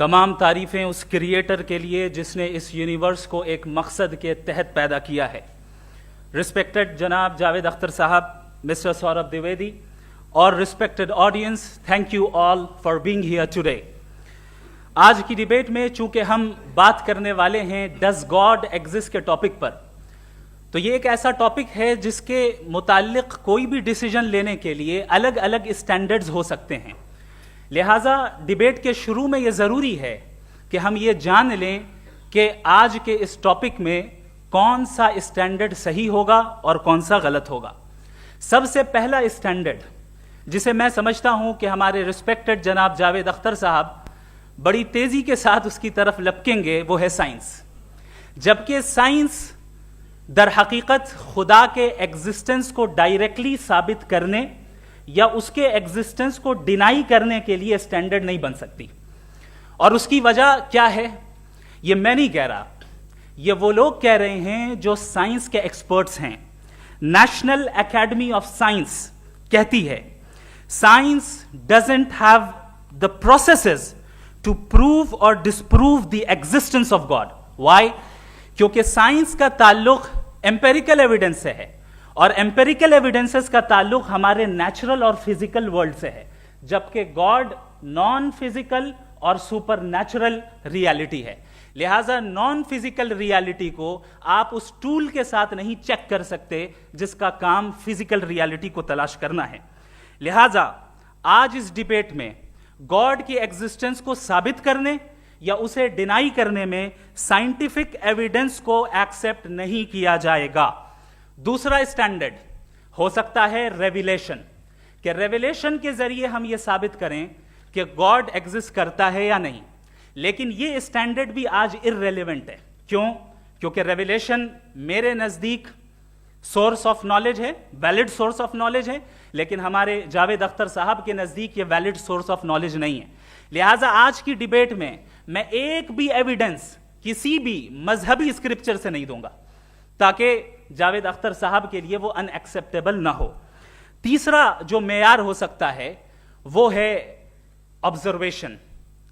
तमाम तारीफ़ें उस क्रिएटर के लिए जिसने इस यूनिवर्स को एक मकसद के तहत पैदा किया है। रिस्पेक्टेड जनाब जावेद अख्तर साहब, मिस्टर सौरभ द्विवेदी और respected audience, thank you all for being here today. आज की डिबेट में चूंकि हम बात करने वाले हैं डज गॉड एग्जिस्ट के टॉपिक पर, तो ये एक ऐसा टॉपिक है जिसके मुताल्लिक कोई भी डिसीजन लेने के लिए अलग अलग स्टैंडर्ड्स हो सकते हैं। लिहाजा डिबेट के शुरू में ये ज़रूरी है कि हम ये जान लें कि आज के इस टॉपिक में कौन सा स्टैंडर्ड सही होगा और कौन सा गलत होगा। सबसे पहला स्टैंडर्ड जिसे मैं समझता हूं कि हमारे रिस्पेक्टेड जनाब जावेद अख्तर साहब बड़ी तेजी के साथ उसकी तरफ लपकेंगे, वो है साइंस। जबकि साइंस दर हकीकत खुदा के एग्जिस्टेंस को डायरेक्टली साबित करने या उसके एग्जिस्टेंस को डिनाई करने के लिए स्टैंडर्ड नहीं बन सकती। और उसकी वजह क्या है, ये मैं नहीं कह रहा, ये वो लोग कह रहे हैं जो साइंस के एक्सपर्ट्स हैं। नेशनल एकेडमी ऑफ साइंस कहती है science doesn't have the processes to prove और disprove the existence of God. Why? क्योंकि साइंस का ताल्लुक एम्पेरिकल एविडेंस से है और एम्पेरिकल एविडेंसेस का ताल्लुक हमारे नेचुरल और फिजिकल वर्ल्ड से है, जबकि गॉड नॉन फिजिकल और सुपर नेचुरल रियलिटी है। लिहाजा नॉन फिजिकल रियलिटी को आप उस टूल के साथ नहीं चेक कर सकते जिसका काम फिजिकल रियलिटी को तलाश करना है। लिहाजा आज इस डिबेट में गॉड की एग्जिस्टेंस को साबित करने या उसे डिनाई करने में साइंटिफिक एविडेंस को एक्सेप्ट नहीं किया जाएगा। दूसरा स्टैंडर्ड हो सकता है रेविलेशन, कि रेविलेशन के जरिए हम यह साबित करें कि गॉड एग्जिस्ट करता है या नहीं। लेकिन यह स्टैंडर्ड भी आज इररेलेवेंट है। क्यों? क्योंकि रेविलेशन मेरे नजदीक सोर्स ऑफ नॉलेज है, वैलिड सोर्स ऑफ नॉलेज है, लेकिन हमारे जावेद अख्तर साहब के नजदीक ये वैलिड सोर्स ऑफ नॉलेज नहीं है। लिहाजा आज की डिबेट में मैं एक भी एविडेंस किसी भी मजहबी स्क्रिप्चर से नहीं दूंगा ताकि जावेद अख्तर साहब के लिए वो अनएक्सेप्टेबल ना हो। तीसरा जो मेयार हो सकता है वो है ऑब्जर्वेशन,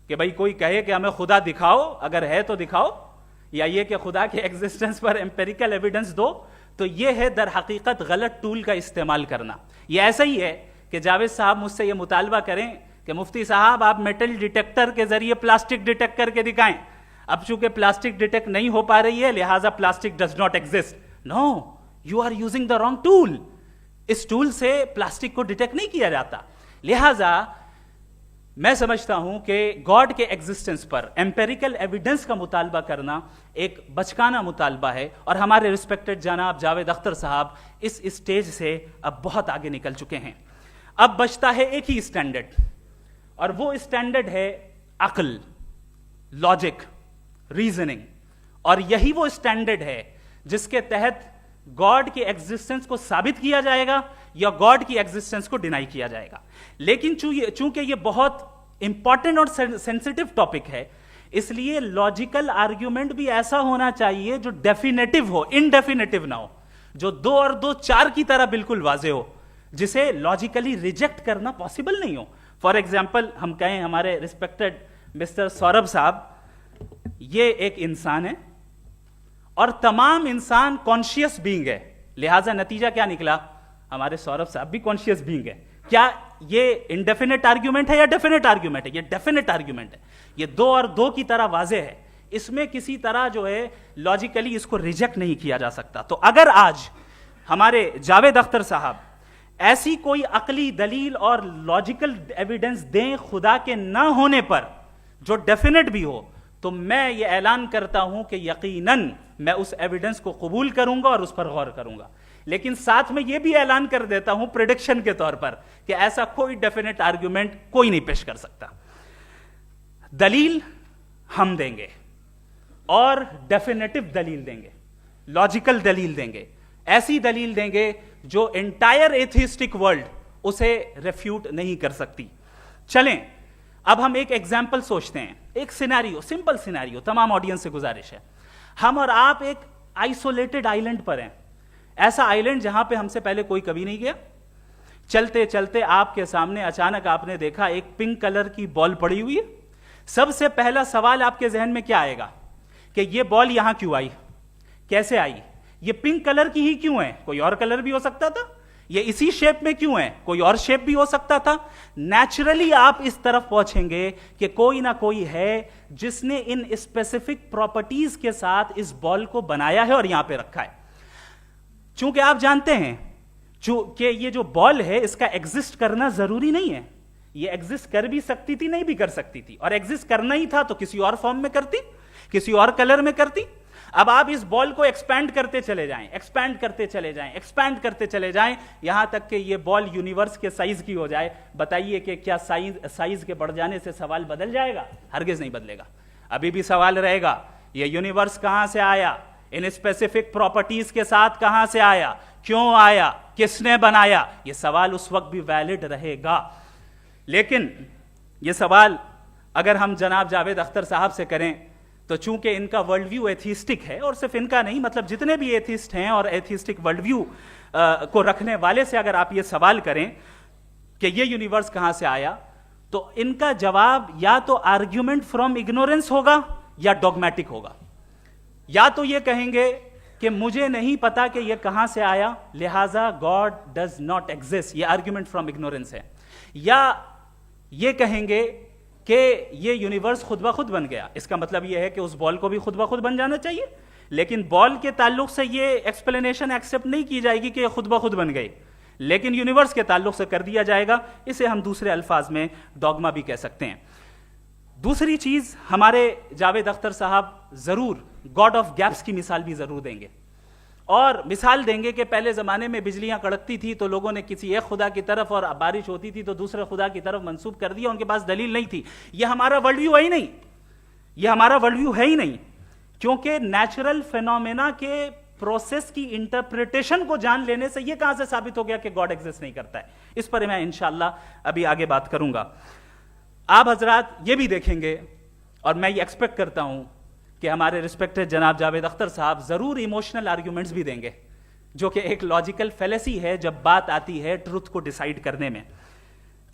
कि भाई कोई कहे कि हमें खुदा दिखाओ, अगर है तो दिखाओ, या ये कि खुदा के एग्जिस्टेंस पर एम्पेरिकल एविडेंस दो, तो ये है दर हकीकत गलत टूल का इस्तेमाल करना। ये ऐसा ही है कि जावेद साहब मुझसे ये मुतालबा करें कि मुफ्ती साहब आप मेटल डिटेक्टर के जरिए प्लास्टिक डिटेक्ट करके दिखाएं। अब चूंकि प्लास्टिक डिटेक्ट नहीं हो पा रही है लिहाजा plastic does not exist. No, you are using the wrong tool. इस टूल से प्लास्टिक को डिटेक्ट नहीं किया जाता। लिहाजा मैं समझता हूं कि गॉड के एग्जिस्टेंस पर एम्पेरिकल एविडेंस का मुतालबा करना एक बचकाना मुतालबा है और हमारे रिस्पेक्टेड जनाब जावेद अख्तर साहब इस स्टेज से अब बहुत आगे निकल चुके हैं। अब बचता है एक ही स्टैंडर्ड, और वो स्टैंडर्ड है अक्ल, लॉजिक, रीजनिंग। और यही वो स्टैंडर्ड है जिसके तहत गॉड की एग्जिस्टेंस को साबित किया जाएगा या गॉड की एग्जिस्टेंस को डिनाई किया जाएगा। लेकिन चूंकि ये बहुत इंपॉर्टेंट और सेंसिटिव टॉपिक है, इसलिए लॉजिकल आर्ग्यूमेंट भी ऐसा होना चाहिए जो डेफिनेटिव हो, इनडेफिनेटिव ना हो, जो 2 और 2 4 की तरह बिल्कुल वाजे हो, जिसे लॉजिकली रिजेक्ट करना पॉसिबल नहीं हो। फॉर एग्जाम्पल हम कहें हमारे रिस्पेक्टेड मिस्टर सौरभ साहब, ये एक इंसान है और तमाम इंसान कॉन्शियस बीइंग है। लिहाजा नतीजा क्या निकला, हमारे सौरभ साहब भी कॉन्शियस बीइंग है। क्या ये इनडेफिनेट आर्ग्यूमेंट है या डेफिनेट आर्ग्यूमेंट है? ये डेफिनेट आर्ग्यूमेंट है। ये 2 और 2 की तरह वाजे है, इसमें किसी तरह जो है लॉजिकली इसको रिजेक्ट नहीं किया जा सकता। तो अगर आज हमारे जावेद अख्तर साहब ऐसी कोई अकली दलील और लॉजिकल एविडेंस दें खुदा के ना होने पर जो डेफिनेट भी हो, तो मैं ये ऐलान करता हूं कि यकीनन मैं उस एविडेंस को कबूल करूंगा और उस पर गौर करूंगा। लेकिन साथ में यह भी ऐलान कर देता हूं प्रेडिक्शन के तौर पर कि ऐसा कोई डेफिनेट आर्ग्यूमेंट कोई नहीं पेश कर सकता। दलील हम देंगे और डेफिनेटिव दलील देंगे, लॉजिकल दलील देंगे, ऐसी दलील देंगे जो एंटायर एथिस्टिक वर्ल्ड उसे रेफ्यूट नहीं कर सकती। चलें अब हम एक एग्जाम्पल सोचते हैं, एक सिनेरियो, सिंपल सिनेरियो, तमाम ऑडियंस से गुजारिश है, हम और आप एक आइसोलेटेड आइलैंड पर हैं, ऐसा आइलैंड जहां पे हमसे पहले कोई कभी नहीं गया। चलते चलते आपके सामने अचानक आपने देखा एक पिंक कलर की बॉल पड़ी हुई है, सबसे पहला सवाल आपके जहन में क्या आएगा कि ये बॉल यहां क्यों आई, कैसे आई, ये पिंक कलर की ही क्यों है, कोई और कलर भी हो सकता था, ये इसी शेप में क्यों है, कोई और शेप भी हो सकता था। नेचुरली आप इस तरफ पहुंचेंगे कि कोई ना कोई है जिसने इन स्पेसिफिक प्रॉपर्टीज के साथ इस बॉल को बनाया है और यहां पे रखा है। चूंकि आप जानते हैं कि ये जो बॉल है इसका एग्जिस्ट करना जरूरी नहीं है, ये एग्जिस्ट कर भी सकती थी, नहीं भी कर सकती थी, और एग्जिस्ट करना ही था तो किसी और फॉर्म में करती, किसी और कलर में करती। अब आप इस बॉल को एक्सपैंड करते चले जाएं, एक्सपैंड करते चले जाएं, एक्सपैंड करते चले जाएं, यहां तक कि ये बॉल यूनिवर्स के साइज की हो जाए। बताइए कि क्या साइज के बढ़ जाने से सवाल बदल जाएगा? हरगिज नहीं बदलेगा। अभी भी सवाल रहेगा, ये यूनिवर्स कहां से आया, इन स्पेसिफिक प्रॉपर्टीज के साथ कहां से आया, क्यों आया, किसने बनाया, यह सवाल उस वक्त भी वैलिड रहेगा। लेकिन यह सवाल अगर हम जनाब जावेद अख्तर साहब से करें तो चूंकि इनका वर्ल्ड व्यू एथिस्टिक है, और सिर्फ इनका नहीं, मतलब जितने भी एथिस्ट हैं और एथिस्टिक वर्ल्ड व्यू को रखने वाले से अगर आप ये सवाल करें कि ये यूनिवर्स कहां से आया, तो इनका जवाब या तो आर्ग्यूमेंट फ्रॉम इग्नोरेंस होगा या डॉगमेटिक होगा। या तो ये कहेंगे कि मुझे नहीं पता कि ये कहां से आया, लिहाजा गॉड डज नॉट एग्जिस्ट, ये आर्ग्यूमेंट फ्रॉम इग्नोरेंस है, या ये कहेंगे कि ये यूनिवर्स खुद ब खुद बन गया। इसका मतलब ये है कि उस बॉल को भी खुद ब खुद बन जाना चाहिए, लेकिन बॉल के ताल्लुक से ये एक्सप्लेनेशन एक्सेप्ट नहीं की जाएगी कि ये खुद ब खुद बन गई, लेकिन यूनिवर्स के ताल्लुक से कर दिया जाएगा। इसे हम दूसरे अल्फाज में डॉगमा भी कह सकते हैं। दूसरी चीज, हमारे जावेद अख्तर साहब जरूर गॉड ऑफ गैप्स की मिसाल भी जरूर देंगे, और मिसाल देंगे कि पहले जमाने में बिजलियां कड़कती थी तो लोगों ने किसी एक खुदा की तरफ, और बारिश होती थी तो दूसरे खुदा की तरफ मंसूब कर दिया, उनके पास दलील नहीं थी। यह हमारा वर्ल्ड व्यू है ही नहीं, यह हमारा वर्ल्ड व्यू है ही नहीं, क्योंकि नेचुरल फेनोमेना के प्रोसेस की इंटरप्रिटेशन को जान लेने से यह कहां से साबित हो गया कि गॉड एग्जिस्ट नहीं करता है। इस पर मैं इंशाअल्लाह अभी आगे बात करूंगा। आप हजरात ये भी देखेंगे, और मैं ये एक्सपेक्ट करता हूं कि हमारे रिस्पेक्टेड जनाब जावेद अख्तर साहब जरूर इमोशनल आर्ग्यूमेंट्स भी देंगे, जो कि एक लॉजिकल फेलेसी है जब बात आती है ट्रुथ को डिसाइड करने में।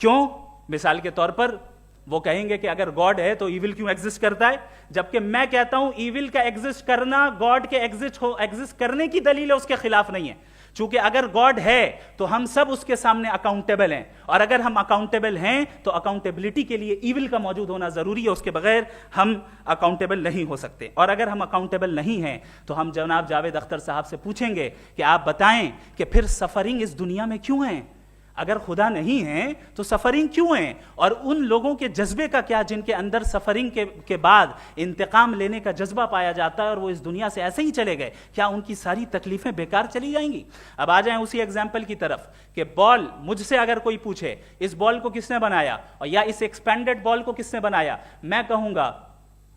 क्यों? मिसाल के तौर पर वो कहेंगे कि अगर गॉड है तो ईविल क्यों एग्जिस्ट करता है, जबकि मैं कहता हूं ईविल का एग्जिस्ट करना गॉड के एग्जिस्ट करने की दलील है, उसके खिलाफ नहीं है। चूंकि अगर गॉड है तो हम सब उसके सामने अकाउंटेबल हैं, और अगर हम अकाउंटेबल हैं तो अकाउंटेबिलिटी के लिए ईविल का मौजूद होना जरूरी है, उसके बगैर हम अकाउंटेबल नहीं हो सकते। और अगर हम अकाउंटेबल नहीं हैं तो हम जनाब जावेद अख्तर साहब से पूछेंगे कि आप बताएं कि फिर सफरिंग इस दुनिया में क्यों है? अगर खुदा नहीं है तो सफरिंग क्यों है? और उन लोगों के जज्बे का क्या जिनके अंदर सफरिंग के बाद इंतकाम लेने का जज्बा पाया जाता है और वो इस दुनिया से ऐसे ही चले गए, क्या उनकी सारी तकलीफें बेकार चली जाएंगी? अब आ जाएं उसी एग्जाम्पल की तरफ कि बॉल, मुझसे अगर कोई पूछे इस बॉल को किसने बनाया, और या इस एक्सपेंडेड बॉल को किसने बनाया, मैं कहूंगा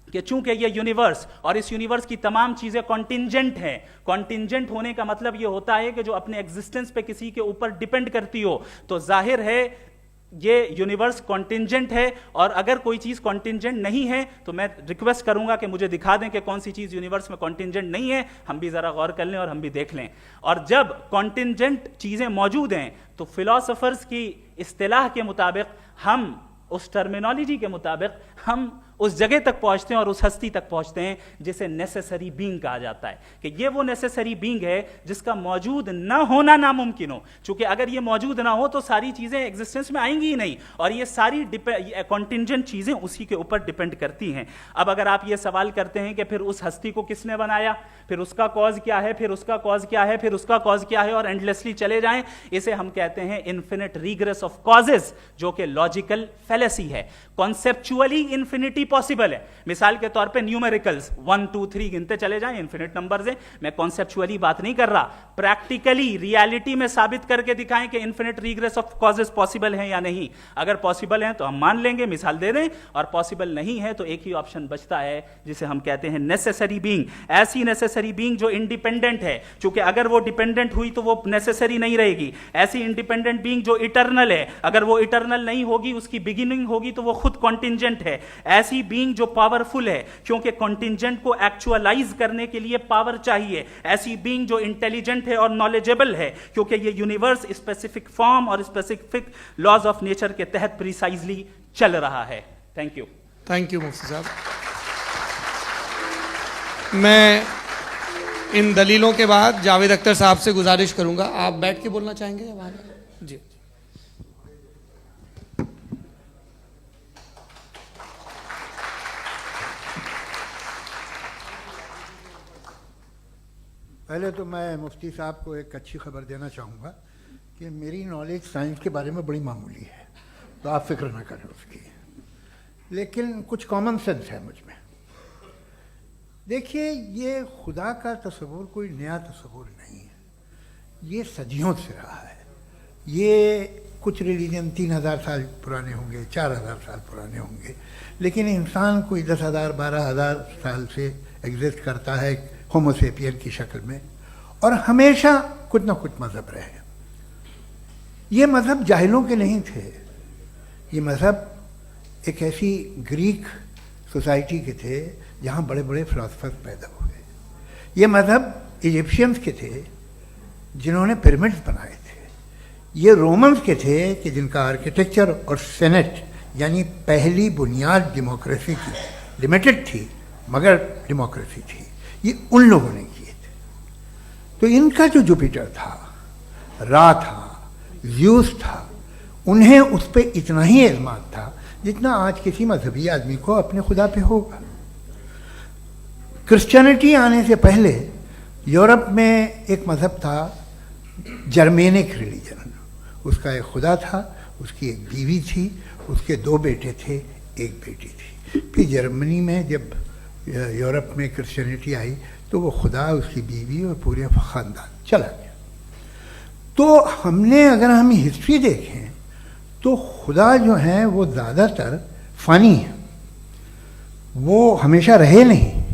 कि चूंकि ये यूनिवर्स और इस यूनिवर्स की तमाम चीजें कॉन्टिंजेंट हैं। कॉन्टिंजेंट होने का मतलब ये होता है कि जो अपने एग्जिस्टेंस पे किसी के ऊपर डिपेंड करती हो, तो जाहिर है ये यूनिवर्स कॉन्टिंजेंट है। और अगर कोई चीज कॉन्टिंजेंट नहीं है तो मैं रिक्वेस्ट करूंगा कि मुझे दिखा दें कि कौन सी चीज यूनिवर्स में कॉन्टिंजेंट नहीं है, हम भी जरा गौर कर लें और हम भी देख लें। और जब कॉन्टिंजेंट चीजें मौजूद हैं तो फिलोसोफर्स की इस्तिलाह के मुताबिक, हम उस टर्मिनोलॉजी के मुताबिक हम उस जगह तक पहुंचते हैं और उस हस्ती तक पहुंचते हैं जिसे नेसेसरी बीइंग कहा जाता है, कि ये वो नेसेसरी बीइंग है जिसका मौजूद ना होना नामुमकिन हो। क्योंकि अगर ये मौजूद ना हो तो सारी चीजें एग्जिस्टेंस में आएंगी ही नहीं, और ये सारी कॉन्टिंजेंट चीजें उसी के ऊपर डिपेंड करती हैं। अब अगर आप ये सवाल करते हैं कि फिर उस हस्ती को किसने बनाया, फिर उसका कॉज क्या है, फिर उसका कॉज क्या है, फिर उसका कॉज क्या है, और एंडलेसली चले जाएं, इसे हम कहते हैं इन्फिनिट रिग्रेस ऑफ कॉजेस, जो कि लॉजिकल फेलेसी है। कॉन्सेप्चुअली इन्फिनिटी पॉसिबल है। मिसाल के तौर पे न्यूमेरिकल्स 1 2 3 गिनते चले जाएं, इन्फिनिट नंबर्स हैं। मैं कॉन्सेप्चुअली बात नहीं कर रहा, प्रैक्टिकली रियलिटी में साबित करके दिखाएं कि infinite regress of causes possible हैं या नहीं। अगर पॉसिबल हैं तो हम मान लेंगे, मिसाल दे दें, और पॉसिबल नहीं है तो एक ही ऑप्शन बचता है जिसे हम कहते हैं नेसेसरी बीइंग। ऐसी नेसेसरी बीइंग जो इंडिपेंडेंट है, क्योंकि अगर वो डिपेंडेंट हुई तो वो नेसेसरी नहीं रहेगी। ऐसी इंडिपेंडेंट बीइंग जो इटर्नल है, अगर वो इटर्नल नहीं होगी, उसकी बिगिनिंग होगी तो वो खुद कॉन्टिंजेंट है। ऐसी बीइंग जो पावरफुल है, क्योंकि कॉन्टिंजेंट को एक्चुअलाइज करने के लिए पावर चाहिए। ऐसी बीइंग जो इंटेलिजेंट है और नॉलेजेबल है, क्योंकि ये यूनिवर्स स्पेसिफिक फॉर्म और स्पेसिफिक लॉज ऑफ नेचर के तहत प्रिसाइजली चल रहा है। Thank you. थैंक यू मुफ्ती साहब। मैं इन दलीलों के बाद जावेद अख्तर साहब से गुजारिश करूंगा, आप बैठ के बोलना चाहेंगे या वहाँ जी। पहले तो मैं मुफ्ती साहब को एक अच्छी खबर देना चाहूँगा कि मेरी नॉलेज साइंस के बारे में बड़ी मामूली है, तो आप फिक्र ना करें उसकी, लेकिन कुछ कॉमन सेंस है मुझ में। देखिए, ये खुदा का तस्वुर कोई नया तस्वुर नहीं है, ये सदियों से रहा है। ये कुछ रिलीजन 3000 साल पुराने होंगे, 4000 साल पुराने होंगे, लेकिन इंसान कोई 10,000 12,000 साल से एग्जिस्ट करता है होमोसेपियन की शक्ल में, और हमेशा कुछ ना कुछ मज़हब रहे। ये मज़हब जाहिलों के नहीं थे, ये मज़हब एक ऐसी ग्रीक सोसाइटी के थे जहाँ बड़े बड़े फिलोसफर्स पैदा हुए। ये मज़हब इजिप्शियंस के थे जिन्होंने पिरामिड्स बनाए थे। ये रोमन्स के थे कि जिनका आर्किटेक्चर और सेनेट यानी पहली बुनियाद डेमोक्रेसी की लिमिटेड थी, मगर डेमोक्रेसी थी, ये उन लोगों ने किए थे। तो इनका जो जुपिटर था, रा था, ज़्यूस था, उन्हें उस पर इतना ही एतमाद था जितना आज किसी मजहबी आदमी को अपने खुदा पे होगा। क्रिश्चियनिटी आने से पहले यूरोप में एक मज़हब था जर्मेनिक रिलीजन। उसका एक खुदा था, उसकी एक बीवी थी, उसके 2 बेटे थे, एक बेटी थी। फिर जर्मनी में जब यूरोप में क्रिश्चियनिटी आई तो वो खुदा, उसकी बीवी और पूरे ख़ानदान चला गया। तो हमने, अगर हम हिस्ट्री देखें तो खुदा जो हैं वो ज़्यादातर फ़नी हैं, वो हमेशा रहे नहीं।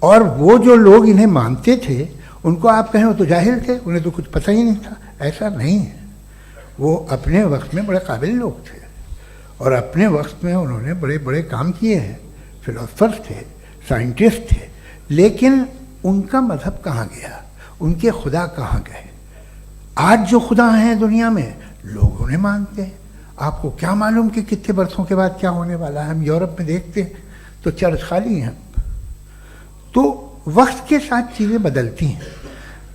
और वो जो लोग इन्हें मानते थे उनको आप कहें वो तो जाहिल थे, उन्हें तो कुछ पता ही नहीं था, ऐसा नहीं है। वो अपने वक्त में बड़े काबिल लोग थे और अपने वक्त में उन्होंने बड़े बड़े काम किए हैं, फिलोसफर्स थे, साइंटिस्ट थे, लेकिन उनका मज़हब कहाँ गया, उनके खुदा कहाँ गए? आज जो खुदा हैं दुनिया में लोग उन्हें मानते हैं। आपको क्या मालूम कि कितने बरसों के बाद क्या होने वाला है? हम यूरोप में देखते हैं तो चर्च खाली हैं। तो वक्त के साथ चीज़ें बदलती हैं।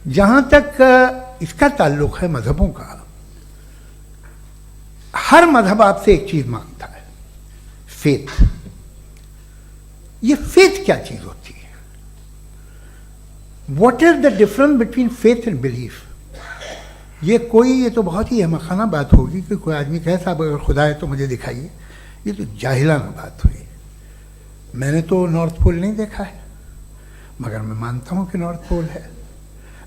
जहाँ तक इसका ताल्लुक़ है मज़हबों का, हर मज़हब आपसे एक चीज़ मांगता है, फेथ। ये फेथ क्या चीज़ होती है? What is the difference between faith and belief? ये तो बहुत ही अहमखाना बात होगी कि कोई आदमी कहे साहब अगर खुदा है तो मुझे दिखाइए। ये तो जाहिलाना बात हुई। मैंने तो नॉर्थ पोल नहीं देखा है, मगर मैं मानता हूँ कि नॉर्थ पोल है।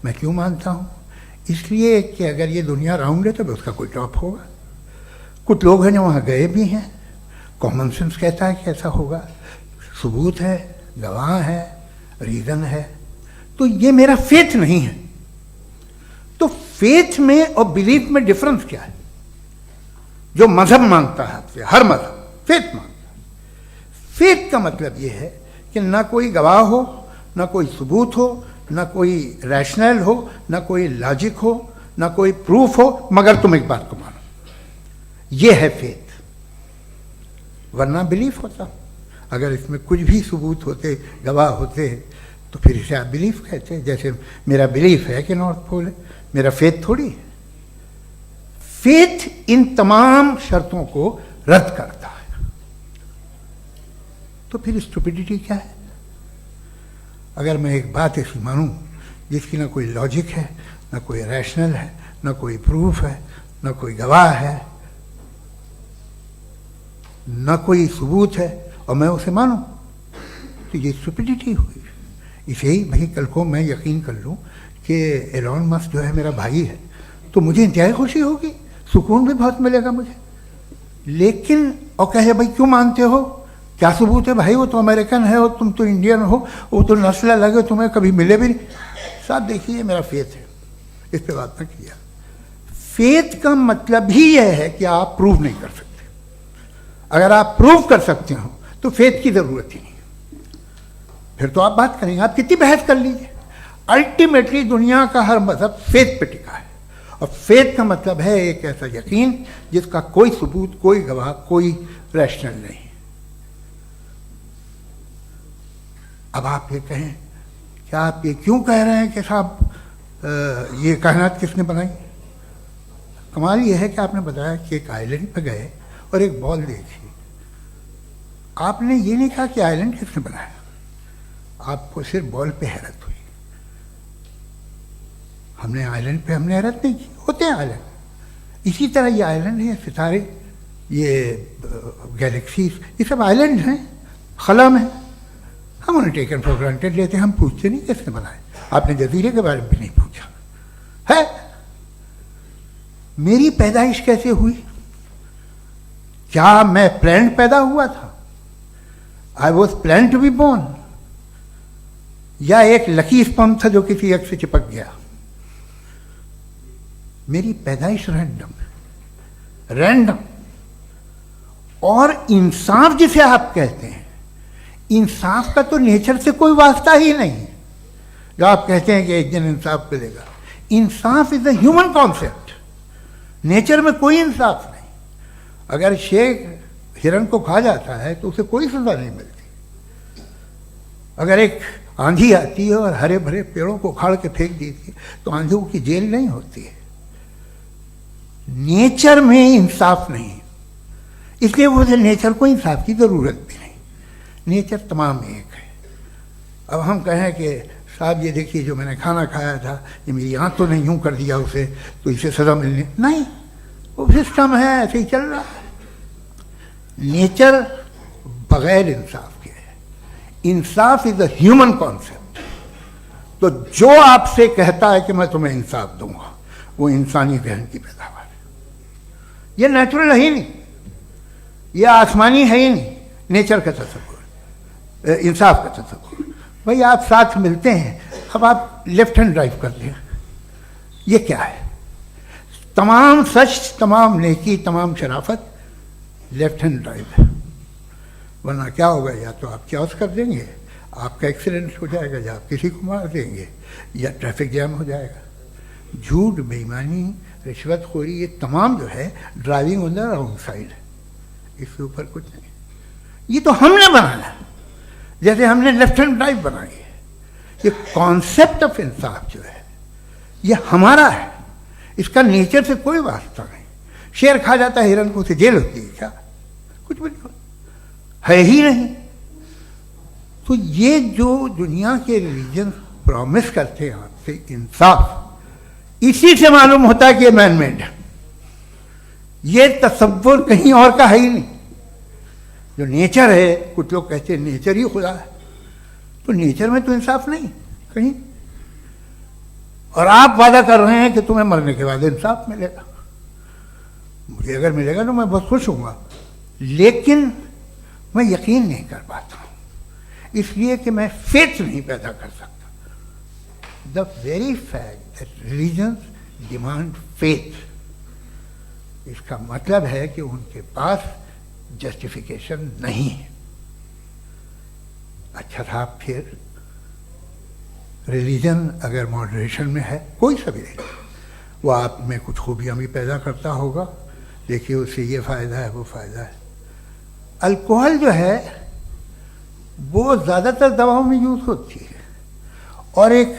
मैं क्यों मानता हूँ? इसलिए कि अगर ये दुनिया राउंड है तो उसका कोई टॉप होगा। कुछ लोग हैं जो वहाँ गए भी हैं, कॉमन सेंस कहता है कि ऐसा होगा, सबूत है, गवाह है, रीज़न है। तो ये मेरा फेथ नहीं है। तो फेथ में और बिलीफ में डिफरेंस क्या है? जो मजहब मांगता है आपसे, हर मजहब फेथ मांगता है। फेथ का मतलब ये है कि ना कोई गवाह हो, ना कोई सबूत हो, ना कोई रैशनल हो, ना कोई लॉजिक हो, ना कोई प्रूफ हो, मगर तुम एक बात को मानो। ये है फेथ। वरना बिलीफ होता। अगर इसमें कुछ भी सबूत होते, गवाह होते, तो फिर इसे आप बिलीफ कहते। जैसे मेरा बिलीफ है कि नॉर्थ पोल है, मेरा फेथ थोड़ी है। फेथ इन तमाम शर्तों को रद्द करता है। तो फिर स्टुपिडिटी क्या है? अगर मैं एक बात ऐसी मानूं जिसकी ना कोई लॉजिक है, ना कोई रैशनल है, ना कोई प्रूफ है, ना कोई गवाह है, ना कोई सबूत है, और मैं उसे मानूं, तो ये स्टुपिडिटी हुई। इसे ही भाई कल को मैं यकीन कर लूं कि एलॉन मस्क जो है मेरा भाई है, तो मुझे इंतहाई खुशी होगी, सुकून भी बहुत मिलेगा मुझे। लेकिन और कहे भाई क्यों मानते हो, क्या सबूत है? भाई वो तो अमेरिकन है और तुम तो इंडियन हो, वो तो नस्ल अलग है, तुम्हें कभी मिले भी नहीं। साहब देखिए, मेरा फेथ है, इस पर बात न किया। फेथ का मतलब ही यह है कि आप प्रूव नहीं कर सकते। अगर आप प्रूव कर सकते हो तो फेथ की जरूरत ही नहीं, फिर तो आप बात करेंगे, आप कितनी बहस कर लीजिए। अल्टीमेटली दुनिया का हर मजहब फेथ पे टिका है, और फेथ का मतलब है एक ऐसा यकीन जिसका कोई सबूत, कोई गवाह, कोई रैशनल नहीं। अब आप ये कहें, क्या आप ये क्यों कह रहे हैं कि साहब ये कायनात किसने बनाई? कमाल ये है कि आपने बताया कि एक आइलैंड पे गए और एक बॉल देखी। आपने ये नहीं कहा कि आइलैंड किसने बनाया, आपको सिर्फ बॉल पे हैरत हुई। हमने आइलैंड पे हमने हैरत नहीं की, होते हैं आइलैंड। इसी तरह ये आइलैंड है, सितारे, ये गैलेक्सीज, ये सब आइलैंड हैं, खला में। हम उन्हें टेकन फॉर ग्रांटेड लेते हैं, हम पूछते नहीं किसने बनाए। आपने जजीरे के बारे में भी नहीं पूछा है। मेरी पैदाइश कैसे हुई? क्या मैं प्लान्ड पैदा हुआ था? I was plan to be born, या एक लकी स्पर्म था जो किसी एक से चिपक गया? मेरी पैदाइश रैंडम। और इंसाफ जिसे आप कहते हैं, इंसाफ का तो नेचर से कोई वास्ता ही नहीं। जो आप कहते हैं कि एक दिन इंसाफ मिलेगा, इंसाफ is a human concept, nature में कोई इंसाफ नहीं। अगर शेर हिरन को खा जाता है तो उसे कोई सजा नहीं मिलती। अगर एक आंधी आती है और हरे भरे पेड़ों को उखाड़ के फेंक देती है तो आंधियों की जेल नहीं होती है। नेचर में इंसाफ नहीं, इसलिए मुझे नेचर को इंसाफ की जरूरत भी नहीं। नेचर तमाम एक है। अब हम कहें कि साहब ये देखिए जो मैंने खाना खाया था, ये मेरी आंख तो नहीं यूं कर दिया उसे, तो इसे सजा मिलनी नहीं, वो सिस्टम है, ऐसे ही चल रहा है। नेचर बगैर इंसाफ के है। इंसाफ इज अ ह्यूमन कॉन्सेप्ट। तो जो आपसे कहता है कि मैं तुम्हें इंसाफ दूंगा, वो इंसानी जहन की पैदावार है। ये नेचुरल है ही नहीं, ये आसमानी है ही नहीं। नेचर का तसव्वुर, इंसाफ का तसव्वुर। भाई आप साथ मिलते हैं, अब आप लेफ्ट हैंड ड्राइव कर लें, ये क्या है? तमाम सच, तमाम नेकी, तमाम शराफत लेफ्ट हैंड ड्राइव है। वरना क्या होगा, या तो आप क्रॉस कर देंगे, आपका एक्सीडेंट हो जाएगा, या आप किसी को मार देंगे, या ट्रैफिक जैम हो जाएगा। झूठ, बेईमानी, रिश्वतखोरी, ये तमाम जो है driving on the wrong side है। इसके ऊपर कुछ नहीं। ये तो हमने बनाया, जैसे हमने लेफ्ट हैंड ड्राइव बनाई है। ये कॉन्सेप्ट ऑफ इंसाफ जो है ये हमारा है, इसका नेचर से कोई वास्ता नहीं। शेर खा जाता है हिरन को, उसे जेल होती है क्या? कुछ भी नहीं, है ही नहीं। तो ये जो दुनिया के रिलीजन प्रॉमिस करते हैं आपसे इंसाफ, इसी से मालूम होता है कि ये मैन मेड है। ये तसव्वुर कहीं और का है ही नहीं। जो नेचर है, कुछ लोग कहते हैं नेचर ही खुदा है, तो नेचर में तो इंसाफ नहीं कहीं। और आप वादा कर रहे हैं कि तुम्हें मरने के बाद इंसाफ मिलेगा। मुझे अगर मिलेगा तो मैं बहुत खुश होऊंगा, लेकिन मैं यकीन नहीं कर पाता हूं, इसलिए कि मैं फेथ नहीं पैदा कर सकता। The very fact that religions demand faith, इसका मतलब है कि उनके पास जस्टिफिकेशन नहीं है। अच्छा था, फिर रिलीजन अगर मॉडरेशन में है, कोई सा भी नहीं, वो आप में कुछ खूबियां भी पैदा करता होगा। देखिए उससे ये फ़ायदा है, वो फ़ायदा है। अल्कोहल जो है वो ज़्यादातर दवाओं में यूज़ होती है, और एक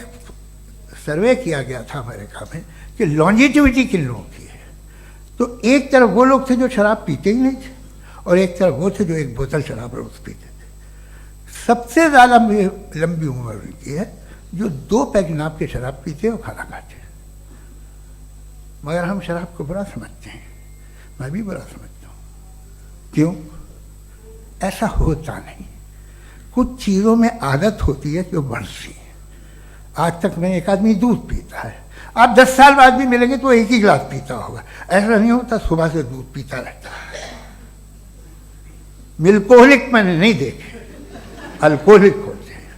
सर्वे किया गया था अमेरिका में कि लॉन्जिटिविटी किन लोगों की है। तो एक तरफ वो लोग थे जो शराब पीते ही नहीं थे, और एक तरफ वो थे जो एक बोतल शराब रोज पीते थे। सबसे ज़्यादा लंबी उम्र उनकी है जो 2 पैक नाप के शराब पीते और खाना खाते हैं। मगर हम शराब को बुरा समझते हैं, मैं भी बुरा समझता हूँ। क्यों? ऐसा होता नहीं। कुछ चीज़ों में आदत होती है जो बढ़ती है। आज तक में एक आदमी दूध पीता है, आप 10 साल बाद भी मिलेंगे तो एक ही गिलास पीता होगा। ऐसा नहीं होता, सुबह से दूध पीता रहता है। मिल्कोहलिक मैंने नहीं देखे, अल्कोहलिक होते हैं।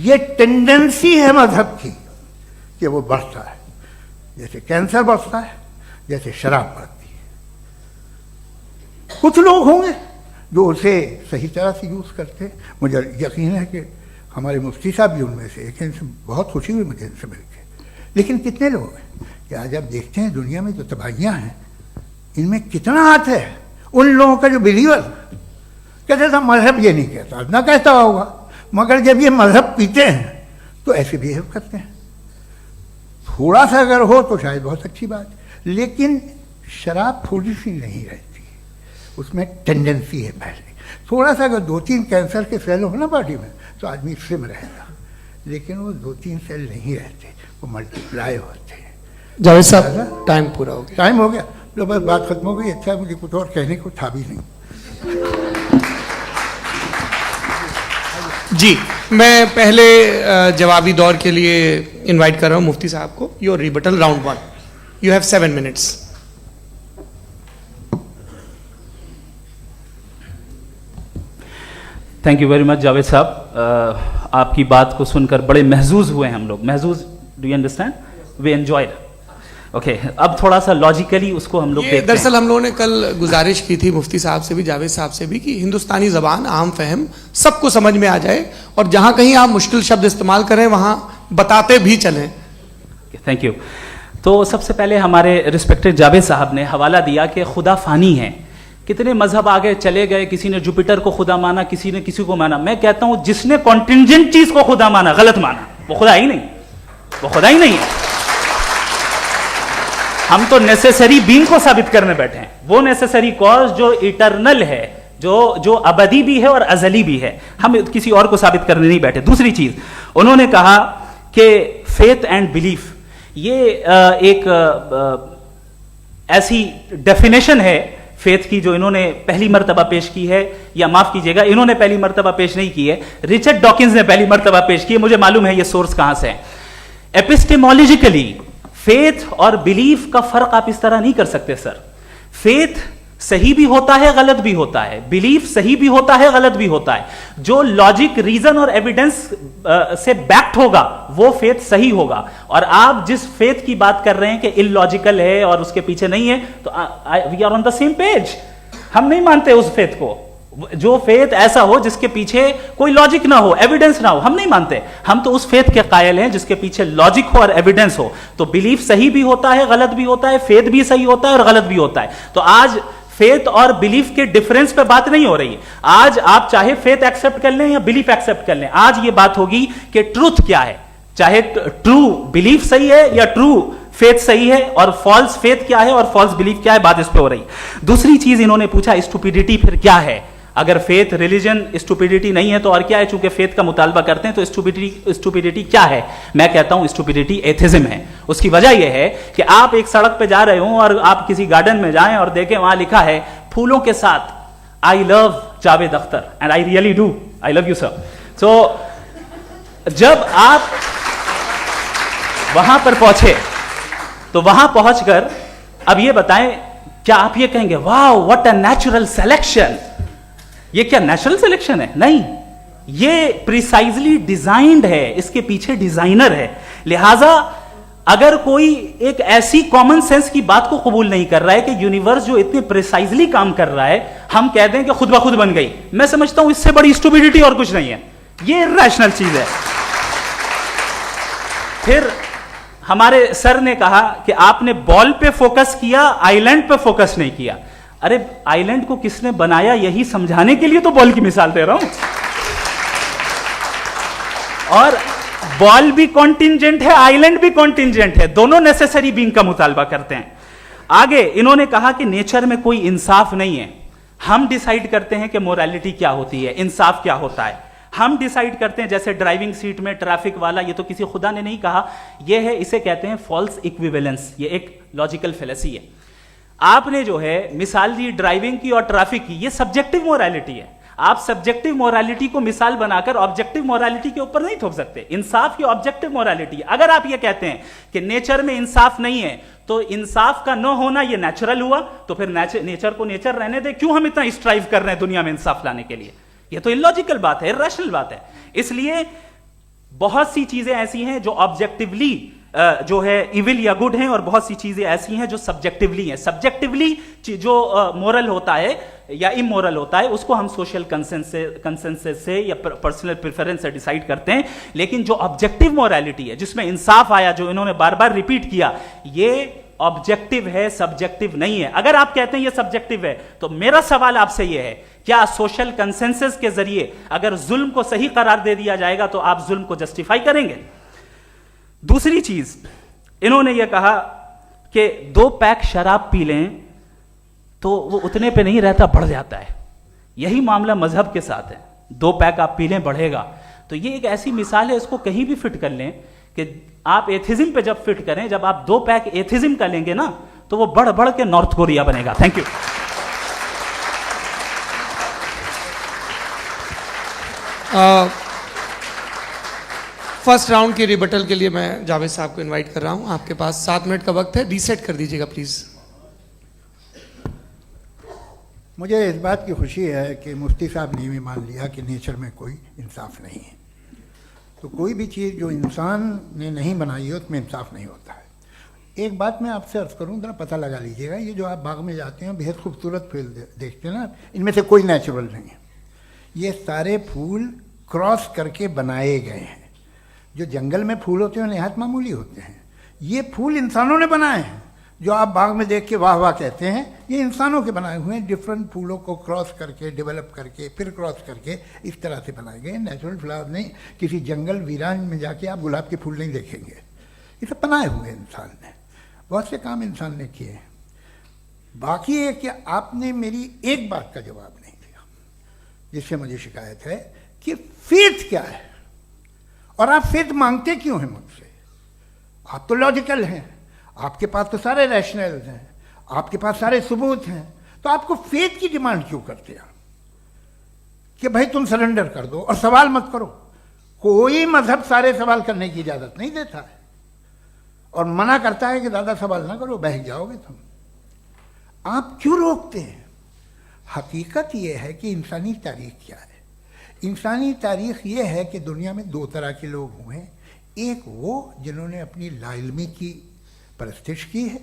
ये टेंडेंसी है मजहब की कि वो बढ़ता है, जैसे कैंसर बढ़ता है, जैसे शराब बढ़ती है। कुछ लोग होंगे जो उसे सही तरह से यूज़ करते हैं। मुझे यकीन है कि हमारे मुफ्ती साहब भी उनमें से एक हैं, इनसे बहुत खुशी हुई मुझे इनसे मिलकर। लेकिन कितने लोग हैं कि आज आप देखते हैं दुनिया में जो तबाहियाँ हैं, इनमें कितना हाथ है उन लोगों का जो बिलीवर कहते था मजहब ये नहीं कहता, ना कहता होगा, मगर जब ये मजहब पीते हैं तो ऐसे बिहेव करते हैं। थोड़ा सा अगर हो तो शायद बहुत अच्छी बात, लेकिन शराब थोड़ी सी नहीं रहती, उसमें टेंडेंसी है पहले। थोड़ा सा अगर 2-3 कैंसर के सेल हो ना बॉडी में तो आदमी सिम रहेगा, लेकिन वो 2-3 सेल नहीं रहते, वो मल्टीप्लाई होते हैं। जावेद साहब टाइम पूरा हो गया। टाइम हो गया, तो बस बात खत्म हो गई। अच्छा, मुझे कुछ और कहने को था भी नहीं। जी, मैं पहले जवाबी दौर के लिए इनवाइट कर रहा हूं मुफ्ती साहब को। Your rebuttal round 1, you have 7 minutes. Thank you very much Javed साहब, आपकी बात को सुनकर बड़े महजूज हुए हम लोग। महजूज, do you understand? We enjoyed. Okay, अब थोड़ा सा लॉजिकली उसको हम लोग देखते हैं। दरअसल हम लोगों ने कल गुजारिश की थी मुफ्ती साहब से भी, जावेद साहब से भी, कि हिंदुस्तानी ज़बान आम फहम सबको समझ में आ जाए, और जहां कहीं आप मुश्किल शब्द इस्तेमाल करें वहां बताते भी चलें। Thank you. तो सबसे पहले हमारे रिस्पेक्टेड जावेद साहब ने हवाला दिया कि खुदा फानी है। कितने मजहब आगे चले गए, किसी ने जुपिटर को खुदा माना, किसी ने किसी को माना। मैं कहता हूं जिसने कॉन्टिंजेंट चीज को खुदा माना, गलत माना, वो खुदा ही नहीं, वो खुदा ही नहीं है। हम तो नेसेसरी बीइंग को साबित करने बैठे हैं, वो नेसेसरी कॉज जो इटरनल है, जो अबदी भी है और अजली भी है। हम किसी और को साबित करने नहीं बैठे। दूसरी चीज उन्होंने कहा कि फेथ एंड बिलीफ, ये एक ऐसी डेफिनेशन है फेथ की जो इन्होंने पहली मर्तबा पेश की है, या माफ कीजिएगा, इन्होंने पहली मर्तबा पेश नहीं की है, रिचर्ड डॉकिंस ने पहली मर्तबा पेश की है। मुझे मालूम है ये सोर्स कहां से है। एपिस्टेमोलॉजिकली फेथ और बिलीफ का फर्क आप इस तरह नहीं कर सकते सर। फेथ सही भी होता है, गलत भी होता है, बिलीफ सही भी होता है, गलत भी होता है। जो लॉजिक, रीजन और एविडेंस से बैक्ड होगा वो फेथ सही होगा। और आप जिस फेथ की बात कर रहे हैं कि इलॉजिकल है और उसके पीछे नहीं है, तो we are on the same page. हम नहीं मानते उस फेथ को, जो फेथ ऐसा हो जिसके पीछे कोई लॉजिक ना हो, एविडेंस ना हो, हम नहीं मानते। हम तो उस फेथ के कायल हैं जिसके पीछे लॉजिक हो और एविडेंस हो। तो बिलीफ सही भी होता है, गलत भी होता है, फेथ भी सही होता है और गलत भी होता है। तो आज फेथ और बिलीफ के डिफरेंस पे बात नहीं हो रही है। आज आप चाहे फेथ एक्सेप्ट कर लें या बिलीफ एक्सेप्ट कर लें, आज ये बात होगी कि ट्रूथ क्या है, चाहे ट्रू बिलीफ सही है या ट्रू फेथ सही है, और फॉल्स फेथ क्या है और फॉल्स बिलीफ क्या है, बात इस पे हो रही। दूसरी चीज इन्होंने पूछा, स्टुपिडिटी फिर क्या है? अगर फेथ रिलीजन स्टुपिडिटी नहीं है तो और क्या है? चूंकि फेथ का मुतालबा करते हैं तो स्टुपिडिटी क्या है? मैं कहता हूं स्टुपिडिटी एथिज्म है। उसकी वजह यह है कि आप एक सड़क पे जा रहे हो और आप किसी गार्डन में जाएं और देखें वहां लिखा है फूलों के साथ, I love Javed Akhtar, and I really do, I love you sir. So जब आप वहां पर पहुंचे तो वहां पहुंचकर अब ये बताएं, क्या आप ये कहेंगे वाह व्हाट अ नेचुरल सिलेक्शन? ये क्या नेचुरल सिलेक्शन है? नहीं, ये प्रिसाइजली डिजाइंड है, इसके पीछे डिजाइनर है। लिहाजा अगर कोई एक ऐसी कॉमन सेंस की बात को कबूल नहीं कर रहा है कि यूनिवर्स जो इतने प्रिसाइजली काम कर रहा है, हम कह दें कि खुद ब खुद बन गई, मैं समझता हूं इससे बड़ी स्टुपिडिटी और कुछ नहीं है। ये इरैशनल चीज है। फिर हमारे सर ने कहा कि आपने बॉल पे फोकस किया, आइलैंड पे फोकस नहीं किया। अरे आइलैंड को किसने बनाया यही समझाने के लिए तो बॉल की मिसाल दे रहा हूं। और बॉल भी कॉन्टिंजेंट है, आइलैंड भी कॉन्टिंजेंट है, दोनों नेसेसरी बीइंग का मुतालबा करते हैं। आगे इन्होंने कहा कि नेचर में कोई इंसाफ नहीं है, हम डिसाइड करते हैं कि मोरालिटी क्या होती है, इंसाफ क्या होता है, हम डिसाइड करते हैं। जैसे ड्राइविंग सीट में ट्रैफिक वाला, ये तो किसी खुदा ने नहीं कहा, ये है, इसे कहते हैं फॉल्स इक्विवेलेंस, ये एक लॉजिकल फेलेसी है। आपने जो है मिसाल दी ड्राइविंग की और ट्रैफिक की, ये सब्जेक्टिव मोरालिटी है। आप सब्जेक्टिव मोरालिटी को मिसाल बनाकर ऑब्जेक्टिव मोरालिटी के ऊपर नहीं थोप सकते। इंसाफ की ऑब्जेक्टिव मोरालिटी। अगर आप ये कहते हैं कि नेचर में इंसाफ नहीं है, तो इंसाफ का न होना ये नेचुरल हुआ, तो फिर नेचर को नेचर रहने दे, क्यों हम इतना स्ट्राइव कर रहे हैं दुनिया में इंसाफ लाने के लिए? ये तो इलॉजिकल बात है, इरैशनल बात है। इसलिए बहुत सी चीजें ऐसी हैं जो ऑब्जेक्टिवली जो है इविल या गुड हैं, और बहुत सी चीजें ऐसी हैं जो सब्जेक्टिवली हैं। सब्जेक्टिवली जो मोरल होता है या इमोरल होता है, उसको हम सोशल कंसेंसस से या पर्सनल प्रेफरेंस से डिसाइड करते हैं। लेकिन जो ऑब्जेक्टिव मोरालिटी है, जिसमें इंसाफ आया, जो इन्होंने बार बार रिपीट किया, ये ऑब्जेक्टिव है, सब्जेक्टिव नहीं है। अगर आप कहते हैं ये सब्जेक्टिव है, तो मेरा सवाल आपसे ये है, क्या सोशल कंसेंसस के जरिए अगर जुल्म को सही करार दे दिया जाएगा तो आप जुल्म को जस्टिफाई करेंगे? दूसरी चीज, इन्होंने ये कहा कि 2 पैक शराब पी लें तो वो उतने पे नहीं रहता, बढ़ जाता है। यही मामला मजहब के साथ है, 2 पैक आप पी लें बढ़ेगा। तो ये एक ऐसी मिसाल है, इसको कहीं भी फिट कर लें कि आप एथिज्म पे जब फिट करें, जब आप 2 पैक एथिज्म का लेंगे ना, तो वो बढ़ बढ़ के नॉर्थ कोरिया बनेगा। Thank you. फर्स्ट राउंड की रिबटल के लिए मैं जावेद साहब को इनवाइट कर रहा हूं। आपके पास 7 मिनट का वक्त है, रीसेट कर दीजिएगा प्लीज। मुझे इस बात की खुशी है कि मुफ्ती साहब ने भी मान लिया कि नेचर में कोई इंसाफ नहीं है। तो कोई भी चीज़ जो इंसान ने नहीं बनाई है उसमें इंसाफ नहीं होता है। एक बात मैं आपसे अर्ज़ करूँ, ज़रा पता लगा लीजिएगा, ये जो आप बाग में जाते हैं बेहद खूबसूरत फूल देखते हैं ना, इनमें से कोई नेचुरल नहीं है। ये सारे फूल क्रॉस करके बनाए गए हैं। जो जंगल में फूल होते हैं नहायत मामूली होते हैं, ये फूल इंसानों ने बनाए हैं। जो आप बाग में देख के वाह वाह कहते हैं, ये इंसानों के बनाए हुए हैं। डिफरेंट फूलों को क्रॉस करके, डेवलप करके, फिर क्रॉस करके इस तरह से बनाए गए। नेचुरल फ्लावर नहीं। किसी जंगल वीरान में जाके आप गुलाब के फूल नहीं देखेंगे। ये सब बनाए हुए इंसान ने, बहुत से काम इंसान ने किए हैं। बाकी है कि आपने मेरी एक बात का जवाब नहीं दिया, जिससे मुझे शिकायत है कि फेथ क्या है और आप फेथ मांगते क्यों हैं मुझसे? आप तो लॉजिकल हैं, आपके पास तो सारे रैशनल्स हैं, आपके पास सारे सबूत हैं, तो आपको फेथ की डिमांड क्यों करते हैं कि भाई तुम सरेंडर कर दो और सवाल मत करो? कोई मजहब सारे सवाल करने की इजाजत नहीं देता है और मना करता है कि ज़्यादा सवाल ना करो, बह जाओगे तुम। आप क्यों रोकते हैं? हकीकत यह है कि इंसानी तारीख क्या है। इंसानी तारीख ये है कि दुनिया में 2 तरह के लोग हुए हैं। एक वो जिन्होंने अपनी लाइल्मी की परस्तिश की है,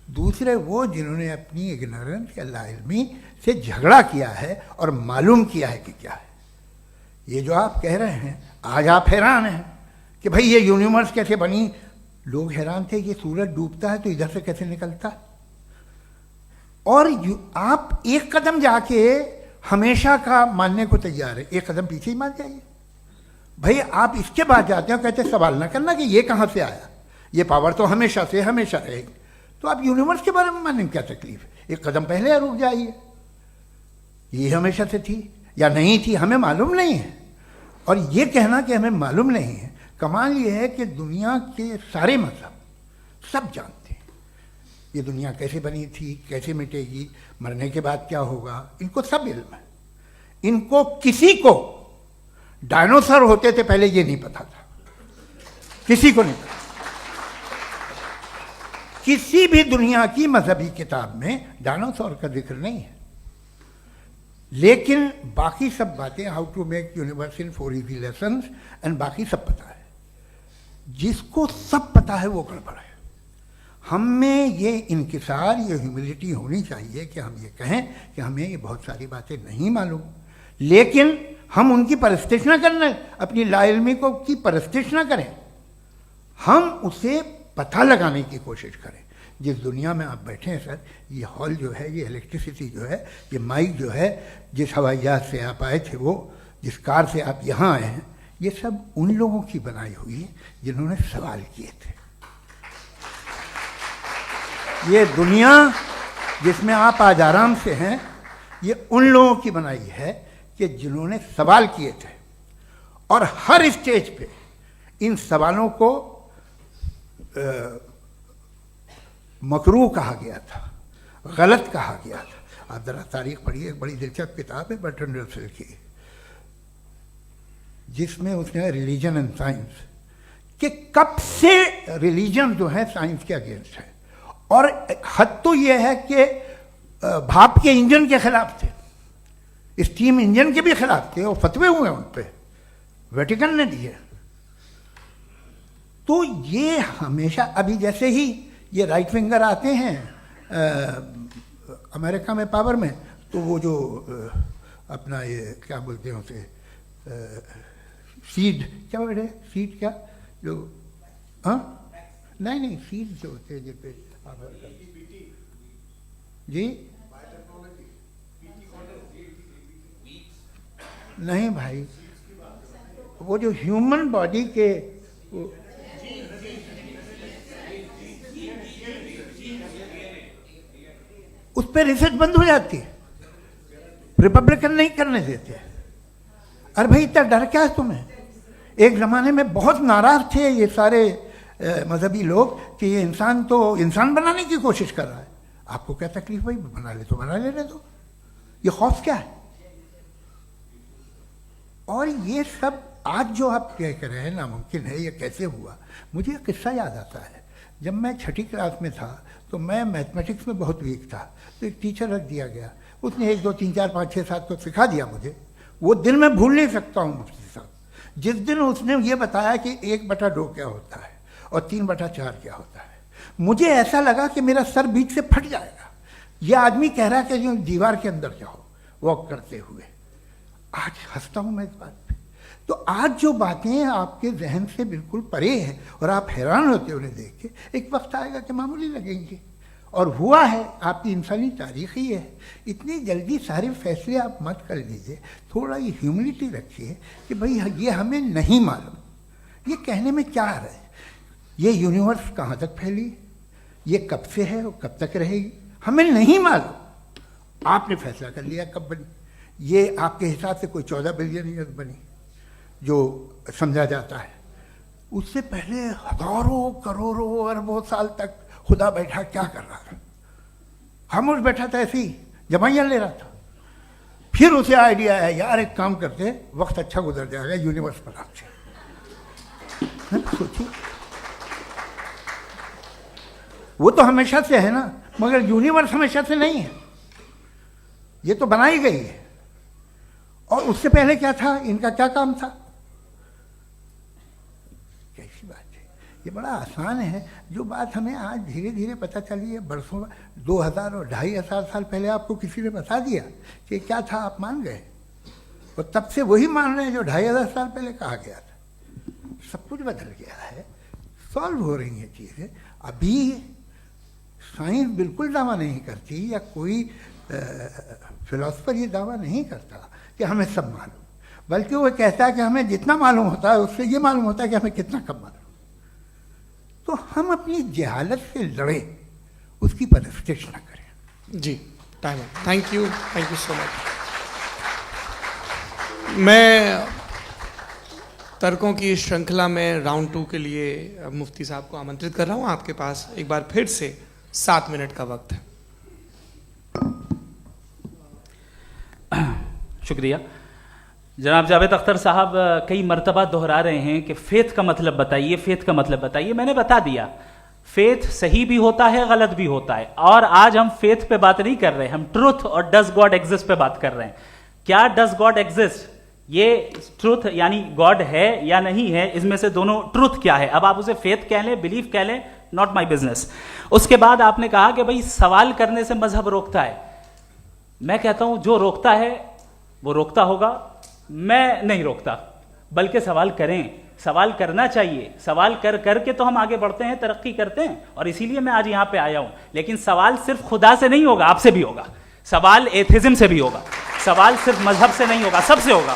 दूसरे वो जिन्होंने अपनी इग्नोरेंस या लाइल्मी से झगड़ा किया है और मालूम किया है कि क्या है। ये जो आप कह रहे हैं, आज आप हैरान हैं कि भाई ये यूनिवर्स कैसे बनी। लोग हैरान थे कि सूरज डूबता है तो इधर से कैसे निकलता है। और आप एक कदम जाके हमेशा का मानने को तैयार है, एक कदम पीछे ही मान जाइए। भाई आप इसके बाद जाते हो, कहते सवाल ना करना कि ये कहाँ से आया, ये पावर तो हमेशा से हमेशा रहेगी। तो आप यूनिवर्स के बारे में मानने में क्या तकलीफ है? एक कदम पहले रुक जाइए। ये हमेशा से थी या नहीं थी, हमें मालूम नहीं है। और ये कहना कि हमें मालूम नहीं है, कमाल ये है कि दुनिया के सारे मजहब सब जानते हैं ये दुनिया कैसे बनी थी, कैसे मिटेगी, मरने के बाद क्या होगा, इनको सब इल्म है। इनको किसी को डायनासोर होते थे पहले ये नहीं पता था, किसी को नहीं पता। किसी भी दुनिया की मजहबी किताब में डायनासोर का जिक्र नहीं है। लेकिन बाकी सब बातें, how to make universe in 4 easy lessons and बाकी सब पता है। जिसको सब पता है वो गड़बड़ है। हम में ये इंकिसार, ये ह्यूमिलिटी होनी चाहिए कि हम ये कहें कि हमें ये बहुत सारी बातें नहीं मालूम, लेकिन हम उनकी परस्तिश न करना, अपनी लाइल्मी को की परस्तिश न करें, हम उसे पता लगाने की कोशिश करें। जिस दुनिया में आप बैठे हैं सर, ये हॉल जो है, ये इलेक्ट्रिसिटी जो है, ये माइक जो है, जिस हवाई जहाज से आप आए थे, वो जिस कार से आप यहाँ आए हैं, ये सब उन लोगों की बनाई हुई है जिन्होंने सवाल किए थे। ये दुनिया जिसमें आप आज आराम से हैं, ये उन लोगों की बनाई है कि जिन्होंने सवाल किए थे। और हर स्टेज पे इन सवालों को मकरूह कहा गया था, गलत कहा गया था। आप जरा तारीख पढ़िए, एक बड़ी दिलचस्प किताब है बर्ट्रैंड रसेल की, जिसमें उसने रिलीजन एंड साइंस कि कब से रिलीजन जो है साइंस के अगेंस्ट है। और हद तो यह है कि भाप के इंजन के खिलाफ थे, स्टीम इंजन के भी खिलाफ थे, और फतवे हुए उन पर, वेटिकन ने दिए। तो ये हमेशा, अभी जैसे ही ये राइट विंगर आते हैं अमेरिका में पावर में, तो वो जो अपना ये क्या बोलते हैं उसे, सीड क्या बोलते हैं, सीड क्या जो, हाँ नहीं सीड जो होते हैं जिस पे जी नहीं भाई, वो जो ह्यूमन बॉडी के उस पर रिसर्च बंद हो जाती है, रिपब्लिकन नहीं करने देते। अरे भाई इतना डर क्या है तुम्हें? एक ज़माने में बहुत नाराज थे ये सारे मजहबी लोग कि ये इंसान तो इंसान बनाने की कोशिश कर रहा है। आपको क्या तकलीफ भाई, बना ले तो बना लेने दो, ये खौफ क्या है? और ये सब आज जो आप कह रहे हैं नामुमकिन है, ये कैसे हुआ? मुझे एक किस्सा याद आता है। जब मैं छठी क्लास में था तो मैं मैथमेटिक्स में बहुत वीक था, तो एक टीचर रख दिया गया, उसने 1 2 3 4 5 6 7 को सिखा दिया मुझे। वो दिन मैं भूल नहीं सकता हूँ मुफ्ती साहब, जिस दिन उसने ये बताया कि 1/2 क्या होता है और 3/4 क्या होता है, मुझे ऐसा लगा कि मेरा सर बीच से फट जाएगा। ये आदमी कह रहा है कि जो दीवार के अंदर जाओ वॉक करते हुए। आज हंसता हूँ मैं इस बात पे। तो आज जो बातें आपके जहन से बिल्कुल परे हैं और आप हैरान होते हो उन्हें देख के, एक वक्त आएगा कि मामूली लगेंगे। और हुआ है, आपकी इंसानी तारीख ही है। इतनी जल्दी सारे फैसले आप मत कर लीजिए, थोड़ा ये ह्यूमिलिटी रखिए कि भाई ये हमें नहीं मालूम। ये कहने में क्या आ रहा है? ये यूनिवर्स कहाँ तक फैली, ये कब से है और कब तक रहेगी, हमें नहीं मालूम। आपने फैसला कर लिया कब बनी। ये आपके हिसाब से कोई 14 बिलियन ईयर बनी जो समझा जाता है। उससे पहले हजारों करोड़ों अरबों साल तक खुदा बैठा क्या कर रहा था? खामोश बैठा था, ऐसे ही जमाइयाँ ले रहा था। फिर उसे आइडिया आया, यार एक काम करते, वक्त अच्छा गुजर जाएगा, यूनिवर्स पर आपसे सोचिए। वो तो हमेशा से है ना, मगर यूनिवर्स हमेशा से नहीं है, ये तो बनाई गई है। और उससे पहले क्या था, इनका क्या काम था? कैसी बात है, ये बड़ा आसान है। जो बात हमें आज धीरे धीरे पता चली है, बरसों 2000 और 2500 साल पहले आपको किसी ने बता दिया कि क्या था, आप मान गए, और तब से वही मान रहे हैं जो 2500 साल पहले कहा गया था। सब कुछ बदल गया है, सॉल्व हो रही हैं चीज़ें। अभी साइंस बिल्कुल दावा नहीं करती, या कोई फिलोसफर ये दावा नहीं करता कि हमें सब मालूम, बल्कि वो कहता है कि हमें जितना मालूम होता है उससे ये मालूम होता है कि हमें कितना कम मालूम। तो हम अपनी जहालत से लड़ें, उसकी परस्तिश न करें। जी, टाइम है। Thank you so much. मैं तर्कों की श्रृंखला में राउंड 2 के लिए मुफ्ती साहब को आमंत्रित कर रहा हूँ। आपके पास एक बार फिर से 7 मिनट का वक्त है। शुक्रिया। जनाब जावेद अख्तर साहब कई मर्तबा दोहरा रहे हैं कि फेथ का मतलब बताइए, फेथ का मतलब बताइए। मैंने बता दिया, फेथ सही भी होता है, गलत भी होता है। और आज हम फेथ पे बात नहीं कर रहे, हम ट्रुथ और डज गॉड एग्जिस्ट पे बात कर रहे हैं। क्या डज गॉड एग्जिस्ट, ये ट्रुथ यानी गॉड है या नहीं है, इसमें से दोनों ट्रुथ क्या है। अब आप उसे फेथ कह लें, बिलीफ कह लें, नॉट माई बिजनेस। उसके बाद आपने कहा कि भाई सवाल करने से मजहब रोकता है। मैं कहता हूं जो रोकता है वो रोकता होगा, मैं नहीं रोकता, बल्कि सवाल करें, सवाल करना चाहिए। सवाल कर करके तो हम आगे बढ़ते हैं, तरक्की करते हैं, और इसीलिए मैं आज यहां पे आया हूं। लेकिन सवाल सिर्फ खुदा से नहीं होगा, आपसे भी होगा। सवाल एथिज्म से भी होगा, सवाल सिर्फ मजहब से नहीं होगा, सबसे होगा।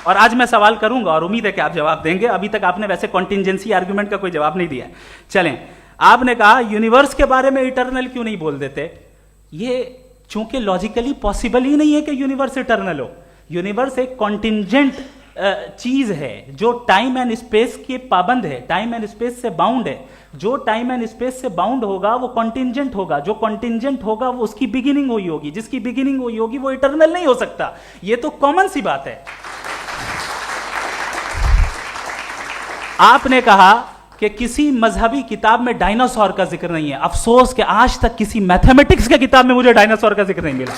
और आज मैं सवाल करूंगा और उम्मीद है कि आप जवाब देंगे। अभी तक आपने वैसे कॉन्टिंजेंसी आर्ग्यूमेंट का कोई जवाब नहीं दिया। चलें, आपने कहा यूनिवर्स के बारे में इटर्नल क्यों नहीं बोल देते। ये चूंकि लॉजिकली पॉसिबल ही नहीं है कि यूनिवर्स इटर्नल हो। यूनिवर्स एक कॉन्टिंजेंट चीज है जो टाइम एंड स्पेस के पाबंद है, टाइम एंड स्पेस से बाउंड है। जो टाइम एंड स्पेस से बाउंड होगा वो कॉन्टिंजेंट होगा, जो कॉन्टिंजेंट होगा वो उसकी बिगिनिंग हुई होगी, जिसकी बिगिनिंग हुई होगी वो इटर्नल नहीं हो सकता। ये तो कॉमन सी बात है। आपने कहा कि किसी मजहबी किताब में डायनासोर का जिक्र नहीं है। अफसोस कि आज तक किसी मैथमेटिक्स के किताब में मुझे डायनासोर का जिक्र नहीं मिला।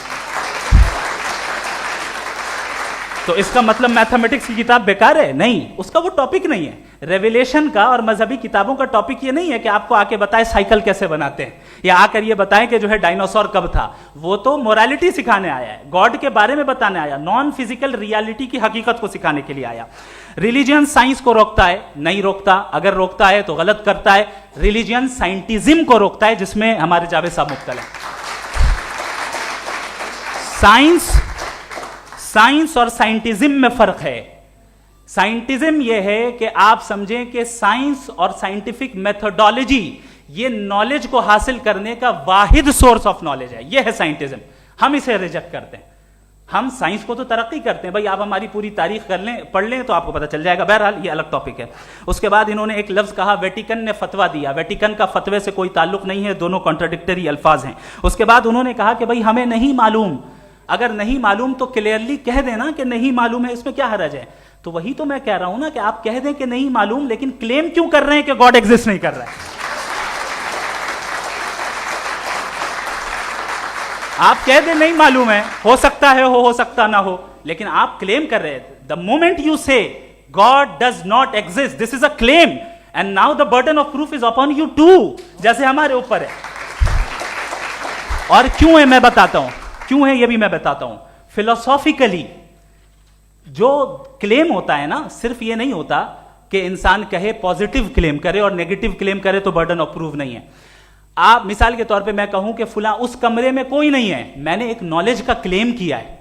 तो इसका मतलब मैथमेटिक्स की किताब बेकार है? नहीं, उसका वो टॉपिक नहीं है। रेवलेशन का और मजहबी किताबों का टॉपिक ये नहीं है कि आपको आके बताए साइकिल कैसे बनाते हैं, या आकर ये बताएं कि जो है डायनासोर कब था। वो तो मोरालिटी सिखाने आया है, गॉड के बारे में बताने आया, नॉन फिजिकल रियलिटी की हकीकत को सिखाने के लिए आया। रिलीजियन साइंस को रोकता है? नहीं रोकता। अगर रोकता है तो गलत करता है। रिलीजियन साइंटिज्म को रोकता है, जिसमें हमारे जावेद साहब मुब्तला है। साइंस और साइंटिज्म में फर्क है। साइंटिज्म यह है कि आप समझें कि साइंस और साइंटिफिक मेथोडोलॉजी ये नॉलेज को हासिल करने का वाहिद सोर्स ऑफ नॉलेज है। यह है साइंटिज्म। हम इसे रिजेक्ट करते हैं। हम साइंस को तो तरक्की करते हैं, भाई आप हमारी पूरी तारीख कर लें, पढ़ लें तो आपको पता चल जाएगा। बहरहाल ये अलग टॉपिक है। उसके बाद इन्होंने एक लफ्ज कहा, वेटिकन ने फतवा दिया। वेटिकन का फतवे से कोई ताल्लुक नहीं है, दोनों कॉन्ट्राडिक्टरी अल्फाज हैं। उसके बाद उन्होंने कहा कि भाई हमें नहीं मालूम। अगर नहीं मालूम तो क्लियरली कह देना कि नहीं मालूम है, इसमें क्या हर्ज है? तो वही तो मैं कह रहा हूं ना कि आप कह दें कि नहीं मालूम, लेकिन क्लेम क्यों कर रहे हैं कि गॉड एग्जिस्ट नहीं कर रहा है? आप कह दें नहीं मालूम है, हो सकता है हो सकता ना हो, लेकिन आप क्लेम कर रहे हैं। The moment you say God does not exist, this is a claim, and now the burden of proof is upon you too, जैसे हमारे ऊपर है। और क्यों है मैं बताता हूं, क्यों है ये भी मैं बताता हूं। फिलोसॉफिकली जो क्लेम होता है ना, सिर्फ ये नहीं होता कि इंसान कहे पॉजिटिव क्लेम करे और नेगेटिव क्लेम करे तो बर्डन ऑफ प्रूफ नहीं है। आप मिसाल के तौर पे मैं कहूं कि फुला उस कमरे में कोई नहीं है, मैंने एक नॉलेज का क्लेम किया है।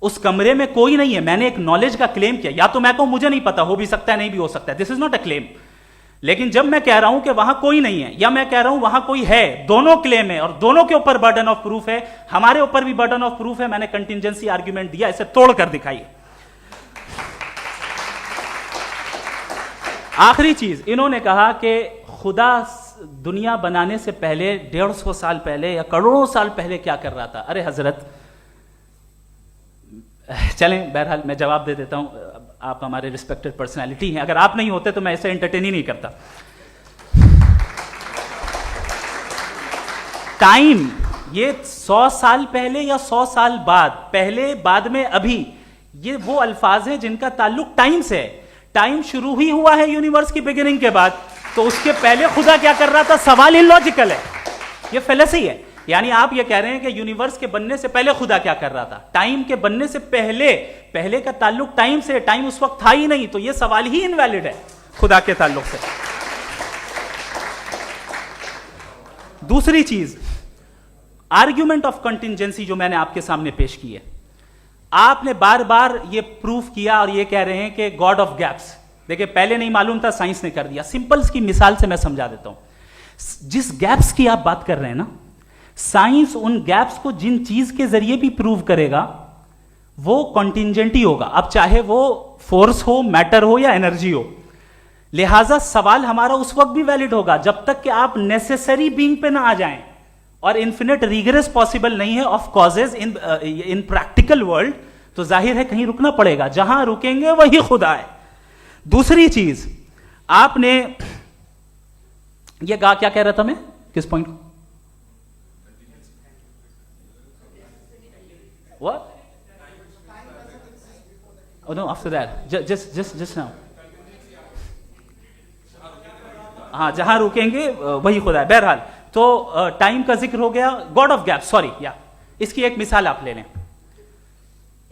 उस कमरे में कोई नहीं है, मैंने एक नॉलेज का क्लेम किया। या तो मैं कहूं मुझे नहीं पता, हो भी सकता है नहीं भी हो सकता है, this is not a claim. लेकिन जब मैं कह रहा हूं कि वहां कोई नहीं है, या मैं कह रहा हूं वहां कोई है, दोनों क्लेम है और दोनों के ऊपर बर्डन ऑफ प्रूफ है। हमारे ऊपर भी बर्डन ऑफ प्रूफ है। मैंने कंटिजेंसी आर्ग्यूमेंट दिया, इसे तोड़कर दिखाइए। आखिरी चीज, इन्होंने कहा कि खुदा दुनिया बनाने से पहले 150 साल पहले या करोड़ों साल पहले क्या कर रहा था। अरे हजरत, चलें बहरहाल मैं जवाब दे देता हूं। आप हमारे रिस्पेक्टेड पर्सनालिटी हैं, अगर आप नहीं होते तो मैं ऐसे एंटरटेन ही नहीं करता। टाइम, ये 100 साल पहले या 100 साल बाद, पहले बाद में अभी, ये वो अल्फाज हैं जिनका ताल्लुक टाइम से है। टाइम शुरू ही हुआ है यूनिवर्स की बिगिनिंग के बाद, तो उसके पहले खुदा क्या कर रहा था? सवाल इलॉजिकल है, ये फेलेसी है। यानी आप ये कह रहे हैं कि यूनिवर्स के बनने से पहले खुदा क्या कर रहा था? टाइम के बनने से पहले, पहले का ताल्लुक टाइम से, टाइम उस वक्त था ही नहीं, तो ये सवाल ही इनवैलिड है खुदा के ताल्लुक से। दूसरी चीज, आर्ग्यूमेंट ऑफ कंटिजेंसी जो मैंने आपके सामने पेश की है, आपने बार बार ये प्रूफ किया और ये कह रहे हैं कि गॉड ऑफ गैप्स। देखिए पहले नहीं मालूम था, साइंस ने कर दिया। सिंपल्स की मिसाल से मैं समझा देता हूं। जिस गैप्स की आप बात कर रहे हैं ना, साइंस उन गैप्स को जिन चीज के जरिए भी प्रूव करेगा वो कॉन्टिजेंट ही होगा। अब चाहे वो फोर्स हो, मैटर हो या एनर्जी हो। लिहाजा सवाल हमारा उस वक्त भी वैलिड होगा जब तक कि आप नेसेसरी बीइंग पे ना आ जाएं। और इन्फिनिट रिगरेस पॉसिबल नहीं है of causes in practical world, तो जाहिर है कहीं रुकना पड़ेगा, जहां रुकेंगे वही खुदा है। दूसरी चीज, आपने ये कहा, क्या कह रहा था मैं, किस पॉइंट को? What? Oh no, after that, just now. हाँ, जहां रुकेंगे वही खुदा है। बहरहाल, तो टाइम का जिक्र हो गया, गॉड ऑफ गैप, सॉरी, या इसकी एक मिसाल आप ले लें।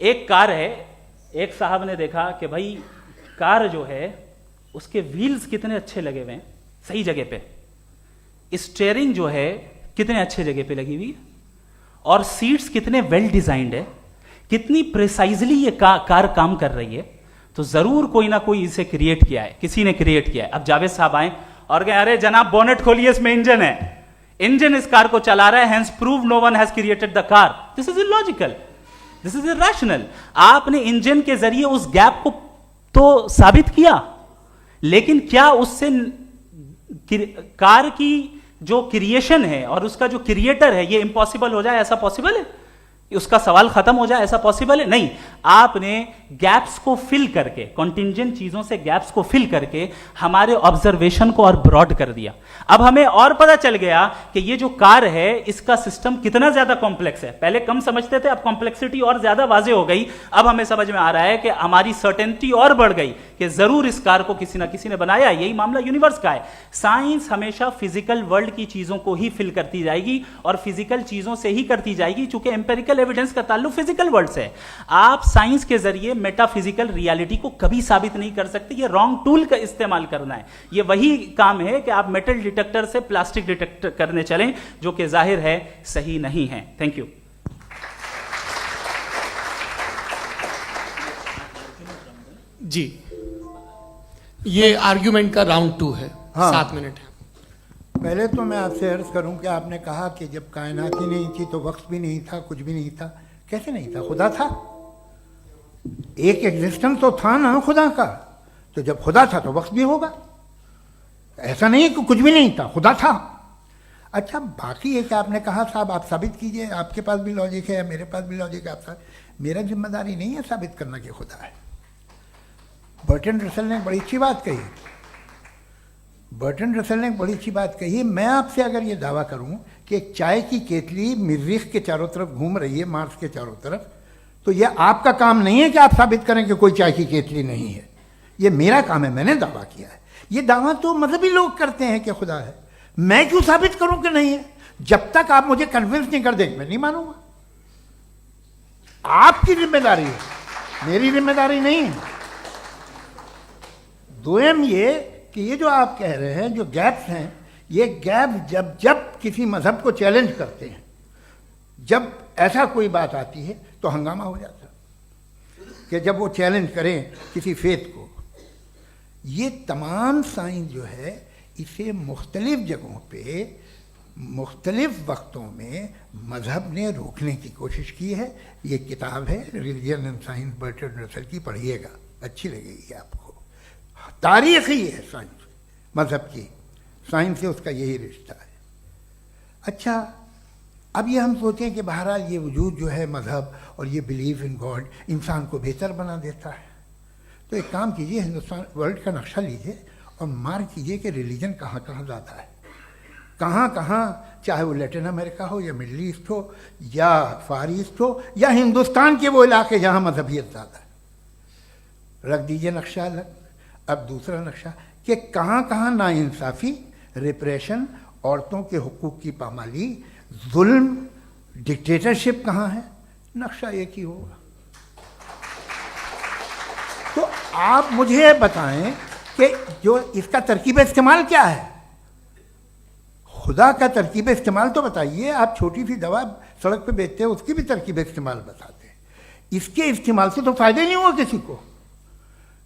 एक कार है, एक साहब ने देखा कि भाई कार जो है उसके व्हील्स कितने अच्छे लगे हुए हैं, सही जगह पे। स्टीयरिंग जो है कितने अच्छे जगह पे लगी हुई है, और सीट्स कितने वेल डिजाइंड है, कितनी प्रिसाइजली ये कार काम कर रही है। तो जरूर कोई ना कोई इसे क्रिएट किया है, किसी ने क्रिएट किया है। अब जावेद साहब आए और कहे, अरे जनाब बोनेट खोलिए, इसमें इंजन है, इंजन इस कार को चला रहा है, hence prove no one has created the car. This is illogical, this is irrational. आपने इंजन के जरिए उस गैप को तो साबित किया, लेकिन क्या उससे कार की जो क्रिएशन है और उसका जो क्रिएटर है ये इम्पॉसिबल हो जाए? ऐसा पॉसिबल है? उसका सवाल खत्म हो जाए? ऐसा पॉसिबल है? नहीं। आपने गैप्स को फिल करके, कॉन्टिंजेंट चीजों से गैप्स को फिल करके हमारे ऑब्जर्वेशन को और ब्रॉड कर दिया। अब हमें और पता चल गया कि ये जो कार है इसका सिस्टम कितना ज्यादा कॉम्प्लेक्स है। पहले कम समझते थे, अब कॉम्प्लेक्सिटी और ज्यादा वाजे हो गई। अब हमें समझ में आ रहा है कि हमारी सर्टेनिटी और बढ़ गई कि जरूर इस कार को किसी ना किसी ने बनाया। यही मामला यूनिवर्स का है। साइंस हमेशा फिजिकल वर्ल्ड की चीजों को ही फिल करती जाएगी और फिजिकल चीजों से ही करती जाएगी, चूंकि एम्पेरिकल एविडेंस का ताल्लुक फिजिकल वर्ल्ड से है। आप साइंस के जरिए मेटाफिजिकल रियलिटी को कभी साबित नहीं कर सकते। ये रॉन्ग टूल का इस्तेमाल करना है। ये वही काम है कि आप मेटल डिटेक्टर से प्लास्टिक डिटेक्टर करने चलें, जो कि जाहिर है सही नहीं है। Thank you. जी, ये आर्ग्यूमेंट का राउंड 2 है। हाँ। 7 मिनट है। पहले तो मैं आपसे अर्ज करूं कि आपने कहा कि जब कायनात ही नहीं थी तो वक्त भी नहीं था, कुछ भी नहीं था। कैसे नहीं था? खुदा था। एक एग्जिस्टेंस तो था ना खुदा का। तो जब खुदा था तो वक्त भी होगा। ऐसा नहीं कि कुछ भी नहीं था, खुदा था। अच्छा, बाकी एक आपने कहा साहब आप साबित कीजिए, आपके पास भी लॉजिक है या मेरे पास भी लॉजिक है। आप मेरा जिम्मेदारी नहीं है साबित करना कि खुदा है। बर्टन रसल ने बड़ी अच्छी बात कही। बर्टन रसल ने बड़ी अच्छी बात कही। मैं आपसे अगर ये दावा करूं कि एक चाय की केतली मरीख के चारों तरफ घूम रही है, मार्स के चारों तरफ, तो ये आपका काम नहीं है कि आप साबित करें कि कोई चाय की केतली नहीं है। ये मेरा काम है, मैंने दावा किया है। ये दावा तो मजहबी लोग करते हैं कि खुदा है। मैं क्यों साबित करूं कि नहीं है? जब तक आप मुझे कन्विंस नहीं कर देंगे मैं नहीं मानूंगा। आपकी जिम्मेदारी है, मेरी जिम्मेदारी नहीं है। दोयम ये कि ये जो आप कह रहे हैं, जो गैप्स हैं, ये गैप जब जब किसी मजहब को चैलेंज करते हैं, जब ऐसा कोई बात आती है तो हंगामा हो जाता है कि जब वो चैलेंज करें किसी फेथ को। ये तमाम साइंस जो है इसे मुख्तलिफ जगहों पे मुख्तलिफ वक्तों में मजहब ने रोकने की कोशिश की है। ये किताब है religion and science, Burton Russell की, पढ़िएगा, अच्छी लगेगी आपको। तारीख ही है साइंस, मजहब की साइंस से उसका यही रिश्ता है। अच्छा, अब ये हम सोचें कि बहरहाल ये वजूद जो है मजहब और ये बिलीव इन गॉड इंसान को बेहतर बना देता है। तो एक काम कीजिए, हिंदुस्तान वर्ल्ड का नक्शा लीजिए और मार्क कीजिए कि रिलीजन कहाँ कहाँ ज़्यादा है, कहाँ कहाँ, चाहे वो लैटिन अमेरिका हो या मिडल ईस्ट हो या फार ईस्ट हो या हिंदुस्तान के वो इलाके जहाँ मजहबियत ज़्यादा है। रख दीजिए नक्शा अलग। अब दूसरा नक्शा कि कहाँ कहाँ नाइंसाफ़ी, रिप्रेशन, औरतों के हुकूक की पामाली, जुल्म, डिक्टेटरशिप कहाँ है, नक्शा एक ही होगा। तो आप मुझे बताएं कि जो इसका तरकीब इस्तेमाल क्या है। खुदा का तरकीब इस्तेमाल तो बताइए। आप छोटी सी दवा सड़क पे बेचते हैं, उसकी भी तरकीब इस्तेमाल बताते हैं। इसके इस्तेमाल से तो फायदा नहीं हुआ किसी को।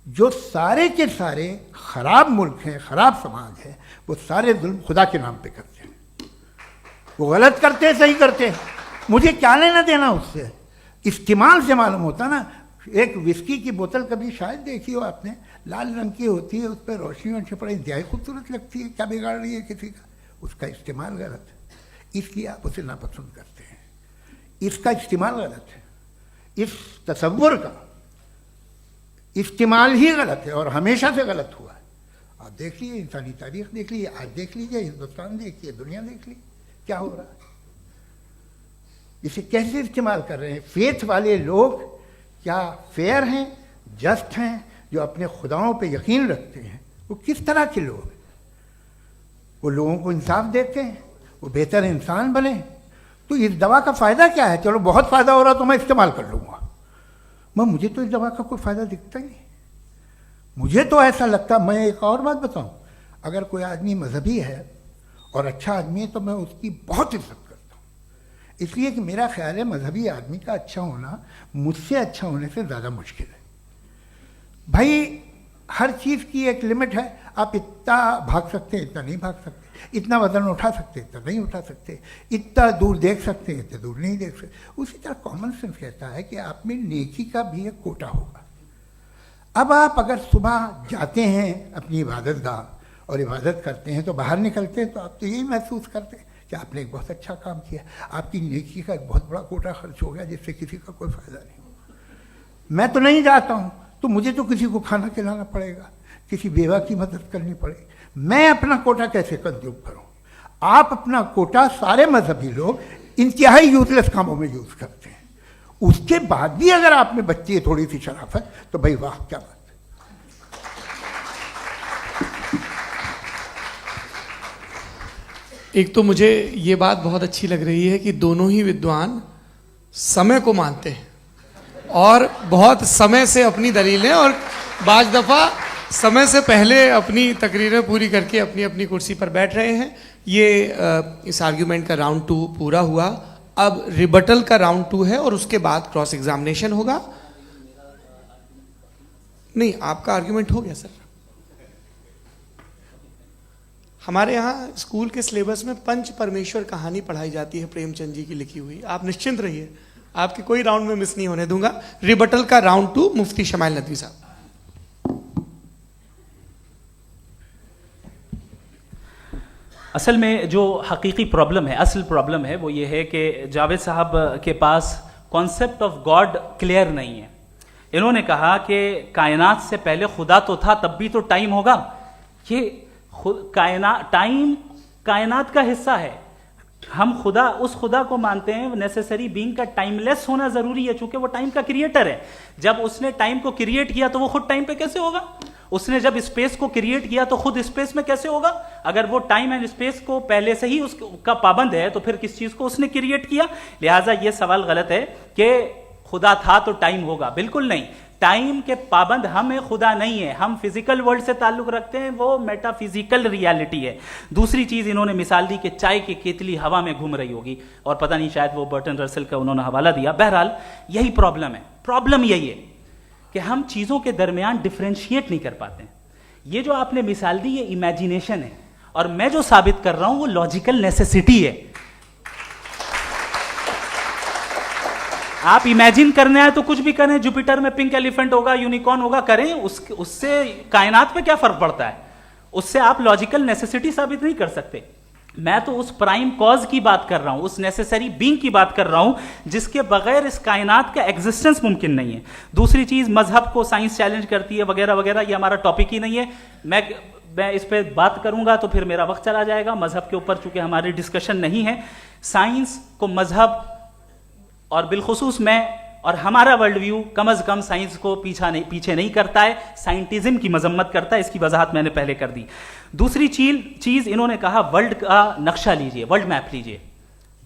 जो सारे के सारे खराब मुल्क हैं, खराब समाज है, वो सारे जुल्म खुदा के नाम पे करते हैं। वो गलत करते हैं, सही करते हैं, मुझे क्या लेना देना उससे। इस्तेमाल से मालूम होता ना। एक विस्की की बोतल कभी शायद देखी हो आपने, लाल रंग की होती है, उस पर रोशनी और छपड़ा इंतहाई खूबसूरत लगती है, क्या बिगाड़ रही है किसी का? उसका इस्तेमाल गलत है, इसलिए आप उसे नापसंद करते हैं। इसका इस्तेमाल गलत है, इस तसव्वुर का इस्तेमाल ही गलत है और हमेशा से गलत हुआ है। आप देख लीजिए, इंसानी तारीख देख लीजिए, आज देख लीजिए, हिंदुस्तान देखिए, दुनिया देख लीजिए, क्या हो रहा है। इसे कैसे इस्तेमाल कर रहे हैं फेथ वाले लोग? क्या फेयर हैं, जस्ट हैं, जो अपने खुदाओं पे यकीन रखते हैं? वो किस तरह के लोग हैं? वो लोगों को इंसाफ देते हैं, वो बेहतर इंसान बने। तो इस दवा का फ़ायदा क्या है? चलो बहुत फ़ायदा हो रहा तो मैं इस्तेमाल कर लूँगा, मैं मुझे तो इस दवा का कोई फ़ायदा दिखता ही नहीं। मुझे तो ऐसा लगता, मैं एक और बात बताऊं, अगर कोई आदमी मजहबी है और अच्छा आदमी है तो मैं उसकी बहुत इज्जत करता हूँ, इसलिए कि मेरा ख्याल है मजहबी आदमी का अच्छा होना मुझसे अच्छा होने से ज़्यादा मुश्किल है। भाई हर चीज़ की एक लिमिट है। आप इतना भाग सकते हैं, इतना नहीं भाग सकते, इतना वजन उठा सकते, इतना नहीं उठा सकते, इतना दूर देख सकते हैं, इतना दूर नहीं देख सकते। उसी तरह कॉमन सेंस कहता है कि आप में नेकी का भी एक कोटा होगा। अब आप अगर सुबह जाते हैं अपनी इबादत गाह और इबादत करते हैं तो बाहर निकलते हैं तो आप तो यही महसूस करते हैं कि आपने एक बहुत अच्छा काम किया, आपकी नेकी का एक बहुत बड़ा कोटा खर्च हो गया जिससे किसी का कोई फ़ायदा नहीं। मैं तो नहीं जाता हूँ, तो मुझे तो किसी को खाना खिलाना पड़ेगा, किसी बेवा की मदद करनी पड़ेगी। मैं अपना कोटा कैसे कंज्यूम करूँ? आप अपना कोटा सारे मजहबी लोग इंतहाई यूजलेस कामों में यूज करते हैं। उसके बाद भी अगर आप में बच्ची है थोड़ी सी शराफत, तो भाई वाह, क्या बात है। एक तो मुझे ये बात बहुत अच्छी लग रही है कि दोनों ही विद्वान समय को मानते हैं और बहुत समय से अपनी दलीलें और बाज दफ़ा समय से पहले अपनी तकरीरें पूरी करके अपनी अपनी कुर्सी पर बैठ रहे हैं। ये इस आर्ग्यूमेंट का राउंड 2 पूरा हुआ। अब रिबटल का राउंड 2 है और उसके बाद क्रॉस एग्जामिनेशन होगा। नहीं, आपका आर्ग्यूमेंट हो गया सर। हमारे यहाँ स्कूल के सिलेबस में पंच परमेश्वर कहानी पढ़ाई जाती है, प्रेमचंद जी की लिखी हुई। आप निश्चिंत रहिए, आपके कोई राउंड में मिस नहीं होने दूंगा। रिबटल का राउंड 2, मुफ्ती शमाइल नदवी साहब। असल में जो हकीकी प्रॉब्लम है, असल प्रॉब्लम है, वो ये है कि जावेद साहब के पास कॉन्सेप्ट ऑफ गॉड क्लियर नहीं है। इन्होंने कहा कि कायनात से पहले खुदा तो था, तब भी तो टाइम होगा। ये टाइम कायनात का हिस्सा है। हम खुदा, उस खुदा को मानते हैं, नेसेसरी बीइंग का टाइमलेस होना जरूरी है, चूंकि वो टाइम का क्रिएटर है। जब उसने टाइम को क्रिएट किया तो वो खुद टाइम पे कैसे होगा? उसने जब स्पेस को क्रिएट किया तो खुद स्पेस में कैसे होगा? अगर वो टाइम एंड स्पेस को पहले से ही उसका पाबंद है तो फिर किस चीज को उसने क्रिएट किया? लिहाजा ये सवाल गलत है कि खुदा था तो टाइम होगा। बिल्कुल नहीं, टाइम के पाबंद हम हैं, खुदा नहीं है। हम फिजिकल वर्ल्ड से ताल्लुक रखते हैं, वो मेटाफिजिकल रियलिटी है। दूसरी चीज इन्होंने मिसाल दी कि चाय की केतली हवा में घूम रही होगी, और पता नहीं शायद वो बर्टन रसल का उन्होंने हवाला दिया। बहरहाल यही प्रॉब्लम है। प्रॉब्लम यही है कि हम चीजों के दरमियान डिफरेंशिएट नहीं कर पाते। ये जो आपने मिसाल दी ये इमेजिनेशन है, और मैं जो साबित कर रहा हूं वो लॉजिकल नेसेसिटी है। आप इमेजिन करने आए तो कुछ भी करें, जुपिटर में पिंक एलिफेंट होगा, यूनिकॉर्न होगा, करें, उससे कायनात पे क्या फर्क पड़ता है? उससे आप लॉजिकल नेसेसिटी साबित नहीं कर सकते। मैं तो उस प्राइम कॉज की बात कर रहा हूं, उस नेसेसरी बीइंग की बात कर रहा हूं, जिसके बगैर इस कायनात का एग्जिस्टेंस मुमकिन नहीं है। दूसरी चीज, मजहब को साइंस चैलेंज करती है वगैरह वगैरह, ये हमारा टॉपिक ही नहीं है। मैं इस पे बात करूंगा तो फिर मेरा वक्त चला जाएगा। मजहब के ऊपर चूंकि हमारी डिस्कशन नहीं है, साइंस को मजहब और बिलखुसूस मैं और हमारा वर्ल्ड व्यू कम अज कम साइंस को पीछे नहीं करता है, साइंटिज्म की मजम्मत करता है। इसकी वजाहत मैंने पहले कर दी। दूसरी चीज इन्होंने कहा वर्ल्ड का नक्शा लीजिए, वर्ल्ड मैप लीजिए,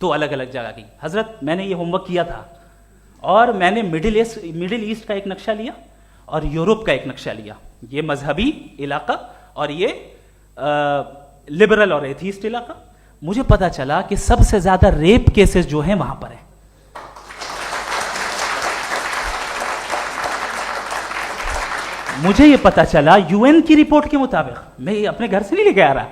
2 अलग अलग जगह की। हजरत, मैंने ये होमवर्क किया था और मैंने मिडिल ईस्ट का एक नक्शा लिया और यूरोप का एक नक्शा लिया। ये मजहबी इलाका और ये लिबरल और एथीस्ट इलाका। मुझे पता चला कि सबसे ज्यादा रेप केसेस जो हैं वहां पर है। मुझे ये पता चला यूएन की रिपोर्ट के मुताबिक, मैं ये अपने घर से नहीं लेके आ रहा,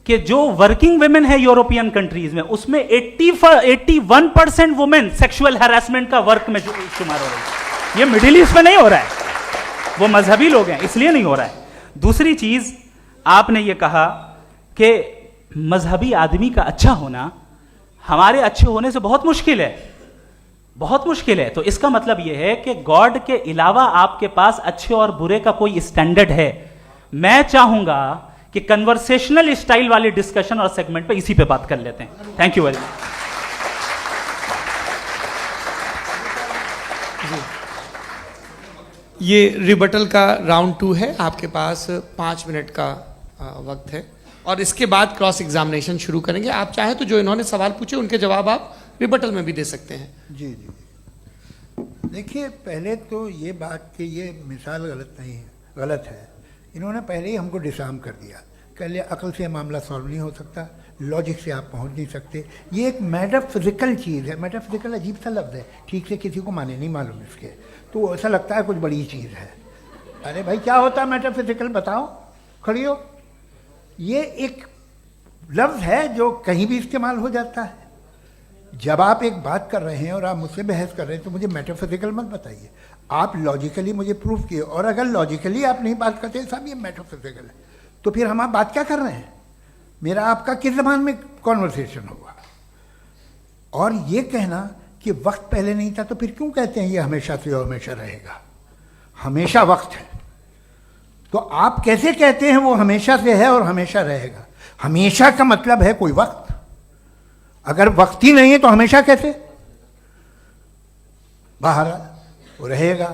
कि जो वर्किंग वुमेन है यूरोपियन कंट्रीज में, उसमें 81% वुमेन सेक्सुअल हैरेसमेंट का वर्क में शुमार हो रही है। ये मिडिल ईस्ट में नहीं हो रहा है, वो मजहबी लोग हैं इसलिए नहीं हो रहा है। दूसरी चीज, आपने ये कहा कि मजहबी आदमी का अच्छा होना हमारे अच्छे होने से बहुत मुश्किल है, बहुत मुश्किल है। तो इसका मतलब यह है कि गॉड के अलावा आपके पास अच्छे और बुरे का कोई स्टैंडर्ड है। मैं चाहूंगा कि कन्वर्सेशनल स्टाइल वाले डिस्कशन और सेगमेंट पे इसी पे बात कर लेते हैं। Thank you very much. ये रिबटल का राउंड 2 है। आपके पास 5 मिनट का वक्त है और इसके बाद क्रॉस एग्जामिनेशन शुरू करेंगे। आप चाहें तो जो इन्होंने सवाल पूछे उनके जवाब आप रिबटल में भी दे सकते हैं। जी जी, देखिए, पहले तो ये बात कि ये मिसाल गलत है। इन्होंने पहले ही हमको डिसार्म कर दिया। कह लिया अकल से मामला सॉल्व नहीं हो सकता, लॉजिक से आप पहुंच नहीं सकते। ये एक मेटाफिजिकल चीज़ है। मेटाफिजिकल अजीब सा लफ्ज़ है, ठीक से किसी को माने नहीं मालूम इसके, तो ऐसा लगता है कुछ बड़ी चीज़ है। अरे भाई, क्या होता है मेटाफिजिकल? बताओ, खड़ी हो। ये एक लफ्ज़ है जो कहीं भी इस्तेमाल हो जाता है। जब आप एक बात कर रहे हैं और आप मुझसे बहस कर रहे हैं तो मुझे मेटाफिजिकल मत बताइए, आप लॉजिकली मुझे प्रूफ किए। और अगर लॉजिकली आप नहीं बात करते साहब ये मेटाफिजिकल है, तो फिर हम आप बात क्या कर रहे हैं? मेरा आपका किस ज़बान में कॉन्वर्सेशन होगा? और ये कहना कि वक्त पहले नहीं था, तो फिर क्यों कहते हैं ये हमेशा से और हमेशा रहेगा? हमेशा वक्त है, तो आप कैसे कहते हैं वो हमेशा से है और हमेशा रहेगा? हमेशा का मतलब है कोई वक्त, अगर वक्त ही नहीं है तो हमेशा कैसे? बाहर वो रहेगा।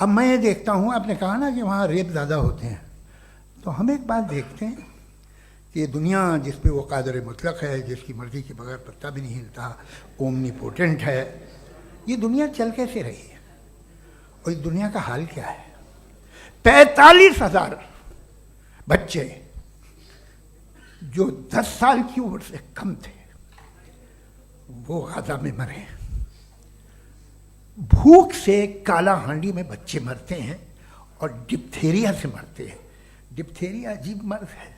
अब मैं ये देखता हूँ, आपने कहा ना कि वहाँ रेप ज़्यादा होते हैं, तो हम एक बात देखते हैं कि ये दुनिया जिस पे वो कादर मुतलक है, जिसकी मर्जी के बगैर पत्ता भी नहीं हिलता, ओमनीपोटेंट है, ये दुनिया चल कैसे रही है? और इस दुनिया का हाल क्या है? 45,000 बच्चे जो 10 साल की उम्र से कम थे वो गाजा में मरे। भूख से काला हांडी में बच्चे मरते हैं और डिप्थेरिया से मरते हैं। डिप्थेरिया अजीब मर्ज है,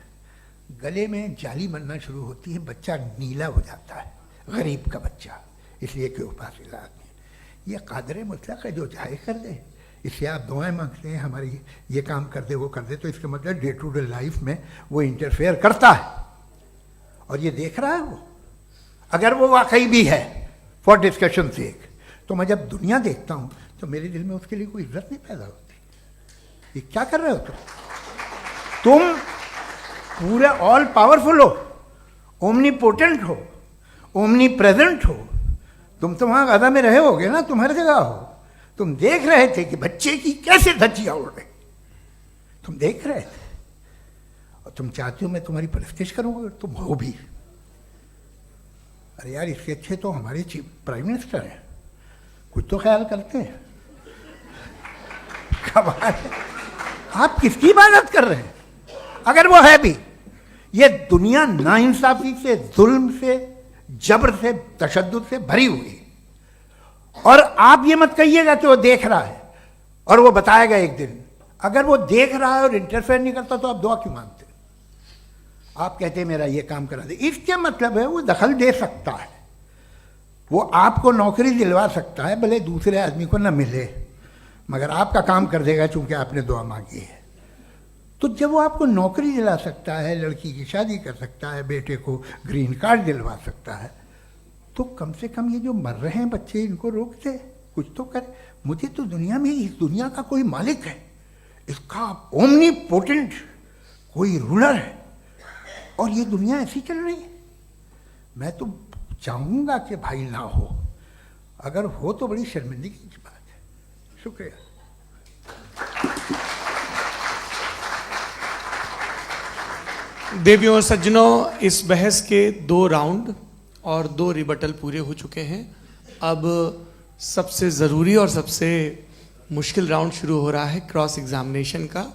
गले में जाली बनना शुरू होती है, बच्चा नीला हो जाता है, गरीब का बच्चा, इसलिए कि उपास इलाज नहीं। ये कादर मुतलक है जो चाहे कर दे, इससे आप दुआएं मांगते हैं हमारी ये काम कर दे वो कर दे, तो इसका मतलब डे टू डे लाइफ में वो इंटरफेयर करता है और ये देख रहा है वो। अगर वो वाकई भी है फॉर डिस्कशन सेक, तो मैं जब दुनिया देखता हूँ तो मेरे दिल में उसके लिए कोई इज्जत नहीं पैदा होती। ये क्या कर रहे हो तुम पूरे ऑल पावरफुल हो, ओमनीपोटेंट हो, ओमनी प्रेजेंट हो, तुम तो वहाँ गाजा में रहे होगे ना, तुम हर जगह हो। तुम देख रहे थे कि बच्चे की कैसे धज्जियां उड़ रही, तुम देख रहे थे और तुम चाहते हो मैं तुम्हारी परस्तिश करूंगा, तुम हो भी। अरे यार, इसके अच्छे तो हमारे चीफ प्राइम मिनिस्टर हैं, कुछ तो ख्याल करते हैं। कमाल है, आप किसकी इबादत कर रहे हैं? अगर वो है भी, ये दुनिया नाइंसाफी से, जुल्म से, जबर से, तशद्दुद से भरी हुई। और आप ये मत कहिएगा कि वो देख रहा है और वो बताएगा एक दिन। अगर वो देख रहा है और इंटरफेयर नहीं करता तो आप दुआ क्यों मांगते? आप कहते हैं मेरा ये काम करा दे, इसके मतलब है वो दखल दे सकता है, वो आपको नौकरी दिलवा सकता है, भले दूसरे आदमी को न मिले, मगर आपका काम कर देगा चूंकि आपने दुआ मांगी है। तो जब वो आपको नौकरी दिला सकता है, लड़की की शादी कर सकता है, बेटे को ग्रीन कार्ड दिलवा सकता है, तो कम से कम ये जो मर रहे हैं बच्चे, इनको रोक दे, कुछ तो करे। मुझे तो दुनिया में, इस दुनिया का कोई मालिक है, इसका ओमनीपोटेंट कोई रूलर है, और ये दुनिया ऐसी चल रही है। मैं तो चाहूंगा कि भाई ना हो, अगर हो तो बड़ी शर्मिंदगी की बात है। शुक्रिया। देवियों और सज्जनों, इस बहस के 2 राउंड और 2 रिबटल पूरे हो चुके हैं। अब सबसे ज़रूरी और सबसे मुश्किल राउंड शुरू हो रहा है, क्रॉस एग्जामिनेशन का।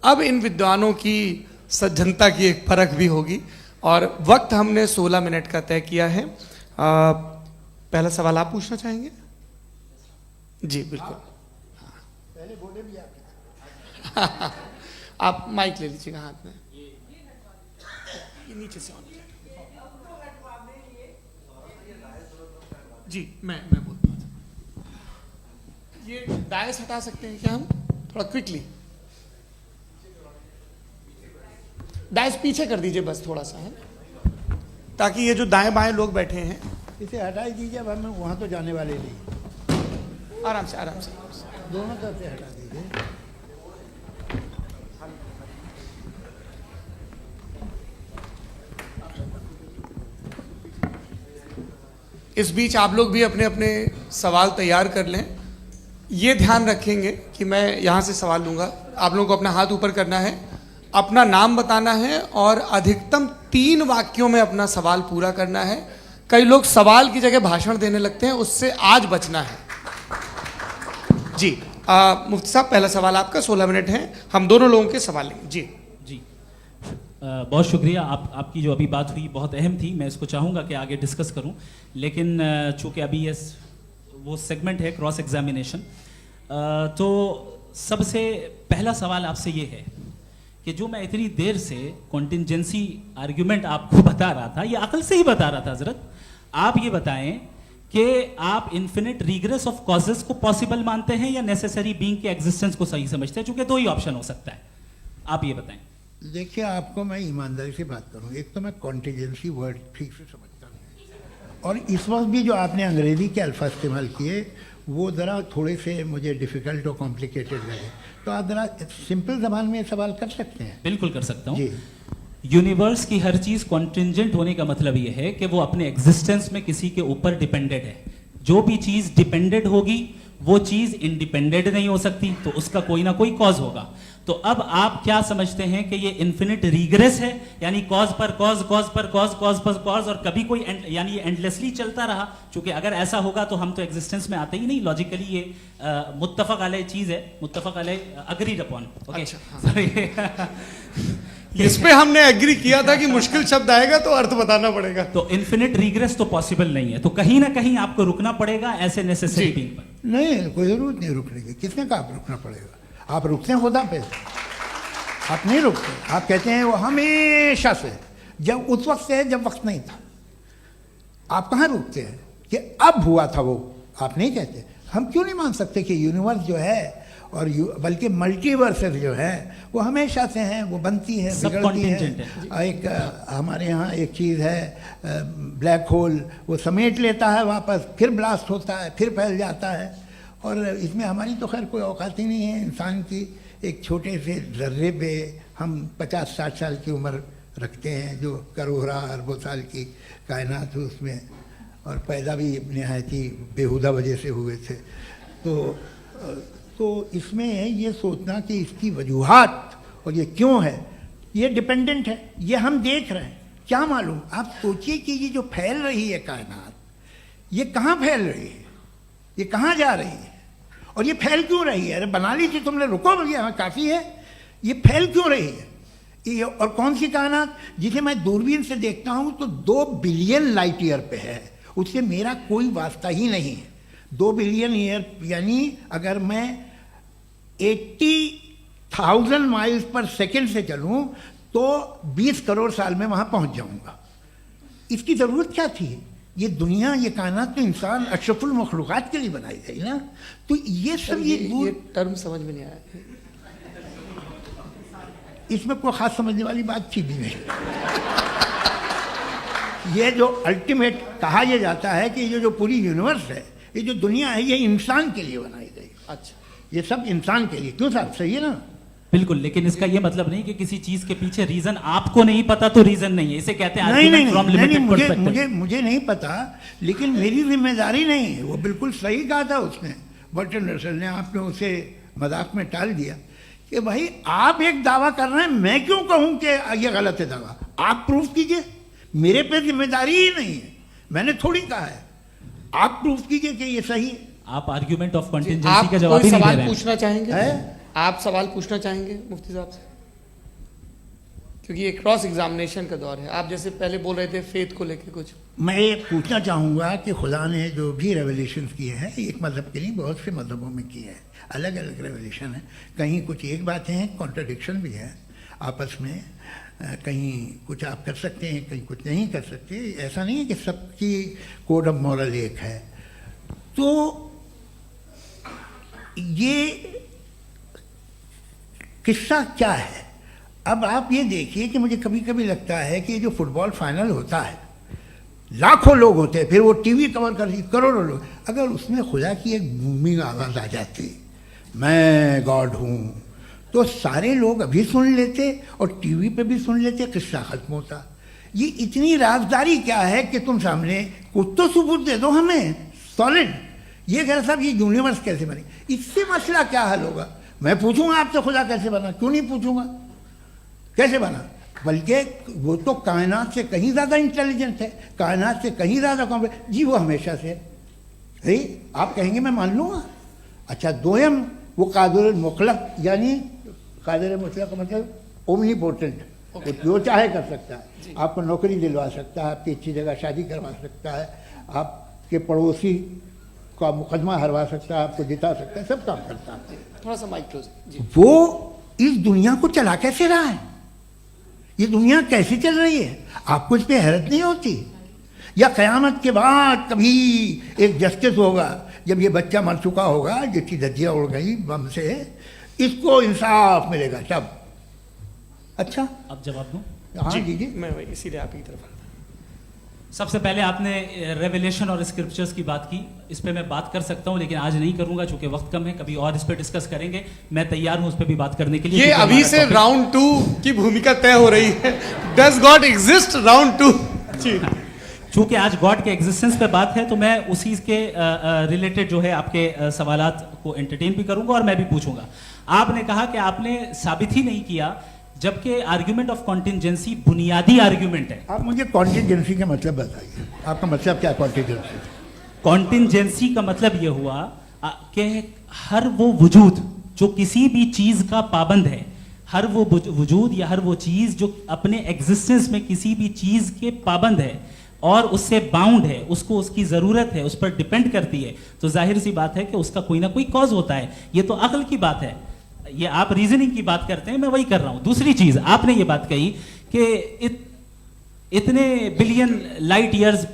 अब इन विद्वानों की सज्जनता की एक परख भी होगी और वक्त हमने 16 मिनट का तय किया है। पहला सवाल आप पूछना चाहेंगे? जी बिल्कुल। पहले बोले भी आप आप माइक ले लीजिएगा हाथ में, ये नीचे से ऑन जी। मैं बोलता हूँ, ये डायस हटा सकते हैं क्या हम थोड़ा क्विकली? डायस पीछे कर दीजिए बस थोड़ा सा, है, ताकि ये जो दाएं बाएं लोग बैठे हैं, इसे हटा दीजिए। अब हम वहाँ तो जाने वाले नहीं, आराम से आराम से, आराम से। दोनों तरफ से हटा दीजिए। इस बीच आप लोग भी अपने अपने सवाल तैयार कर लें। ये ध्यान रखेंगे कि मैं यहाँ से सवाल लूँगा, आप लोगों को अपना हाथ ऊपर करना है, अपना नाम बताना है और अधिकतम 3 वाक्यों में अपना सवाल पूरा करना है। कई लोग सवाल की जगह भाषण देने लगते हैं, उससे आज बचना है। जी मुफ्ती साहब, पहला सवाल आपका, 16 मिनट हैं, हम दोनों लोगों के सवाल लेंगे। जी जी बहुत शुक्रिया। आपकी जो अभी बात हुई बहुत अहम थी, मैं इसको चाहूँगा कि आगे डिस्कस करूँ, लेकिन चूँकि अभी ये वो सेगमेंट है क्रॉस एग्जामिनेशन, तो सबसे पहला सवाल आपसे ये है कि जो मैं इतनी देर से कॉन्टिंजेंसी आर्ग्यूमेंट आपको बता रहा था, ये अकल से ही बता रहा था हजरत, आप ये बताएं कि आप इन्फिनिट रिग्रेस ऑफ कॉजेस को पॉसिबल मानते हैं या नेसेसरी बीइंग के एग्जिस्टेंस को सही समझते हैं? चूंकि 2 ही ऑप्शन हो सकता है, आप ये बताएं। देखिए, आपको मैं ईमानदारी से बात करूं, एक तो मैं कॉन्टिजेंसी वर्ड ठीक से समझता हूं और इस वक्त भी जो आपने अंग्रेज़ी के अल्फाज इस्तेमाल किए वो ज़रा थोड़े से मुझे डिफ़िकल्ट और कॉम्प्लिकेटेड लगे, तो आप ज़रा सिंपल ज़बान में सवाल कर सकते हैं? बिल्कुल कर सकता हूँ। जी। यूनिवर्स की हर चीज कॉन्टिंजेंट होने का मतलब यह है कि वो अपने एग्जिस्टेंस में किसी के ऊपर डिपेंडेड है। जो भी चीज डिपेंडेड होगी वो चीज इंडिपेंडेंट नहीं हो सकती, तो उसका कोई ना कोई कॉज होगा। तो अब आप क्या समझते हैं कि ये इन्फिनिट रीग्रेस है, यानी कॉज पर कॉज, कॉज पर कॉज, कॉज पर कॉज, और कभी कोई यानी ये एंडलेसली चलता रहा? क्योंकि अगर ऐसा होगा तो हम तो एग्जिस्टेंस में आते ही नहीं। लॉजिकली ये मुत्तफक अलैह चीज है, मुत्तफक अलैह, अग्रीड अपॉन। इस पे हमने एग्री किया था कि मुश्किल शब्द आएगा तो अर्थ बताना पड़ेगा। तो इन्फिनिट रीग्रेस तो पॉसिबल नहीं है, तो कहीं ना कहीं आपको रुकना पड़ेगा ऐसे नेसेसरी बीइंग पर। नहीं, कोई ज़रूरत नहीं रुकने की। किसने कहा आप रुकना पड़ेगा? आप रुकते हैं खुदा पे, आप नहीं रुकते। आप कहते हैं वो हमेशा से, जब उस वक्त से जब वक्त नहीं था। आप कहाँ रुकते हैं कि अब हुआ था वो? आप नहीं कहते। हम क्यों नहीं मान सकते कि यूनिवर्स जो है और बल्कि मल्टीवर्सेस जो है वो हमेशा से हैं, वो बनती है, बिगड़ती है। एक हमारे यहाँ एक चीज़ है ब्लैक होल, वो समेट लेता है वापस, फिर ब्लास्ट होता है, फिर फैल जाता है। और इसमें हमारी तो खैर कोई औकात ही नहीं है इंसान की। एक छोटे से ज़र्रे पे हम 50-60 साल की उम्र रखते हैं, जो करोड़ों अरबों साल की कायनात है उसमें, और पैदा भी नहायत ही बेहुदा वजह से हुए थे। तो इसमें ये सोचना कि इसकी वजूहात और ये क्यों है, ये डिपेंडेंट है, ये हम देख रहे हैं। क्या मालूम? आप सोचिए कि ये जो फैल रही है कायनात, ये कहाँ फैल रही है, ये कहाँ जा रही है, और ये फैल क्यों रही है? अरे बना ली थी तुमने, रुको भैया, काफ़ी है। ये फैल क्यों रही है? ये और कौन सी कायनात जिसे मैं दूरबीन से देखता हूँ तो 2 बिलियन लाइट ईयर पे है, उससे मेरा कोई वास्ता ही नहीं है। 2 बिलियन ईयर यानी अगर मैं 80,000 माइल्स पर सेकेंड से चलूं तो 20 करोड़ साल में वहां पहुंच जाऊंगा। इसकी ज़रूरत क्या थी? ये दुनिया, ये कायनात तो इंसान अशरफुल मखलूक़ात के लिए बनाई गई ना। तो ये सब ये टर्म समझ में नहीं आया, इसमें कोई ख़ास समझने वाली बात थी भी नहीं। ये जो अल्टीमेट कहा यह जाता है कि ये जो पूरी यूनिवर्स है, ये जो दुनिया है, ये इंसान के लिए बनाई गई। अच्छा, ये सब इंसान के लिए। क्यों साहब, सही है ना? बिल्कुल, लेकिन इसका ये मतलब नहीं कि किसी चीज के पीछे रीजन आपको नहीं पता तो रीजन नहीं है। इसे कहते हैं नहीं, मुझे नहीं पता, लेकिन मेरी जिम्मेदारी नहीं है। वो बिल्कुल सही कहा था उसने, बर्टन रसल ने। आपने उसे मजाक में टाल दिया कि भाई आप एक दावा कर रहे हैं, मैं क्यों कहूं कि ये गलत है दावा? आप प्रूफ कीजिए, मेरे पे जिम्मेदारी ही नहीं है, मैंने थोड़ी कहा है। आप प्रूफ कीजिए कि ये सही है। आप आर्ग्यूमेंट ऑफ कंटिंजेंसी का जवाब ही नहीं दे रहे हैं। पूछना चाहेंगे? आप सवाल पूछना चाहेंगे मुफ्ती साहब से? क्योंकि ये क्रॉस एग्जामिनेशन का दौर है। आप जैसे पहले बोल रहे थे फेथ को लेके कुछ, मैं ये पूछना चाहूँगा कि खुदा ने जो भी रेवलेशन किए हैं, एक मज़हब के लिए बहुत से मज़हबों में किए हैं, अलग अलग रेवलेशन है। कहीं कुछ एक बातें हैं, कॉन्ट्रडिक्शन भी है आपस में, कहीं कुछ आप कर सकते हैं, कहीं कुछ नहीं कर सकते। ऐसा नहीं है कि सबकी कोड ऑफ मॉरल एक है। तो ये किस्सा क्या है? अब आप ये देखिए कि मुझे कभी कभी लगता है कि जो फुटबॉल फाइनल होता है, लाखों लोग होते हैं, फिर वो टीवी कवर कर करोड़ों लोग, अगर उसमें खुदा की एक बूमिंग आवाज़ आ जाती, मैं गॉड हूँ, तो सारे लोग अभी सुन लेते और टीवी पे भी सुन लेते, किस्सा खत्म होता। ये इतनी राजदारी क्या है कि तुम सामने कुछ तो सबूत दे दो हमें सॉलिड। ये कह साहब ये यूनिवर्स कैसे बनी, इससे मसला क्या हल होगा? मैं पूछूंगा आपसे खुदा कैसे बना? क्यों नहीं पूछूंगा कैसे बना? बल्कि वो तो कायनात से कहीं ज़्यादा इंटेलिजेंट है, कायनात से कहीं ज़्यादा कॉम्प्लेक्स। जी वो हमेशा से है, आप कहेंगे मैं मान लूँगा। अच्छा, दोयम वो कादिर मुखलक, यानी कादिर मुखलक का मतलब ओमनीपोटेंट, वो जो चाहे कर सकता है। आपको नौकरी दिलवा सकता है, आपकी अच्छी जगह शादी करवा सकता है, आपके पड़ोसी का मुकदमा हरवा सकता है, आपको जिता सकता है, सब काम करता है। थोड़ा सा माइक क्लोज। वो इस दुनिया को चला कैसे रहा है? ये दुनिया कैसे चल रही है? आपको इस पर हैरत नहीं होती? या क़यामत के बाद कभी एक जस्टिस होगा, जब ये बच्चा मर चुका होगा, जिसकी धज्जियाँ उड़ गई बम से, इसको इंसाफ मिलेगा तब? अच्छा, अब जवाब दूं? हाँ जी जी। मैं इसीलिए आप की तरफ सबसे पहले आपने रेवलेशन और स्क्रिप्चर्स की बात की, इस पे मैं बात कर सकता हूं लेकिन आज नहीं करूंगा चूंकि वक्त कम है, कभी और इस पे डिस्कस करेंगे। मैं तैयार हूं उस पे भी बात करने के लिए। ये क्योंकि अभी हमारा से topic- राउंड 2 की भूमिका तय हो रही है। Does God exist round 2? जी चूंकि आज गॉड के एग्जिस्टेंस पे बात है तो मैं उसी के रिलेटेड जो है आपके सवालात को एंटरटेन भी करूंगा और मैं भी पूछूंगा। आपने कहा कि आपने साबित ही नहीं किया, जबकि आर्ग्यूमेंट ऑफ कॉन्टिंजेंसी बुनियादी आर्ग्यूमेंट है। आप मुझे कॉन्टिजेंसी का मतलब बताइए, आपका मतलब क्या है कॉन्टिजेंसी? कॉन्टिंजेंसी का मतलब यह हुआ कि हर वो वजूद जो किसी भी चीज का पाबंद है, हर वो वजूद या हर वो चीज जो अपने एग्जिस्टेंस में किसी भी चीज के पाबंद है और उससे बाउंड है, उसको उसकी जरूरत है, उस पर डिपेंड करती है, तो जाहिर सी बात है कि उसका कोई ना कोई कॉज होता है। ये तो अक्ल की बात है। ये आप रीजनिंग की बात करते हैं, मैं वही कर रहा हूं। दूसरी चीज आपने ये बात कही कि इतने बिलियन लाइट ईयर्स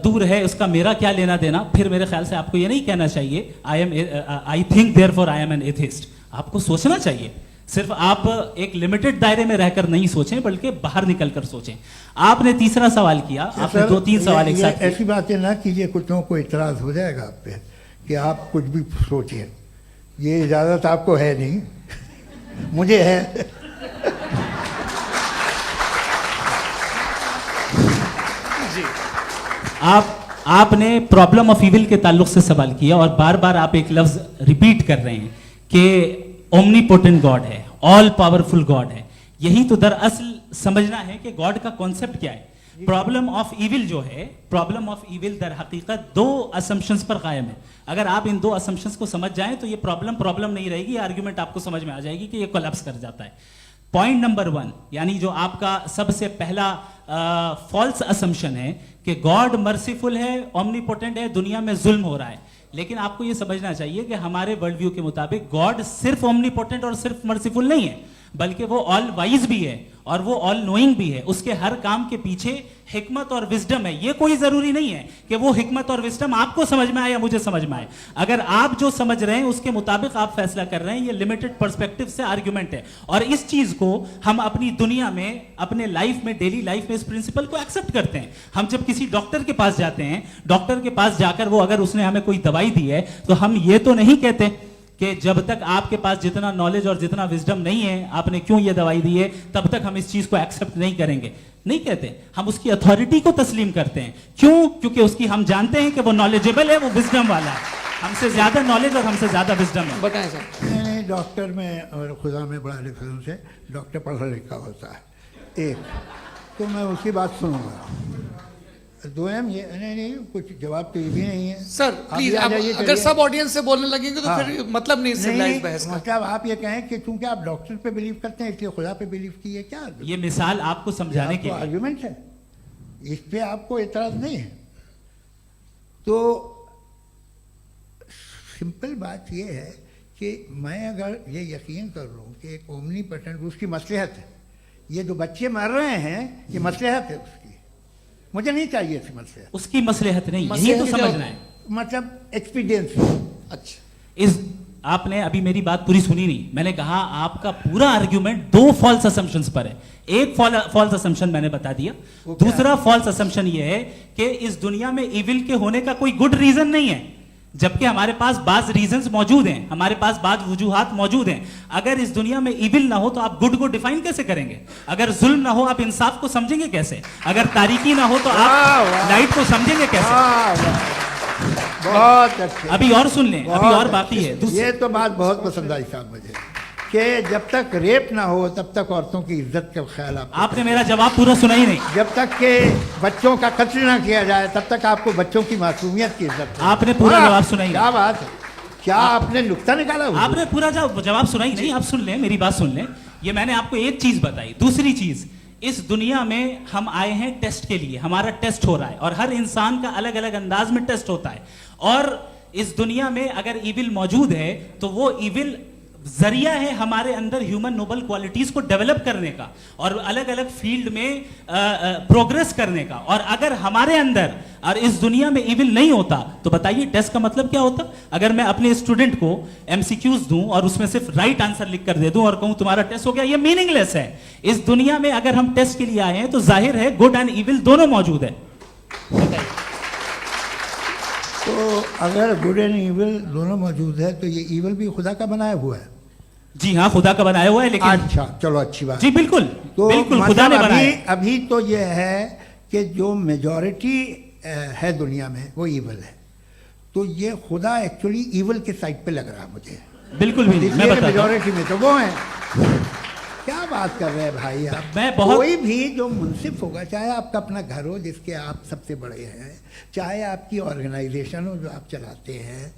दूर है, उसका मेरा क्या लेना देना। फिर मेरे ख्याल से आपको ये नहीं कहना चाहिए I think therefore I am an atheist. आपको सोचना चाहिए, सिर्फ आप एक लिमिटेड दायरे में रहकर नहीं सोचें बल्कि बाहर निकलकर सोचें। आपने तीसरा सवाल किया, आपने 2-3 सवाल एक साथ किए। ऐसी बातें ना कीजिए, कुछ को इतराज हो जाएगा आप पे कि आप कुछ भी सोचिए। ये इजाजत आपको है नहीं, मुझे है। आपने प्रॉब्लम ऑफ इविल के ताल्लुक से सवाल किया और बार बार आप एक लफ्ज रिपीट कर रहे हैं कि ओमनीपोटेंट गॉड है, ऑल पावरफुल गॉड है। यही तो दरअसल समझना है कि गॉड का कॉन्सेप्ट क्या है। प्रॉब्लम ऑफ इविल जो है, प्रॉब्लम ऑफ इविल दर हकीकत 2 असम्पशंस पर कायम है। अगर आप इन 2 असम्पशंस को समझ जाएं तो ये प्रॉब्लम नहीं रहेगी, आर्ग्यूमेंट आपको समझ में आ जाएगी कि ये कोलैप्स कर जाता है। पॉइंट नंबर 1, यानी जो आपका सबसे पहला फॉल्स असम्पशन है कि गॉड मर्सीफुल है, ओमनीपोटेंट है, दुनिया में जुल्म हो रहा है। लेकिन आपको यह समझना चाहिए कि हमारे वर्ल्ड व्यू के मुताबिक गॉड सिर्फ ओमनीपोटेंट और सिर्फ मर्सीफुल नहीं है, बल्कि वो ऑल वाइज भी है और वो ऑल नोइंग भी है। उसके हर काम के पीछे हिकमत और विजडम है। ये कोई जरूरी नहीं है कि वो हिकमत और विजडम आपको समझ में आए या मुझे समझ में आए। अगर आप जो समझ रहे हैं उसके मुताबिक आप फैसला कर रहे हैं, ये लिमिटेड पर्सपेक्टिव से आर्ग्यूमेंट है। और इस चीज को हम अपनी दुनिया में, अपने लाइफ में, डेली लाइफ में इस प्रिंसिपल को एक्सेप्ट करते हैं। हम जब किसी डॉक्टर के पास जाते हैं, डॉक्टर के पास जाकर वो अगर उसने हमें कोई दवाई दी है तो हम ये तो नहीं कहते कि जब तक आपके पास जितना नॉलेज और जितना विजडम नहीं है, आपने क्यों ये दवाई दी है, तब तक हम इस चीज को एक्सेप्ट नहीं करेंगे। नहीं कहते, हम उसकी अथॉरिटी को तस्लीम करते हैं। क्यों? क्योंकि उसकी हम जानते हैं कि वो नॉलेजेबल है, वो विजडम वाला है, हमसे ज्यादा नॉलेज और हमसे ज्यादा विजडम है। बताएं सर। नहीं, डॉक्टर में और खुदा में बड़ा डिफरेंस है। डॉक्टर पढ़ा लिखा होता है, एक तो मैं उसकी बात सुनूंगा। 2 ये नहीं, कुछ जवाब तो ये भी नहीं है सर। प्लीज आप अगर सब ऑडियंस से बोलने लगेंगे तो फिर मतलब नहीं सिविलाइज्ड बहस का। मतलब आप ये कहें कि चूंकि आप डॉक्टर पे बिलीव करते हैं इसलिए खुदा पे बिलीव किए, क्या ये मिसाल आपको समझाने के लिए आर्ग्यूमेंट है, इस पे आपको एतराज नहीं है। तो सिंपल बात ये है कि मैं अगर ये यकीन कर लूँ कि एक ओमनीपोटेंट, उसकी मसलहत है, ये जो बच्चे मर रहे हैं ये मसलहत है उसकी, मुझे नहीं चाहिए थी मसलहत। उसकी मसलहत नहीं, यही तो समझना है, मतलब एक्सपीरियंस। अच्छा, इस आपने अभी मेरी बात पूरी सुनी नहीं। मैंने कहा आपका पूरा आर्ग्यूमेंट 2 फॉल्स असम्पशंस पर है। एक फॉल्स असम्पशन मैंने बता दिया, दूसरा फॉल्स असम्पशन ये है कि इस दुनिया में इविल के होने का कोई गुड रीजन नहीं है, जबकि हमारे पास बाज रीजंस मौजूद हैं, हमारे पास बाज वजूहात मौजूद हैं। अगर इस दुनिया में इविल ना हो तो आप गुड को डिफाइन कैसे करेंगे? अगर जुल्म ना हो आप इंसाफ को समझेंगे कैसे? अगर तारीकी ना हो तो आप लाइट को समझेंगे कैसे? बहुत अच्छे। अभी और सुन लें, अभी और बाकी है। ये तो बात बहुत पसंद आई साहब मुझे कि जब तक रेप ना हो तब तक औरतों की इज्जत का ख्याल आपने मेरा जवाब पूरा सुना ही नहीं। जब तक के बच्चों का कत्ल ना किया जाए तब तक आपको बच्चों की मासूमियत की इज्जत। आपने पूरा जवाब सुना ही क्या बात है, क्या आपने नुक्ता निकाला? आपने पूरा जवाब सुना ही नहीं। आप सुन लें, मेरी बात सुन लें। ये मैंने आपको एक चीज बताई। दूसरी चीज, इस दुनिया में हम आए हैं टेस्ट के लिए, हमारा टेस्ट हो रहा है और हर इंसान का अलग अलग अंदाज में टेस्ट होता है। और इस दुनिया में अगर इविल मौजूद है तो वो इविल जरिया है हमारे अंदर ह्यूमन नोबल क्वालिटीज को डेवलप करने का और अलग अलग फील्ड में प्रोग्रेस करने का। और अगर हमारे अंदर और इस दुनिया में इविल नहीं होता तो बताइए टेस्ट का मतलब क्या होता? अगर मैं अपने स्टूडेंट को एमसीक्यूज दूं और उसमें सिर्फ राइट आंसर लिख कर दे दूं और कहूं तुम्हारा टेस्ट हो गया, ये मीनिंगलेस है। इस दुनिया में अगर हम टेस्ट के लिए आए हैं तो जाहिर है गुड एंड इविल दोनों मौजूद है। तो अगर गुड एंड इविल दोनों मौजूद है तो ये इविल भी खुदा का बनाया हुआ है। जी हाँ, खुदा का बनाया हुआ है, लेकिन अच्छा, चलो अच्छी बात। जी बिल्कुल, तो बिल्कुल खुदा ने मतलब बनाया है। अभी तो ये है कि जो मेजॉरिटी है दुनिया में वो इविल है, तो ये खुदा एक्चुअली इविल के साइड पे लग रहा है मुझे। बिल्कुल भी नहीं, मैं बताता हूं। मेजॉरिटी में तो वो है। क्या बात कर रहे हैं भाई आप? मैं बहुत- कोई भी जो मुंसिफ होगा, चाहे आपका अपना घर हो जिसके आप सबसे बड़े हैं, चाहे आपकी ऑर्गेनाइजेशन हो जो आप चलाते हैं,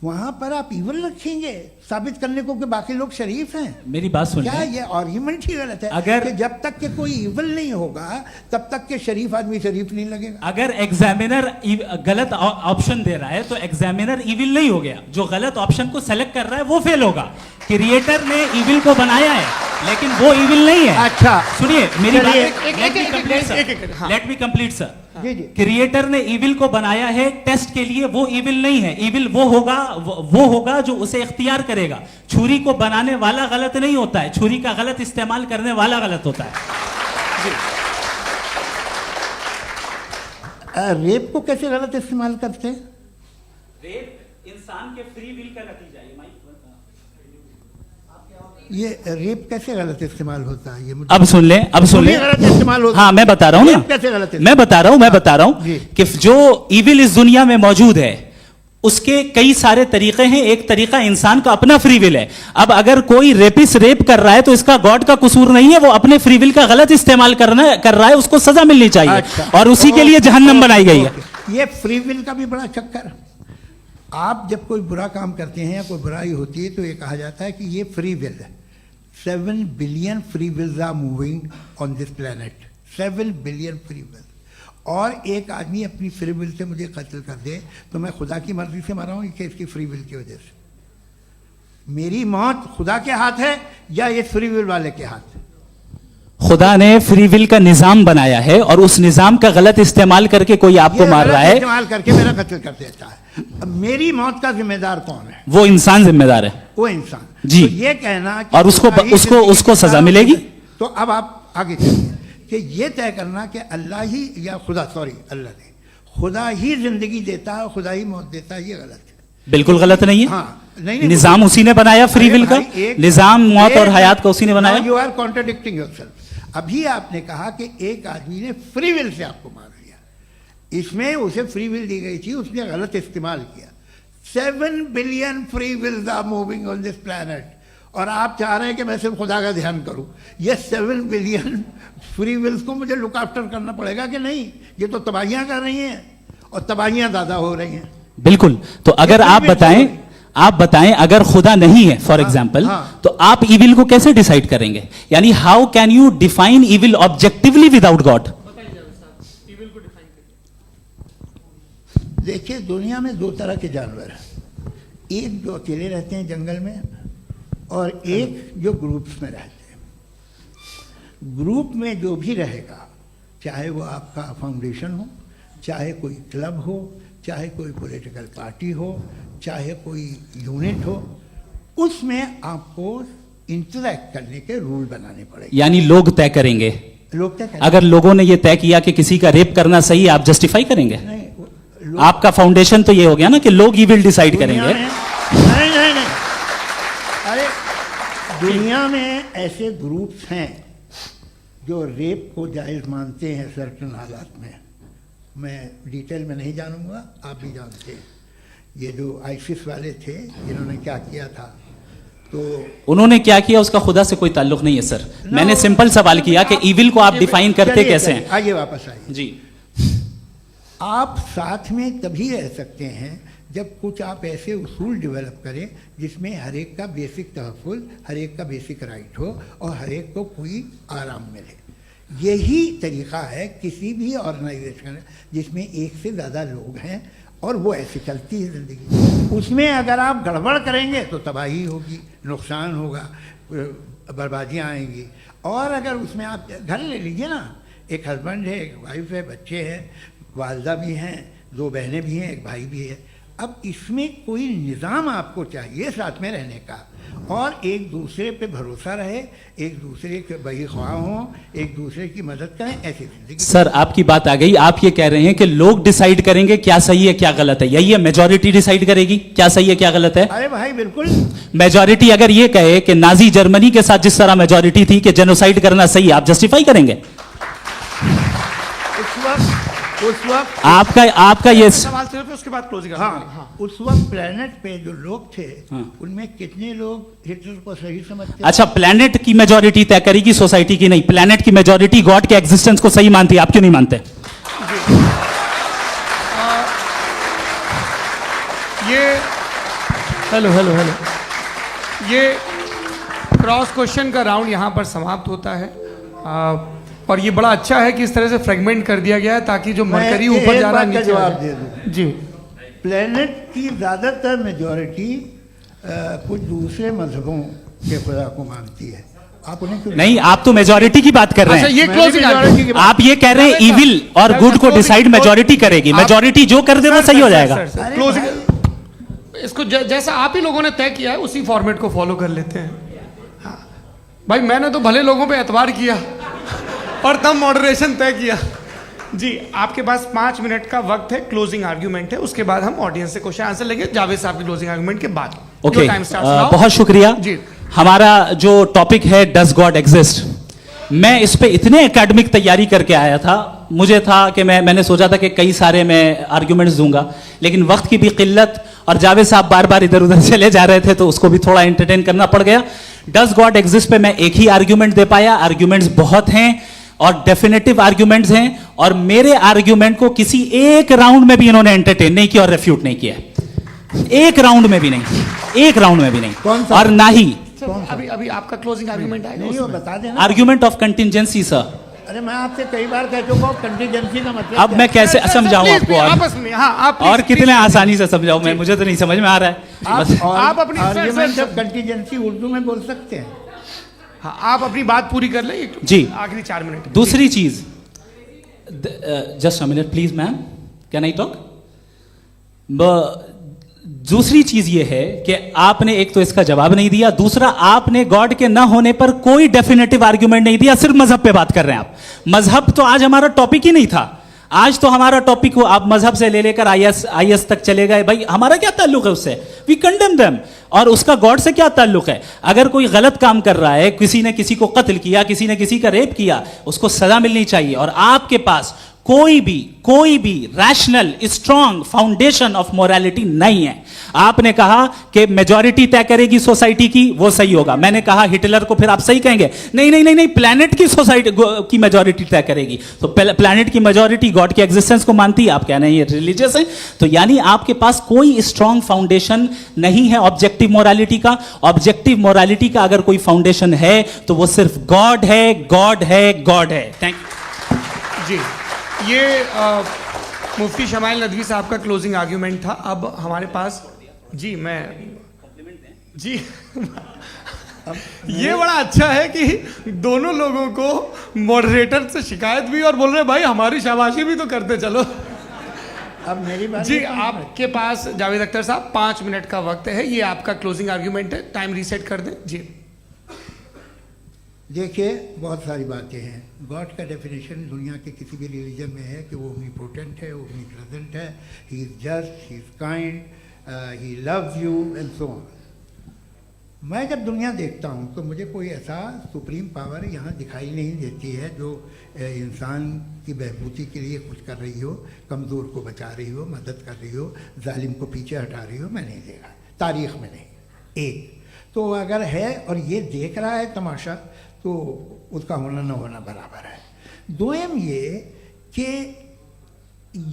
वहां पर आप इवल रखेंगे साबित करने को कि बाकी लोग शरीफ हैं। मेरी बात सुन क्या लें। ये आर्ग्यूमेंट ही गलत है? अगर- कि जब तक के कोई इवल नहीं होगा तब तक के शरीफ आदमी शरीफ नहीं लगेगा। अगर एग्जामिनर गलत ऑप्शन दे रहा है तो एग्जामिनर इविल नहीं हो गया, जो गलत ऑप्शन को सेलेक्ट कर रहा है वो फेल होगा। क्रिएटर ने इविल को बनाया है लेकिन वो इविल नहीं है। अच्छा, सुनिए मेरी बात, चलिए, let me complete sir, let me complete sir. जी जी। क्रिएटर ने इविल को बनाया है टेस्ट के लिए, वो इविल नहीं है। इविल वो होगा जो उसे इख्तियार करेगा। छुरी को बनाने वाला गलत नहीं होता है, छुरी का गलत इस्तेमाल करने वाला गलत होता है। रेप को कैसे गलत इस्तेमाल करते हैं? रेप इंसान के फ्री विल का नतीजा है। ये रेप कैसे गलत इस्तेमाल होता है? ये मुझे अब सुन ले, अब सुन ले। गलत इस्तेमाल होता है। हाँ मैं बता रहा हूँ रेप ना, कैसे गलत इस्तेमाल? मैं बता रहा हूँ जी। कि जो इविल इस दुनिया में मौजूद है उसके कई सारे तरीके हैं। एक तरीका इंसान का अपना फ्री विल है। अब अगर कोई रेपिस्ट रेप कर रहा है तो इसका गॉड का कसूर नहीं है, वो अपने फ्री विल का गलत इस्तेमाल कर रहा है, उसको सजा मिलनी चाहिए। अच्छा। और उसी के लिए जहन्नम बनाई गई है। ये फ्री विल का भी बड़ा चक्कर। आप जब कोई बुरा काम करते हैं या कोई बुराई होती है तो ये कहा जाता है कि ये फ्री विल है। 7 billion free wills are moving on this planet. 7 billion free will. और एक आदमी अपनी फ्री विल से मुझे कत्ल कर दे तो मैं खुदा की मर्जी से मरा हूं कि इसकी फ्री विल की वजह से? मेरी मौत खुदा के हाथ है या ये फ्री विल वाले के हाथ? खुदा ने फ्री विल का निजाम बनाया है और उस निजाम का गलत इस्तेमाल करके कोई आपको मार रहा है, इस्तेमाल करके मेरा कत्ल कर देता है। अब मेरी मौत का जिम्मेदार कौन है? वो इंसान जिम्मेदार है। वो इंसान। जी। तो ये कहना कि और उसको खुदा ही उसको जिंदगी उसको देता सजा है, मिलेगी। तो अब आप आगे चलिए कि ये तय करना कि अल्लाह ही या खुदा, सॉरी अल्लाह ने, खुदा ही जिंदगी देता है, खुदा ही मौत देता है, ये गलत है। बिल्कुल गलत नहीं है। हाँ, नहीं, निजाम उसी ने बनाया फ्री विल का। निजाम मौत और हयात का उसी ने बनाया। You are contradicting yourself. अभी आपने कहा कि एक आदमी ने फ्री विल से आपको मार दिया, इसमें उसे फ्री विल दी गई थी, उसने गलत इस्तेमाल किया। 7 billion free wills are moving on this planet और आप चाह रहे हैं कि मैं सिर्फ खुदा का ध्यान करूं। ये 7 बिलियन फ्री विल्स को मुझे लुक आफ्टर करना पड़ेगा कि नहीं? ये तो तबाहियां कर रही हैं और तबाहियां ज़्यादा हो रही हैं। बिल्कुल। तो अगर आप बताएं अगर खुदा नहीं है फॉर एग्जाम्पल, हाँ। तो आप इविल को कैसे डिसाइड करेंगे? यानी how can you define evil objectively without God? देखिए, दुनिया में 2 तरह के जानवर हैं। एक जो अकेले रहते हैं जंगल में और एक जो ग्रुप्स में रहते हैं। ग्रुप में जो भी रहेगा, चाहे वो आपका फाउंडेशन हो, चाहे कोई क्लब हो, चाहे कोई पॉलिटिकल पार्टी हो, चाहे कोई यूनिट हो, उसमें आपको इंटरैक्ट करने के रूल बनाने पड़ेंगे। यानी लोग तय करेंगे। लोग तय करेंगे। अगर लोगों ने यह तय किया कि किसी का रेप करना सही है, आप जस्टिफाई करेंगे? नहीं, आपका फाउंडेशन तो ये हो गया ना कि लोग ही विल डिसाइड दुनिया करेंगे। में- नहीं, अरे दुनिया में ऐसे ग्रुप्स हैं जो रेप को जायज़ मानते हैं सर्टन हालात में। मैं डिटेल में नहीं जानूंगा, आप भी जानते हैं। ये जो आईसिस वाले थे जिन्होंने क्या किया था, तो उन्होंने क्या किया उसका खुदा से कोई ताल्लुक नहीं है सर। मैंने सिंपल सवाल किया कि इविल को आप डिफाइन करते कैसे हैं? आइए वापस आइए जी। आप साथ में तभी रह सकते हैं जब कुछ आप ऐसे उसूल डेवलप करें जिसमें हर एक का बेसिक तहफ़्फ़ुज़, हर एक का बेसिक राइट हो और हर एक को कोई आराम मिले। यही तरीक़ा है किसी भी ऑर्गेनाइजेशन जिसमें एक से ज़्यादा लोग हैं और वो ऐसे चलती है ज़िंदगी। उसमें अगर आप गड़बड़ करेंगे तो तबाही होगी, नुकसान होगा, बर्बादियाँ आएंगी। और अगर उसमें आप घर ले लीजिए ना, एक हस्बैंड है, एक वाइफ है, बच्चे हैं, वालदा भी हैं, 2 बहनें भी हैं, एक भाई भी है। अब इसमें कोई निज़ाम आपको चाहिए साथ में रहने का, और एक दूसरे पे भरोसा रहे, एक दूसरे के बहीख्वाह हों, एक दूसरे की मदद करें, ऐसी जिंदगी। सर आपकी बात आ गई, आप ये कह रहे हैं कि लोग डिसाइड करेंगे क्या सही है क्या गलत है, यही है मेजॉरिटी डिसाइड करेगी क्या सही है क्या गलत है? अरे भाई बिल्कुल। मेजॉरिटी अगर ये कहे कि नाजी जर्मनी के साथ जिस तरह मेजॉरिटी थी कि जेनोसाइड करना सही है, आप जस्टिफाई करेंगे? उस वक्त आपका ये सवाल सिर्फ उसके बाद क्लोजिंग। हाँ, उस वक्त प्लेनेट पे जो लोग थे उनमें कितने लोग हिटलर को सही समझते? अच्छा, प्लेनेट की मेजॉरिटी तय करेगी, सोसाइटी की नहीं। प्लेनेट की मेजॉरिटी गॉड के एग्जिस्टेंस को सही मानती है, आप क्यों नहीं मानते? ये हेलो हेलो हेलो, ये क्रॉस क्वेश्चन का राउंड यहाँ पर समाप्त होता है। और ये बड़ा अच्छा है कि इस तरह से फ्रेगमेंट कर दिया गया है ताकि जो मरकरी ऊपर जा रहा है नीचे जवाब आ दे जाए। दूं। जी, प्लेनेट की ज़्यादातर मेजॉरिटी कुछ दूसरे मजहबों के खुदा को मानती है। आप उन्हें क्यों नहीं, आप तो मेजॉरिटी की बात कर रहे अच्छा हैं। ये मैंने क्लोजिंग majority की बात- आप ये कह रहे हैं इविल और गुड को डिसाइड मेजॉरिटी करेगी, मेजॉरिटी जो कर दे वो सही हो जाएगा। अरे क्लोजिंग इसको जैसा आप ही लोगों ने तय किया है उसी फॉर्मेट को फॉलो कर लेते हैं। हाँ। भाई मैंने तो भले लोगों पे एतबार किया और तब मॉडरेशन तय किया। जी, आपके पास 5 मिनट का वक्त है, क्लोजिंग आर्ग्यूमेंट है, उसके बाद हम ऑडियंस से क्वेश्चन आंसर लेंगे जावेद साहब की क्लोजिंग आर्ग्यूमेंट के बाद। Okay, Your time starts now. बहुत शुक्रिया। जी। हमारा जो टॉपिक है डज गॉड एग्जिस्ट, मैं इस पे इतने एकेडमिक तैयारी करके आया था, मुझे था कि मैंने सोचा था कि कई सारे मैं आर्ग्यूमेंट्स दूंगा, लेकिन वक्त की भी किल्लत और जावेद साहब बार बार इधर उधर चले जा रहे थे तो उसको भी थोड़ा एंटरटेन करना पड़ गया। डज गॉड एग्जिस्ट पे मैं एक ही आर्ग्यूमेंट दे पाया। आर्ग्यूमेंट्स बहुत हैं और डेफिनेटिव आर्ग्यूमेंट्स हैं, और मेरे आर्ग्यूमेंट को किसी एक राउंड में भी इन्होंने एंटरटेन नहीं किया और रेफ्यूट नहीं किया। एक राउंड में भी नहीं, एक राउंड में भी नहीं। कौन सा? और ना ही अभी अभी आपका क्लोजिंग आर्ग्यूमेंट आएगा नहीं, वो उसमें। बता देना। Argument of contingency sir. अरे मैं आपसे कई बार कह चुका हूँ कंटीजेंसी का मतलब अब क्या मैं है? कैसे सर, समझाऊं please, आपको? please, और आपस में हाँ आप और please, कितने please, आसानी से समझाऊं मैं, मुझे तो नहीं समझ में आ रहा है। बस आप आप अपनी- sir, argument sir, of contingency Urdu में बोल सकते हैं। हाँ, आप अपनी बात पूरी कर लें जी। आखिरी 4 मिनट। दूसरी चीज, just a minute please ma'am, can I talk? दूसरी चीज ये है कि आपने एक तो इसका जवाब नहीं दिया, दूसरा आपने गॉड के ना होने पर कोई डेफिनेटिव आर्ग्यूमेंट नहीं दिया, सिर्फ मजहब पे बात कर रहे हैं आप। मजहब तो आज हमारा टॉपिक ही नहीं था। आज तो हमारा टॉपिक हो, आप मजहब से ले लेकर आईएस तक चले गए। भाई हमारा क्या ताल्लुक है उससे? We condemn them. और उसका गॉड से क्या ताल्लुक है? अगर कोई गलत काम कर रहा है, किसी ने किसी को कत्ल किया, किसी ने किसी का रेप किया, उसको सजा मिलनी चाहिए। और आपके पास कोई भी rational strong foundation of morality नहीं है। आपने कहा कि मेजॉरिटी तय करेगी सोसाइटी की, वो सही होगा। मैंने कहा हिटलर को फिर आप सही कहेंगे, नहीं नहीं नहीं नहीं, प्लैनेट की सोसाइटी की मेजॉरिटी तय करेगी। तो प्लैनेट की मेजॉरिटी गॉड की एग्जिस्टेंस को मानती है, आप कह रहे हैं ये रिलीजियस है। तो यानी आपके पास कोई स्ट्रॉन्ग फाउंडेशन नहीं है ऑब्जेक्टिव मोरालिटी का। ऑब्जेक्टिव मोरालिटी का अगर कोई फाउंडेशन है तो वो सिर्फ गॉड है, गॉड है, गॉड है। थैंक यू जी, ये मुफ्ती शमाइल नदवी साहब का क्लोजिंग आर्ग्यूमेंट था। अब हमारे पास जी ये बड़ा अच्छा है कि दोनों लोगों को मॉडरेटर से शिकायत भी और बोल रहे हैं भाई हमारी शाबाशी भी तो करते चलो। अब मेरी बात जी, आपके पास जावेद अख्तर साहब 5 मिनट का वक्त है, ये आपका क्लोजिंग आर्ग्यूमेंट है, टाइम रीसेट कर दें। जी देखिए, बहुत सारी बातें हैं। गॉड का डेफिनेशन दुनिया के किसी भी रिलीजन में है कि वो ओमनीपोटेंट है, ओमनीप्रेजेंट है, he is just, he is kind, he loves you and so on. मैं जब दुनिया देखता हूँ तो मुझे कोई ऐसा सुप्रीम पावर यहाँ दिखाई नहीं देती है जो इंसान की बहबूदी के लिए कुछ कर रही हो, कमज़ोर को बचा रही हो, मदद कर रही हो, जालिम को पीछे हटा रही हो। मैं नहीं देखा, तारीख़ में नहीं। एक तो अगर है और ये देख रहा है तमाशा, तो उसका होना न होना बराबर है। दोयम ये कि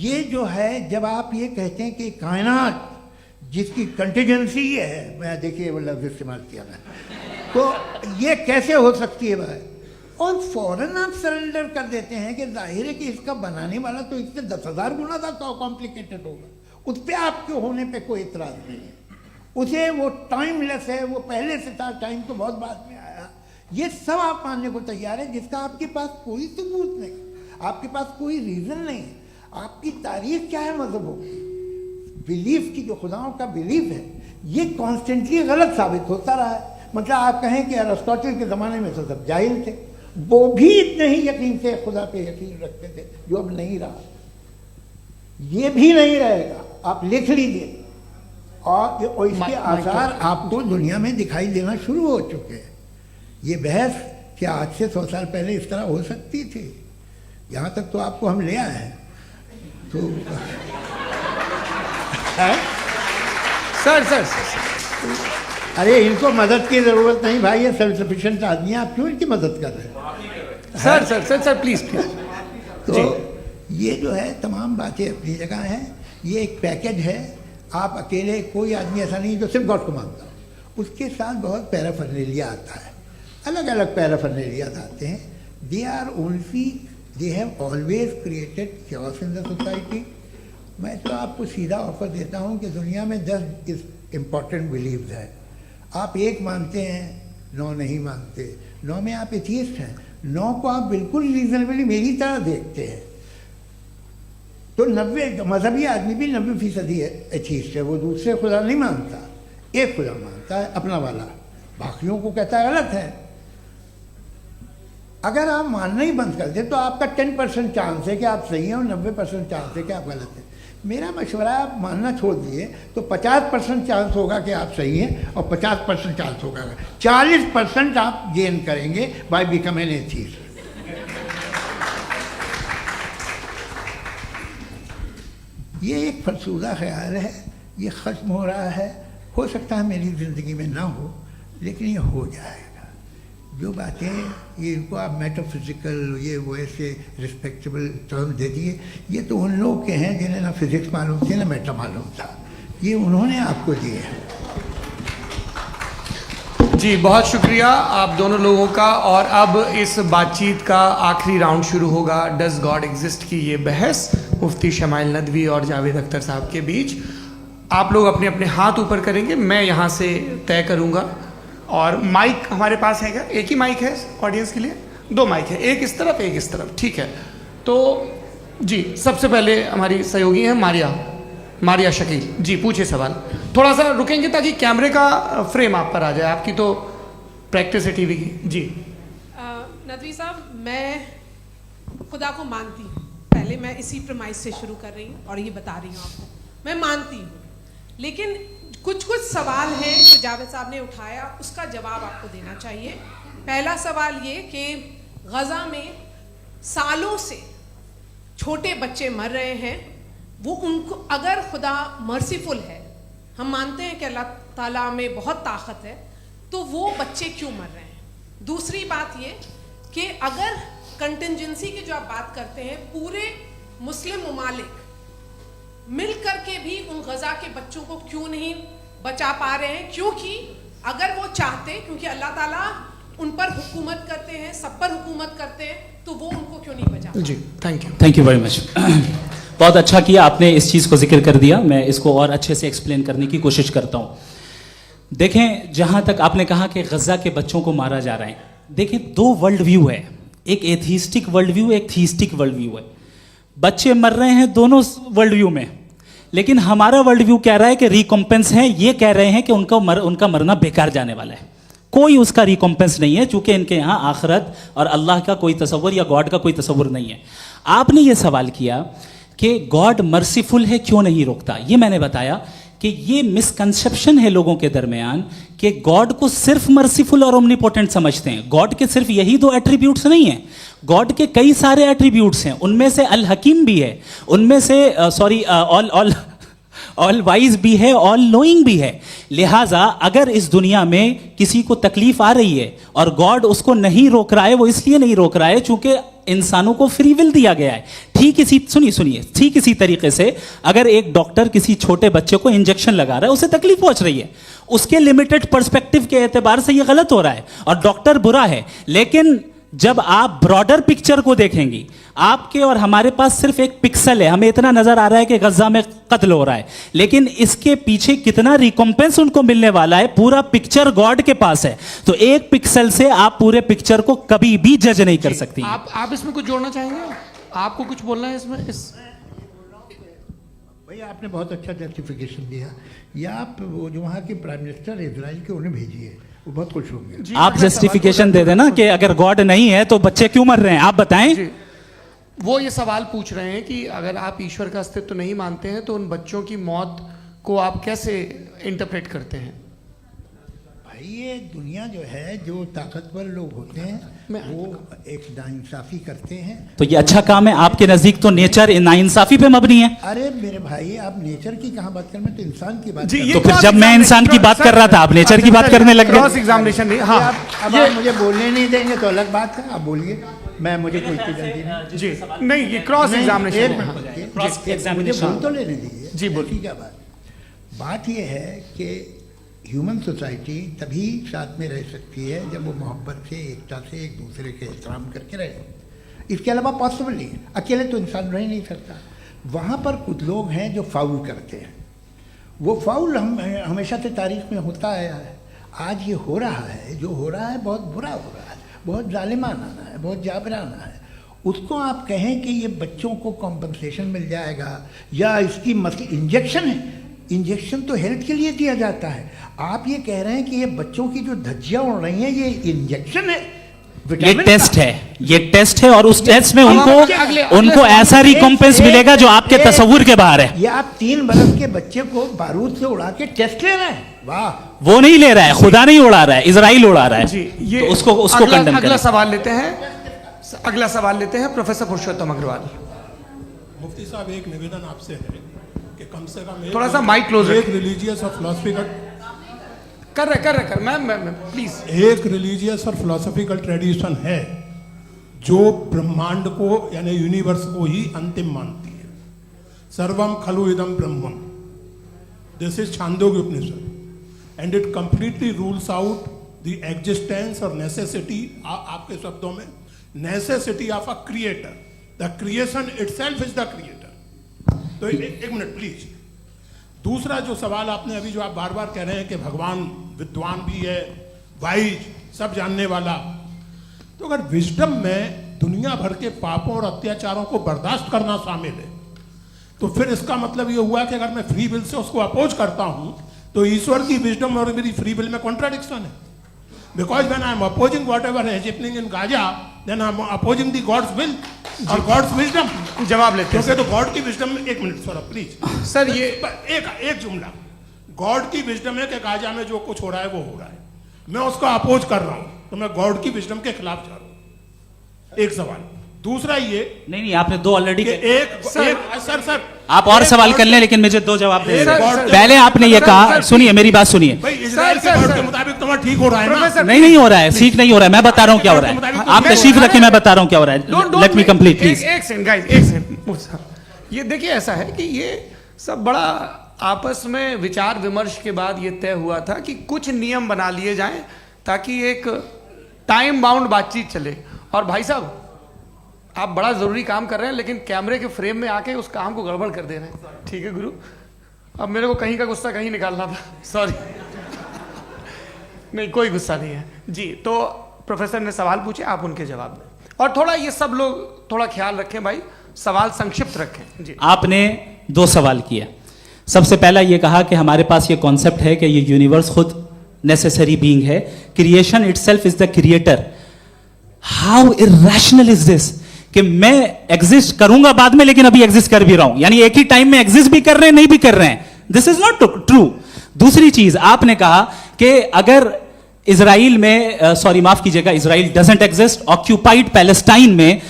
ये जो है, जब आप ये कहते हैं कि कायनात जिसकी कंटीजेंसी है, मैं देखिए वो लफ्ज़ इस्तेमाल किया मैं, तो ये कैसे हो सकती है भाई? और फौरन आप सरेंडर कर देते हैं कि जाहिर है कि इसका बनाने वाला तो इससे 10,000 गुना ज़्यादा कॉम्प्लिकेटेड होगा। उस पर आपके होने पे कोई इतराज़ नहीं है। उसे वो टाइमलेस है, वो पहले से था, टाइम तो बहुत बाद में आया। ये सब आप मानने को तैयार है जिसका आपके पास कोई सबूत नहीं, आपके पास कोई रीज़न नहीं। आपकी तारीख क्या है मजहबों की? बिलीफ की जो खुदाओं का बिलीफ है ये कॉन्स्टेंटली गलत साबित होता रहा है। मतलब आप कहें कि अरिस्टोटल के ज़माने में तो सब जाहिल थे, वो भी इतने ही यकीन से खुदा पे यकीन रखते थे जो अब नहीं रहा, ये भी नहीं रहेगा, आप लिख लीजिए। और इसके आसार आपको दुनिया में दिखाई देना शुरू हो चुके हैं। ये बहस क्या आज से 100 साल पहले इस तरह हो सकती थी? यहाँ तक तो आपको हम ले आए हैं। तो सर अरे इनको मदद की ज़रूरत नहीं भाई, ये सेल्फ सफिशिएंट आदमी है, आप क्यों इनकी मदद कर रहे हैं? Sir please. तो ये जो है तमाम बातें अपनी जगह हैं। ये एक पैकेज है। आप अकेले, कोई आदमी ऐसा नहीं जो सिर्फ गॉड को मानता हो, उसके साथ बहुत पैराफर्नेलिया आता है, अलग अलग पैराफर्नेलियाज आते हैं। They have always created chaos in the society. मैं तो आपको सीधा ऑफर देता हूँ कि दुनिया में 10 इम्पॉर्टेंट बिलीव्स हैं। आप 1 मानते हैं, 9 नहीं मानते, 9 में आप एथियस्ट हैं, 9 को आप बिल्कुल रीजनेबली मेरी तरह देखते हैं। तो 90 मजहबी आदमी भी 90% एथियस्ट है, वो दूसरे खुदा नहीं मानता, एक खुदा मानता है अपना वाला, बाकियों को कहता है गलत है। अगर आप मानना ही बंद कर दें तो आपका 10% चांस है कि आप सही हैं और 90% चांस है कि आप गलत हैं। मेरा मशवरा है आप मानना छोड़ दिए तो 50% चांस होगा कि आप सही हैं और 50% चांस होगा, 40% आप गेन करेंगे बाय बिकमिंग एन एथियस्ट। ये एक फरसूदा ख्याल है, ये ख़त्म हो रहा है। हो सकता है मेरी ज़िंदगी में ना हो, लेकिन ये हो जाएगा। जो बातें ये इनको आप मेटाफिजिकल ये वो ऐसे रिस्पेक्टेबल टर्म दे दिए, ये तो उन लोग के हैं जिन्हें ना फिजिक्स मालूम थी ना मेटा मालूम था, ये उन्होंने आपको दिए हैं। जी बहुत शुक्रिया आप दोनों लोगों का। और अब इस बातचीत का आखिरी राउंड शुरू होगा, डज गॉड एग्जिस्ट की ये बहस मुफ्ती शमाइल नदवी और जावेद अख्तर साहब के बीच। आप लोग अपने अपने हाथ ऊपर करेंगे, मैं यहाँ से तय करूँगा। और माइक हमारे पास है क्या? एक ही माइक है ऑडियंस के लिए? 2 माइक है, एक इस तरफ एक इस तरफ, ठीक है। तो जी सबसे पहले हमारी सहयोगी हैं मारिया शकील जी, पूछिए सवाल। थोड़ा सा रुकेंगे ताकि कैमरे का फ्रेम आप पर आ जाए, आपकी तो प्रैक्टिस है टीवी की। जी नदवी साहब, मैं खुदा को मानती हूँ, पहले मैं इसी प्रमाइस से शुरू कर रही हूँ और ये बता रही हूँ आपको, मैं मानती हूँ। लेकिन कुछ सवाल हैं जो जावेद साहब ने उठाया, उसका जवाब आपको देना चाहिए। पहला सवाल ये कि गज़ा में सालों से छोटे बच्चे मर रहे हैं, वो उनको, अगर खुदा मर्सीफुल है, हम मानते हैं कि अल्लाह ताला में बहुत ताकत है, तो वो बच्चे क्यों मर रहे हैं? दूसरी बात ये कि अगर कंटिजेंसी की जो आप बात करते हैं, पूरे मुस्लिम ममालिक मिल करके भी उन गज़ा के बच्चों को क्यों नहीं बचा पा रहे हैं? क्योंकि अगर वो चाहते, क्योंकि अल्लाह ताला उन पर हुकूमत करते हैं, सब पर हुकूमत करते हैं, तो वो उनको क्यों नहीं बचा? जी थैंक यू वेरी मच। बहुत अच्छा किया आपने इस चीज़ को जिक्र कर दिया, मैं इसको और अच्छे से एक्सप्लेन करने की कोशिश करता हूँ। देखें, जहाँ तक आपने कहा कि गज़ा के बच्चों को मारा जा रहा है, देखें 2 वर्ल्ड व्यू है, एक एथीस्टिक वर्ल्ड व्यू, एक थीस्टिक वर्ल्ड व्यू है। बच्चे मर रहे हैं दोनों वर्ल्ड व्यू में, लेकिन हमारा वर्ल्ड व्यू कह रहा है कि रिकॉम्पेंस है, ये कह रहे हैं कि उनका मरना बेकार जाने वाला है, कोई उसका रिकॉम्पेंस नहीं है, चूंकि इनके यहाँ आखिरत और अल्लाह का कोई तसव्वुर या गॉड का कोई तसव्वुर नहीं है। आपने ये सवाल किया कि गॉड मर्सीफुल है, क्यों नहीं रोकता? ये मैंने बताया कि ये मिसकंसेप्शन है लोगों के दरमियान कि गॉड को सिर्फ मर्सीफुल और ओमनीपोटेंट समझते हैं। गॉड के सिर्फ यही 2 एट्रीब्यूट्स नहीं हैं, गॉड के कई सारे एट्रीब्यूट्स हैं, उनमें से अल हकीम भी है, उनमें से ऑल वाइज भी है, ऑल नोइंग भी है। लिहाजा अगर इस दुनिया में किसी को तकलीफ आ रही है और गॉड उसको नहीं रोक रहा है, वो इसलिए नहीं रोक रहा है चूंकि इंसानों को फ्री विल दिया गया है। ठीक इसी तरीके से अगर एक डॉक्टर किसी छोटे बच्चे को इंजेक्शन लगा रहा है, उसे तकलीफ पहुंच रही है, उसके लिमिटेड पर्सपेक्टिव के एतबार से यह गलत हो रहा है और डॉक्टर बुरा है। लेकिन जब आप ब्रॉडर पिक्चर को देखेंगी, आपके और हमारे पास सिर्फ एक पिक्सल है, हमें इतना नजर आ रहा है कि गजा में कत्ल हो रहा है, लेकिन इसके पीछे कितना रिकॉम्पेंस उनको मिलने वाला है, पूरा पिक्चर गॉड के पास है। तो एक पिक्सल से आप पूरे पिक्चर को कभी भी जज नहीं कर सकती। आप इसमें कुछ जोड़ना चाहेंगे? आपको कुछ बोलना है इसमें? भैया आपने बहुत अच्छा जस्टिफिकेशन दिया। या आप वो जो वहाँ के प्राइम मिनिस्टर इजराइल के उन्हें भेजिए, वो बहुत खुश होंगे। जी, आप अगला जस्टिफिकेशन दे देना कि अगर गॉड नहीं है तो बच्चे क्यों मर रहे हैं, आप बताएं। जी, वो ये सवाल पूछ रहे हैं कि अगर आप ईश्वर का अस्तित्व नहीं मानते हैं तो उन बच्चों की मौत को आप कैसे इंटरप्रेट करते हैं? भाई ये दुनिया जो है, जो ताकतवर लोग होते हैं वो एक नाइंसाफ़ी करते हैं। तो ये अच्छा काम है आपके नजदीक, तो नेचर नाइंसाफी पे मबनी है। अरे मेरे भाई, आप नेचर की कहाँ बात कर रहे हैं, मैं तो इंसान की बात जी, कर ये रहा तो फिर क्रॉस जब मैं इंसान की बात कर रहा था आप नेचर की बात करने लग क्रॉस गए। एग्जामिनेशन नहीं। हूँ। हाँ, अब आप मुझे बोलने नहीं देंगे तो अलग बात है, आप बोलिए, मुझे कोई इतनी जल्दी नहीं। जी, नहीं, ये क्रॉस नहीं, एग्जामिनेशन एक है। मिनट हाँ। रुकिए। क्रॉस मुझे एग्जामिनेशन। बोल तो लेने दीजिए। जी, बोलिए। ठीक है। बात ये है कि ह्यूमन सोसाइटी तभी साथ में रह सकती है जब वो मोहब्बत से, एकता से, एक दूसरे के एहतराम करके रहे। इसके अलावा पॉसिबल नहीं है, अकेले तो इंसान रह ही नहीं सकता। वहाँ पर कुछ लोग हैं जो फाउल करते हैं। वो फाउल हमेशा से तारीख में होता आया है। आज ये हो रहा है, जो हो रहा है बहुत बुरा हो रहा है, बहुत जालिमाना है, बहुत जाबराना है। उसको आप कहें कि ये बच्चों को कॉम्पनसेशन मिल जाएगा या इसकी इंजेक्शन है। इंजेक्शन तो हेल्थ के लिए दिया जाता है। आप ये कह रहे हैं कि ये बच्चों की जो धज्जियां उड़ रही हैं ये इंजेक्शन है, ये विटामिन टेस्ट का। है, ये टेस्ट है और उस टेस्ट में अगले- उनको ऐसा रिकॉम्पेंस मिलेगा जो आपके तस्वुर के बाहर है। ये आप 3 बरस के बच्चे को बारूद से उड़ा के टेस्ट ले रहे हैं। वाह, वो नहीं ले रहा है, खुदा नहीं उड़ा रहा है, इजराइल उड़ा रहा है। जी, ये तो उसको कंडेम अगला करें। सवाल लेते हैं। अगला सवाल लेते हैं प्रोफेसर पुरुषोत्तम अग्रवाल। मुफ्ती साहब, एक निवेदन आपसे है कि कम से कम थोड़ा सा माइक क्लोज एक रिलीजियस और फिलोसफिकल कर मैं प्लीज। एक रिलीजियस और फिलोसफिकल ट्रेडिशन है जो ब्रह्मांड को यानी यूनिवर्स को ही अंतिम मानती है। सर्वम खलु इदम ब्रह्मम, this is Chandogya Upanishad and it completely rules out the existence और नेसेसिटी, आपके शब्दों में necessity of a creator. The creation itself is the creator. तो एक मिनट प्लीज। दूसरा जो सवाल आपने अभी, जो आप बार बार कह रहे हैं कि भगवान विद्वान भी है, वाइज, सब जानने वाला, तो अगर विजडम में दुनिया भर के पापों और अत्याचारों को बर्दाश्त करना शामिल है तो फिर इसका मतलब ये हुआ कि अगर मैं फ्री विल से उसको अपोज करता हूं तो ईश्वर की विजडम और मेरी फ्री विल में कॉन्ट्राडिक्शन है। Because when I am opposing whatever is happening in Gaza, then I am opposing the God's will और गॉड्स विजडम। जवाब लेते हैं क्योंकि तो गॉड की विजडम में, एक मिनट सौरभ प्लीज सर, ये एक जुमला, गॉड की विजडम है कि गाजा में जो कुछ हो रहा है वो हो रहा है, मैं उसको अपोज कर रहा हूं तो मैं गॉड की विजडम के खिलाफ जा रहा हूं। एक सवाल। दूसरा ये नहीं, आपने दो ऑलरेडी। सर आप और सवाल कर लें, लेकिन मुझे दो जवाब दे सर, दीजिए। सर, पहले आपने ये सर, कहा, सर, सुनिए मेरी बात सुनिए। भाई इजराइल के गॉड के मुताबिक तुम्हारा ठीक हो रहा है ना? प्रोफेसर, नहीं हो रहा है, ठीक नहीं हो रहा है, मैं बता रहा हूं क्या हो रहा है। आप तशरीफ रखें, मैं बता रहा हूं क्या हो रहा है। Late me complete please. एक सेकंड गाइस, एक सेकंड। ये देखिए, ऐसा है कि ये सब बड़ा आपस में विचार विमर्श के बाद ये तय हुआ था कि कुछ नियम बना लिए जाएं ताकि एक टाइम बाउंड बातचीत चले। और भाई साहब, आप बड़ा जरूरी काम कर रहे हैं लेकिन कैमरे के फ्रेम में आके उस काम को गड़बड़ कर दे रहे हैं। ठीक है गुरु, अब मेरे को कहीं का गुस्सा कहीं निकालना था, सॉरी। नहीं, कोई गुस्सा नहीं है जी। तो प्रोफेसर ने सवाल पूछे, आप उनके जवाब दें। और थोड़ा ये सब लोग थोड़ा ख्याल रखें भाई, सवाल संक्षिप्त रखें जी। आपने दो सवाल किया। सबसे पहला ये कहा कि हमारे पास ये कॉन्सेप्ट है कि ये यूनिवर्स खुद नेसेसरी बीइंग है, creation itself is the creator. How irrational is this कि मैं एग्जिस्ट करूंगा बाद में लेकिन अभी एग्जिस्ट कर भी रहा हूं, यानी एक ही टाइम में एग्जिस्ट भी कर रहे हैं, नहीं भी कर रहे हैं। This is not true. दूसरी चीज आपने कहा कि अगर इजराइल में, सॉरी माफ कीजिएगा, Israel doesn't exist, occupied Palestine में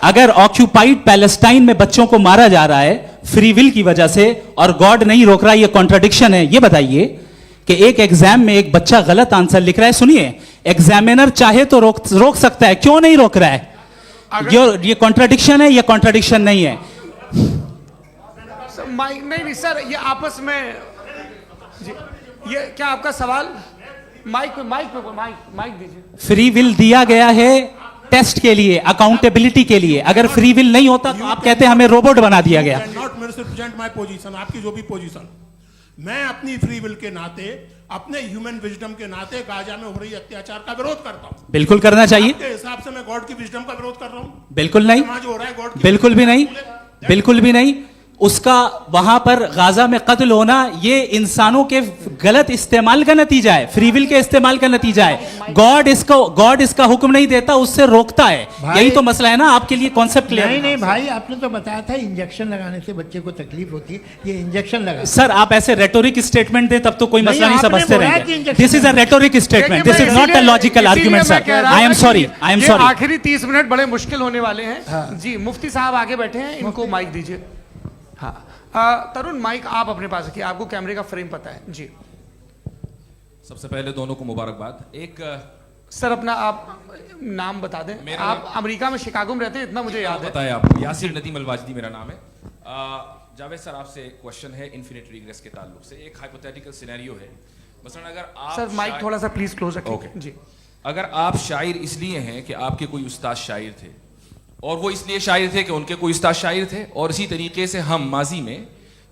अगर ऑक्यूपाइड पैलेस्टाइन में बच्चों को मारा जा रहा है फ्री विल की वजह से और गॉड नहीं रोक रहा, ये कॉन्ट्रडिक्शन है। ये बताइए कि एक एग्जाम में एक बच्चा गलत आंसर लिख रहा है, सुनिए, एग्जामिनर चाहे तो रोक सकता है, क्यों नहीं रोक रहा है? ये कॉन्ट्रडिक्शन है, ये कॉन्ट्रडिक्शन नहीं है। माइक नहीं सर, ये आपस में जी, ये क्या आपका सवाल? माइक दीजिए। फ्री विल दिया गया है टेस्ट के लिए, अकाउंटेबिलिटी के लिए। अगर फ्री विल नहीं होता तो आप कहते हैं हमें रोबोट बना दिया गया। नॉट मिसरिप्रेजेंट माय पोजीशन, आपकी जो भी पोजीशन, मैं अपनी फ्री विल के नाते, अपने ह्यूमन विजडम के नाते गाजा में हो रही अत्याचार का विरोध करता हूँ। बिल्कुल करना चाहिए। आपके हिसाब से मैं गॉड की विजडम का विरोध कर रहा हूँ? बिल्कुल नहीं, समाज हो रहा है गॉड की बिल्कुल भी नहीं, बोलेगा। बिल्कुल भी नहीं। उसका वहां पर गाजा में कत्ल होना ये इंसानों के गलत इस्तेमाल का नतीजा है, फ्री विल के इस्तेमाल का नतीजा है। गॉड इसका हुक्म नहीं देता, उससे रोकता है। भाई- यही तो मसला है ना, आपके लिए कॉन्सेप्ट क्लियर नहीं नहीं भाई, आपने तो बताया था इंजेक्शन लगाने से बच्चे को तकलीफ होती है, ये इंजेक्शन लगा। सर, आप ऐसे रेटोरिक स्टेटमेंट दे तब तो कोई नहीं, मसला नहीं आपने समझते बोला कि रहेंगे। Injection this is a rhetoric statement, this is not a logical argument sir. I am sorry, I am sorry. आखिरी 30 मिनट बड़े मुश्किल होने वाले हैं। जी, मुफ्ती साहब आगे बैठे हैं, इनको माइक दीजिए। हाँ, तरुण माइक आप अपने पास रखिए, आपको कैमरे का फ्रेम पता है जी। सबसे पहले दोनों को मुबारकबाद। एक सर अपना आप नाम बता दें। मेरा आप अमेरिका में शिकागो में रहते हैं, इतना मुझे याद है। बताया आपको, यासिर नदीम अलवाजदी मेरा नाम है। जावेद सर, आपसे एक क्वेश्चन है इन्फिनिट रिग्रेस के ताल्लुक से। एक हाइपोथेटिकल सिनेरियो है, मसलन अगर आप सर माइक थोड़ा सा प्लीज क्लोज रखिए। ओके। जी, अगर आप शायर इसलिए हैं कि आपके कोई उस्ताद शायर थे, और वो इसलिए शायर थे कि उनके कोई उस्ताद शायर थे, और इसी तरीके से हम माजी में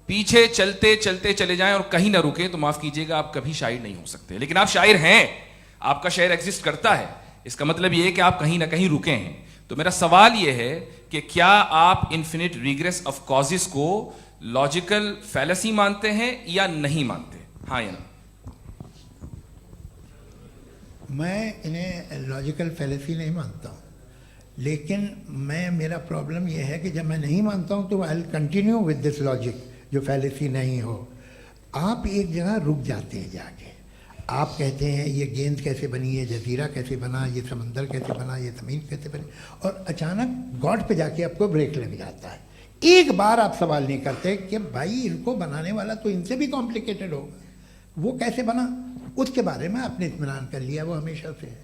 पीछे चलते चलते चले जाएं और कहीं ना रुके, तो माफ कीजिएगा आप कभी शायर नहीं हो सकते। लेकिन आप शायर हैं, आपका शायर एग्जिस्ट करता है, इसका मतलब ये है कि आप कहीं ना कहीं रुके हैं। तो मेरा सवाल ये है कि क्या आप इन्फिनिट रिग्रेस ऑफ कॉजेस को लॉजिकल फैलेसी मानते हैं या नहीं मानते? हाँ या ना? मैं इन्हें लॉजिकल फैलेसी नहीं मानता हूँ, लेकिन मेरा प्रॉब्लम यह है कि जब मैं नहीं मानता हूँ तो I will continue with this logic जो फैलेसी नहीं हो। आप एक जगह रुक जाते हैं जाके, आप कहते हैं ये गेंद कैसे बनी, ये जजीरा कैसे बना, ये समंदर कैसे बना, ये ज़मीन कैसे बनी, और अचानक गॉड पे जाके आपको ब्रेक लग जाता है। एक बार आप सवाल नहीं करते कि भाई इनको बनाने वाला तो इनसे भी कॉम्प्लिकेटेड होगा, वो कैसे बना, उसके बारे में आपने इत्मीनान कर लिया, वो हमेशा से है।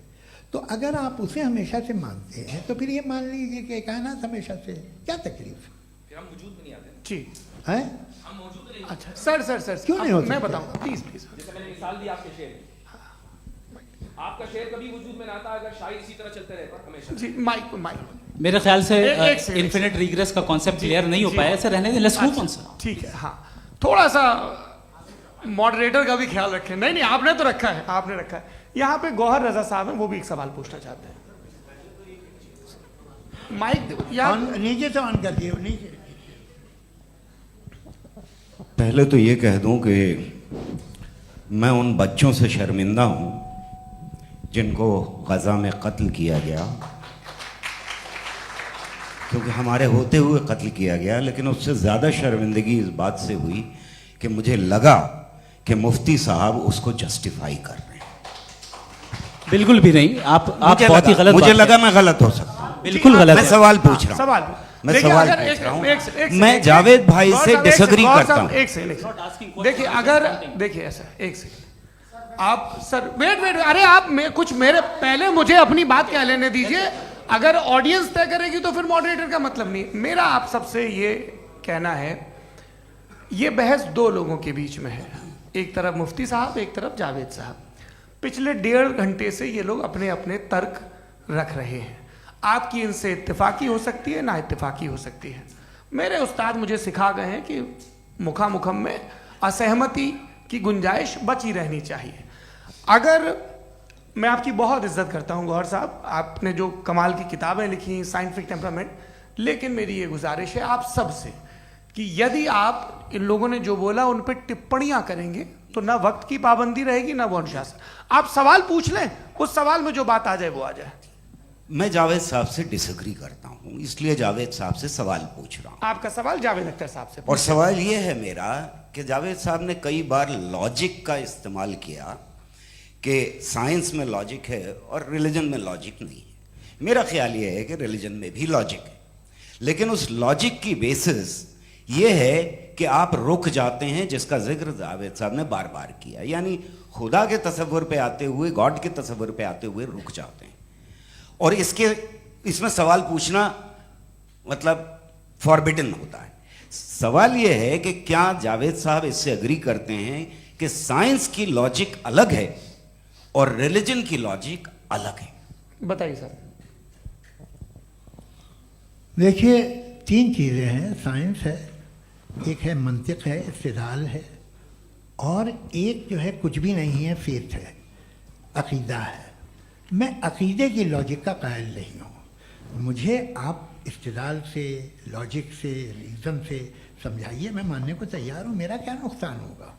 तो अगर आप उसे हमेशा से मानते हैं तो फिर ये मान लीजिए कि कायनात हमेशा से है, क्या तकलीफ फिर हम वजूद में नहीं आते ना। जी। है? हम मौजूद नहीं। अच्छा सर क्यों नहीं हो मैं सकते? बताऊंगा, प्लीज प्लीज। जैसे मैंने मिसाल दी आपके शेर की। आपका शेर कभी वजूद में ना आता अगर शायर इसी तरह चलते रहते हमेशा। जी, माइक मेरे ख्याल से एक सेकंड, इन्फिनिट रिग्रेस का कॉन्सेप्ट क्लियर नहीं हो पाया, ऐसे रहने दें, लेट्स मूव ऑन सर। ठीक है। हाँ, थोड़ा सा मॉडरेटर का भी ख्याल रखें। नहीं नहीं, आपने तो रखा है, आपने रखा है। यहाँ पे गौहर रजा साहब हैं, वो भी एक सवाल पूछना चाहते हैं। माइक यार नीचे से ऑन कर दिए, नीचे। पहले तो ये कह दूं कि मैं उन बच्चों से शर्मिंदा हूं जिनको गजा में कत्ल किया गया, क्योंकि हमारे होते हुए कत्ल किया गया। लेकिन उससे ज़्यादा शर्मिंदगी इस बात से हुई कि मुझे लगा कि मुफ्ती साहब उसको जस्टिफाई कर रहे हैं। बिल्कुल भी नहीं, आप मुझे बहुत ही लगा- गलत मुझे बात लगा कह- मैं गलत हो सकता हूं। बिल्कुल गलत मैं है। सवाल पूछ रहा हूं। सवाल मैं देखिए, सवाल अगर पूछ रहा हूं। एक मैं सेकंड, जावेद भाई गौर से साहब, एक डिसएग्री सेकंड, करता गौर साहब, हूं। एक सेकंड। देखिए अगर देखिए ऐसा, एक सेकंड आप सर वेट, अरे आप कुछ मेरे पहले मुझे अपनी बात कह लेने दीजिए। अगर ऑडियंस तय करेगी तो फिर मॉडरेटर का मतलब नहीं। मेरा आप सबसे ये कहना है, ये बहस दो लोगों के बीच में है, एक तरफ मुफ्ती साहब, एक तरफ जावेद साहब। पिछले 1.5 घंटे से ये लोग अपने अपने तर्क रख रहे हैं। आपकी इनसे इत्तेफाकी हो सकती है, ना इत्तेफाकी हो सकती है। मेरे उस्ताद मुझे सिखा गए हैं कि मुखामुखम में असहमति की गुंजाइश बची रहनी चाहिए। अगर मैं आपकी बहुत इज्जत करता हूं गौहर साहब, आपने जो कमाल की किताबें लिखी, साइंटिफिक टेम्परामेंट, लेकिन मेरी ये गुजारिश है आप सबसे कि यदि आप इन लोगों ने जो बोला उन पर टिप्पणियां करेंगे तो ना वक्त की पाबंदी रहेगी ना वो अनुशासन। आप सवाल पूछ लें, उस सवाल में जो बात आ जाए वो आ जाए। मैं जावेद साहब से डिसएग्री करता हूं, इसलिए जावेद साहब से सवाल पूछ रहा हूं। आपका सवाल जावेद अख्तर साहब से। और सवाल ये है मेरा कि जावेद साहब ने कई बार लॉजिक का इस्तेमाल किया कि साइंस में लॉजिक है और रिलीजन में लॉजिक नहीं है। मेरा ख्याल ये है कि रिलीजन में भी लॉजिक है, लेकिन उस लॉजिक की बेसिस ये है कि आप रुक जाते हैं, जिसका जिक्र जावेद साहब ने बार बार किया, यानी खुदा के तसव्वुर पे आते हुए, गॉड के तसव्वुर पे आते हुए रुक जाते हैं। और इसमें सवाल पूछना मतलब फॉरबिडन होता है। सवाल यह है कि क्या जावेद साहब इससे एग्री करते हैं कि साइंस की लॉजिक अलग है और रिलीजन की लॉजिक अलग है? बताइए सर। देखिए 3 चीज़ें हैं, साइंस है, एक है मंतिक है, इस्तिदलाल है, और एक जो है कुछ भी नहीं है, फेथ है, अकीदा है। मैं अकीदे की लॉजिक का कायल नहीं हूँ। मुझे आप इस्तिदलाल से, लॉजिक से, रीज़न से समझाइए, मैं मानने को तैयार हूँ, मेरा क्या नुकसान होगा।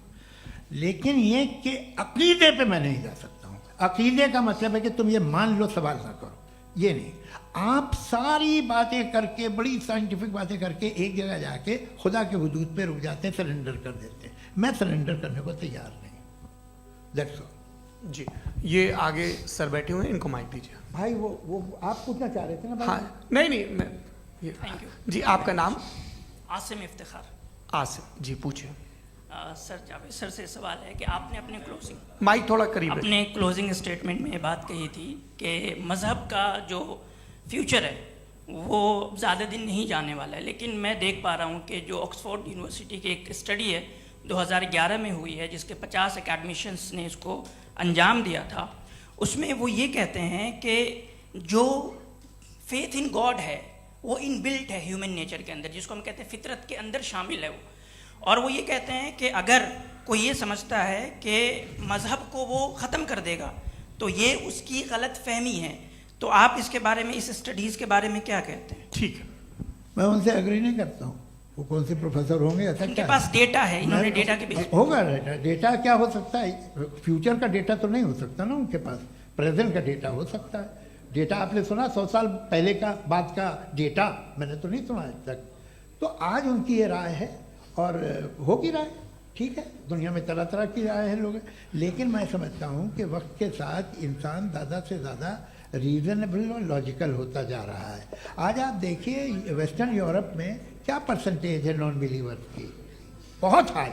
लेकिन ये कि अकीदे पे मैं नहीं जा सकता हूँ। अकीदे का मतलब है कि तुम ये मान लो, सवाल ना करो, ये नहीं। आप सारी बातें करके, बड़ी साइंटिफिक बातें करके एक जगह जाके खुदा के हुदूद पे रुक जाते हैं, सरेंडर कर देते हैं। मैं सरेंडर करने को तैयार नहीं। That's all. जी, ये आगे सर बैठे हुए हैं, इनको माइक दीजिए। भाई वो आप पूछना चाह रहे थे ना भाई? हाँ, नहीं मैं ये थैंक यू जी। आपका नाम? आसिम इफ्तिखार। आसिफ जी, पूछिए। सर, जावेद सर से सवाल है कि आपने अपने क्लोजिंग माइक थोड़ा करीब रखिए। अपने क्लोजिंग स्टेटमेंट में ये बात कही थी कि मज़हब का जो फ्यूचर है वो ज़्यादा दिन नहीं जाने वाला है, लेकिन मैं देख पा रहा हूँ कि जो ऑक्सफोर्ड यूनिवर्सिटी की एक स्टडी है 2011 में हुई है, जिसके 50 एकेडमिशियंस ने इसको अंजाम दिया था, उसमें वो ये कहते हैं कि जो फेथ इन गॉड है वो इनबिल्ट है ह्यूमन नेचर के अंदर, जिसको हम कहते हैं फितरत के अंदर शामिल है वो। और वो ये कहते हैं कि अगर कोई ये समझता है कि मज़हब को वो ख़त्म कर देगा तो ये उसकी गलत फहमी है। तो आप इसके बारे में, इस स्टडीज़ के बारे में क्या कहते हैं? ठीक है, मैं उनसे एग्री नहीं करता हूँ। वो कौन से प्रोफेसर होंगे, ऐसा उनके क्या पास डेटा है, इन्होंने डेटा के बेस होगा। डेटा क्या हो सकता है? फ्यूचर का डेटा तो नहीं हो सकता ना उनके पास, प्रेजेंट का डेटा हो सकता है। डेटा आपने सुना 100 साल पहले का बाद का डेटा? मैंने तो नहीं सुना आज तक। तो आज उनकी ये राय है और होगी राय, ठीक है। दुनिया में तरह तरह की राय है लोग, लेकिन मैं समझता हूँ कि वक्त के साथ इंसान ज़्यादा से ज़्यादा रीजनेबल और लॉजिकल होता जा रहा है। आज आप देखिए वेस्टर्न यूरोप में क्या परसेंटेज है नॉन बिलीवर्स की, बहुत हाई।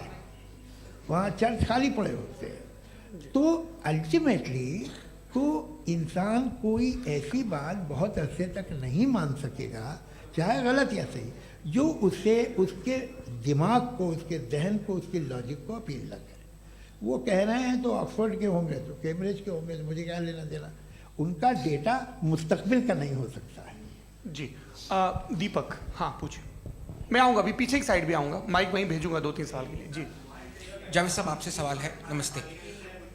वहाँ चर्च खाली पड़े होते हैं। तो अल्टीमेटली तो इंसान कोई ऐसी बात बहुत अरसे तक नहीं मान सकेगा, चाहे गलत या सही, जो उससे उसके दिमाग को, उसके जहन को, उसके लॉजिक को अपील न करे। वो कह रहे हैं तो ऑक्सफोर्ड के होंगे तो कैम्ब्रिज के होंगे, तो मुझे क्या लेना देना। उनका डेटा मुस्तकबिल का नहीं हो सकता है। जी। दीपक, हाँ पूछिए। मैं आऊँगा, अभी पीछे की साइड भी आऊँगा, माइक वहीं भेजूंगा 2-3 साल के लिए। जी जावेद साहब, आपसे सवाल है। नमस्ते।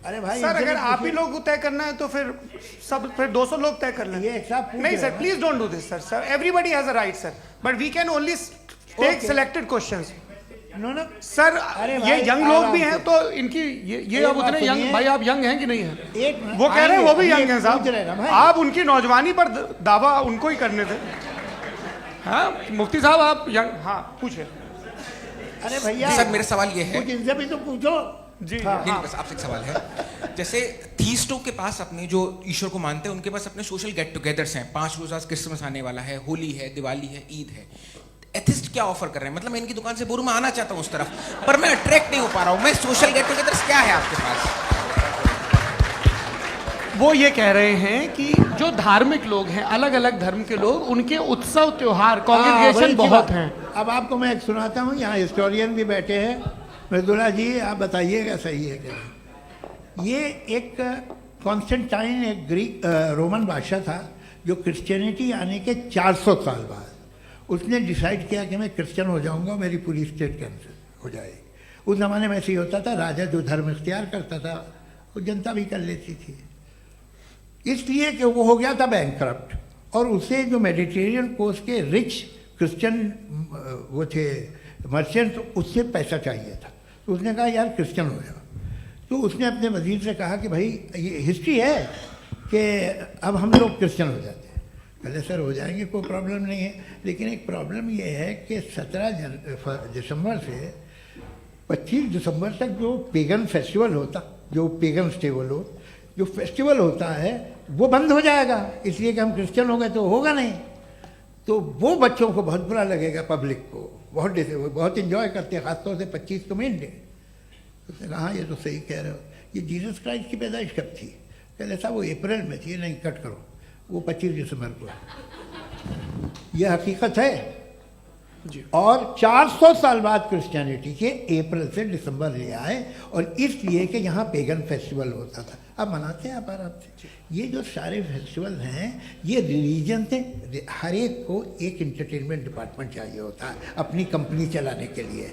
अरे भाई सर, अगर आप ही लोग को तय करना है तो फिर 200 लोग तय कर लें। ये एक साथ पूछ नहीं रहे सर, हैं। Please don't do this sir. Everybody has a right sir, but we can only take Okay. Selected questions. No no sir, अरे ये भाई, यंग लोग भी आराम हैं से। तो इनकी ये एक अब बात उतने यंग, सुनिए। भाई आप यंग हैं कि नहीं हैं? एक मिनट, वो कह रहे हैं वो भी आएंगे, यंग हैं पूछ रहे हैं ना साहब। भाई। आप उनकी नौजवानी पर दावा उनको ही करने थे। हाँ मुफ्ती साहब, आप यंग, हाँ पूछे। अरे भैया सर, मेरा सवाल ये है। कुछ इनसे भी तो पूछो। जी हाँ। नहीं, बस आपसे एक सवाल है। जैसे थीस्टों के पास अपने जो ईश्वर को मानते हैं, उनके पास अपने सोशल गेट टुगेदर्स हैं। 5 रोज़ आज क्रिसमस आने वाला है, होली है, दिवाली है, ईद है। एथिस्ट क्या ऑफर कर रहे हैं? मतलब मैं इनकी दुकान से बोलूं, मैं आना चाहता हूं उस तरफ, पर मैं अट्रैक्ट नहीं हो पा रहा हूं। मैं सोशल गेट टुगेदर्स क्या है आपके पास? वो ये कह रहे हैं कि जो धार्मिक लोग हैं, अलग अलग धर्म के लोग, उनके उत्सव त्योहार, हाँ, कॉन्ग्रेगेशन वही बहुत बात। हैं। अब आपको मैं एक सुनाता हूँ, यहाँ हिस्टोरियन भी बैठे हैं। मृदुला जी, आप बताइएगा सही है क्या? ये एक कॉन्स्टेंटाइन, एक ग्रीक रोमन बादशाह था, जो क्रिश्चियनिटी आने के 400 साल बाद उसने डिसाइड किया कि मैं क्रिश्चियन हो जाऊंगा, मेरी पूरी स्टेट कैंसिल हो जाएगी। उस ज़माने में ऐसे ही होता था, राजा जो धर्म इख्तियार करता था वो जनता भी कर लेती थी। इसलिए कि वो हो गया था बैंकरप्ट, और उसे जो मेडिटेरियन कोस्ट के रिच क्रिश्चियन वो थे मर्चेंट, उससे पैसा चाहिए था। तो उसने कहा यार क्रिश्चियन हो जाओ। तो उसने अपने वजीर से कहा कि भाई ये हिस्ट्री है कि अब हम लोग क्रिश्चियन हो जाते हैं। पहले सर हो जाएंगे, कोई प्रॉब्लम नहीं है, लेकिन एक प्रॉब्लम ये है कि 17 दिसंबर से 25 दिसंबर तक जो पेगन फेस्टिवल होता, जो पेगन स्टेबल जो फेस्टिवल होता है वो बंद हो जाएगा, इसलिए कि हम क्रिश्चियन हो गए तो होगा नहीं। तो वो बच्चों को बहुत बुरा लगेगा, पब्लिक को बहुत इन्जॉय करते हैं, खासतौर से 25 को मेन डे। उसने कहा हाँ ये तो सही कह रहे हो। ये जीसस क्राइस्ट की पैदाइश कब थी? पहले साहब वो अप्रैल में थी। नहीं, कट करो, वो 25 दिसंबर को है। यह हकीकत है जी। और 400 साल बाद क्रिश्चियनिटी के अप्रैल से दिसंबर ले आए, और इसलिए कि यहाँ पेगन फेस्टिवल होता था। अब मनाते हैं आप आराम से। ये जो सारे फेस्टिवल हैं ये रिलीजन से, हर एक को एक इंटरटेनमेंट डिपार्टमेंट चाहिए होता है अपनी कंपनी चलाने के लिए।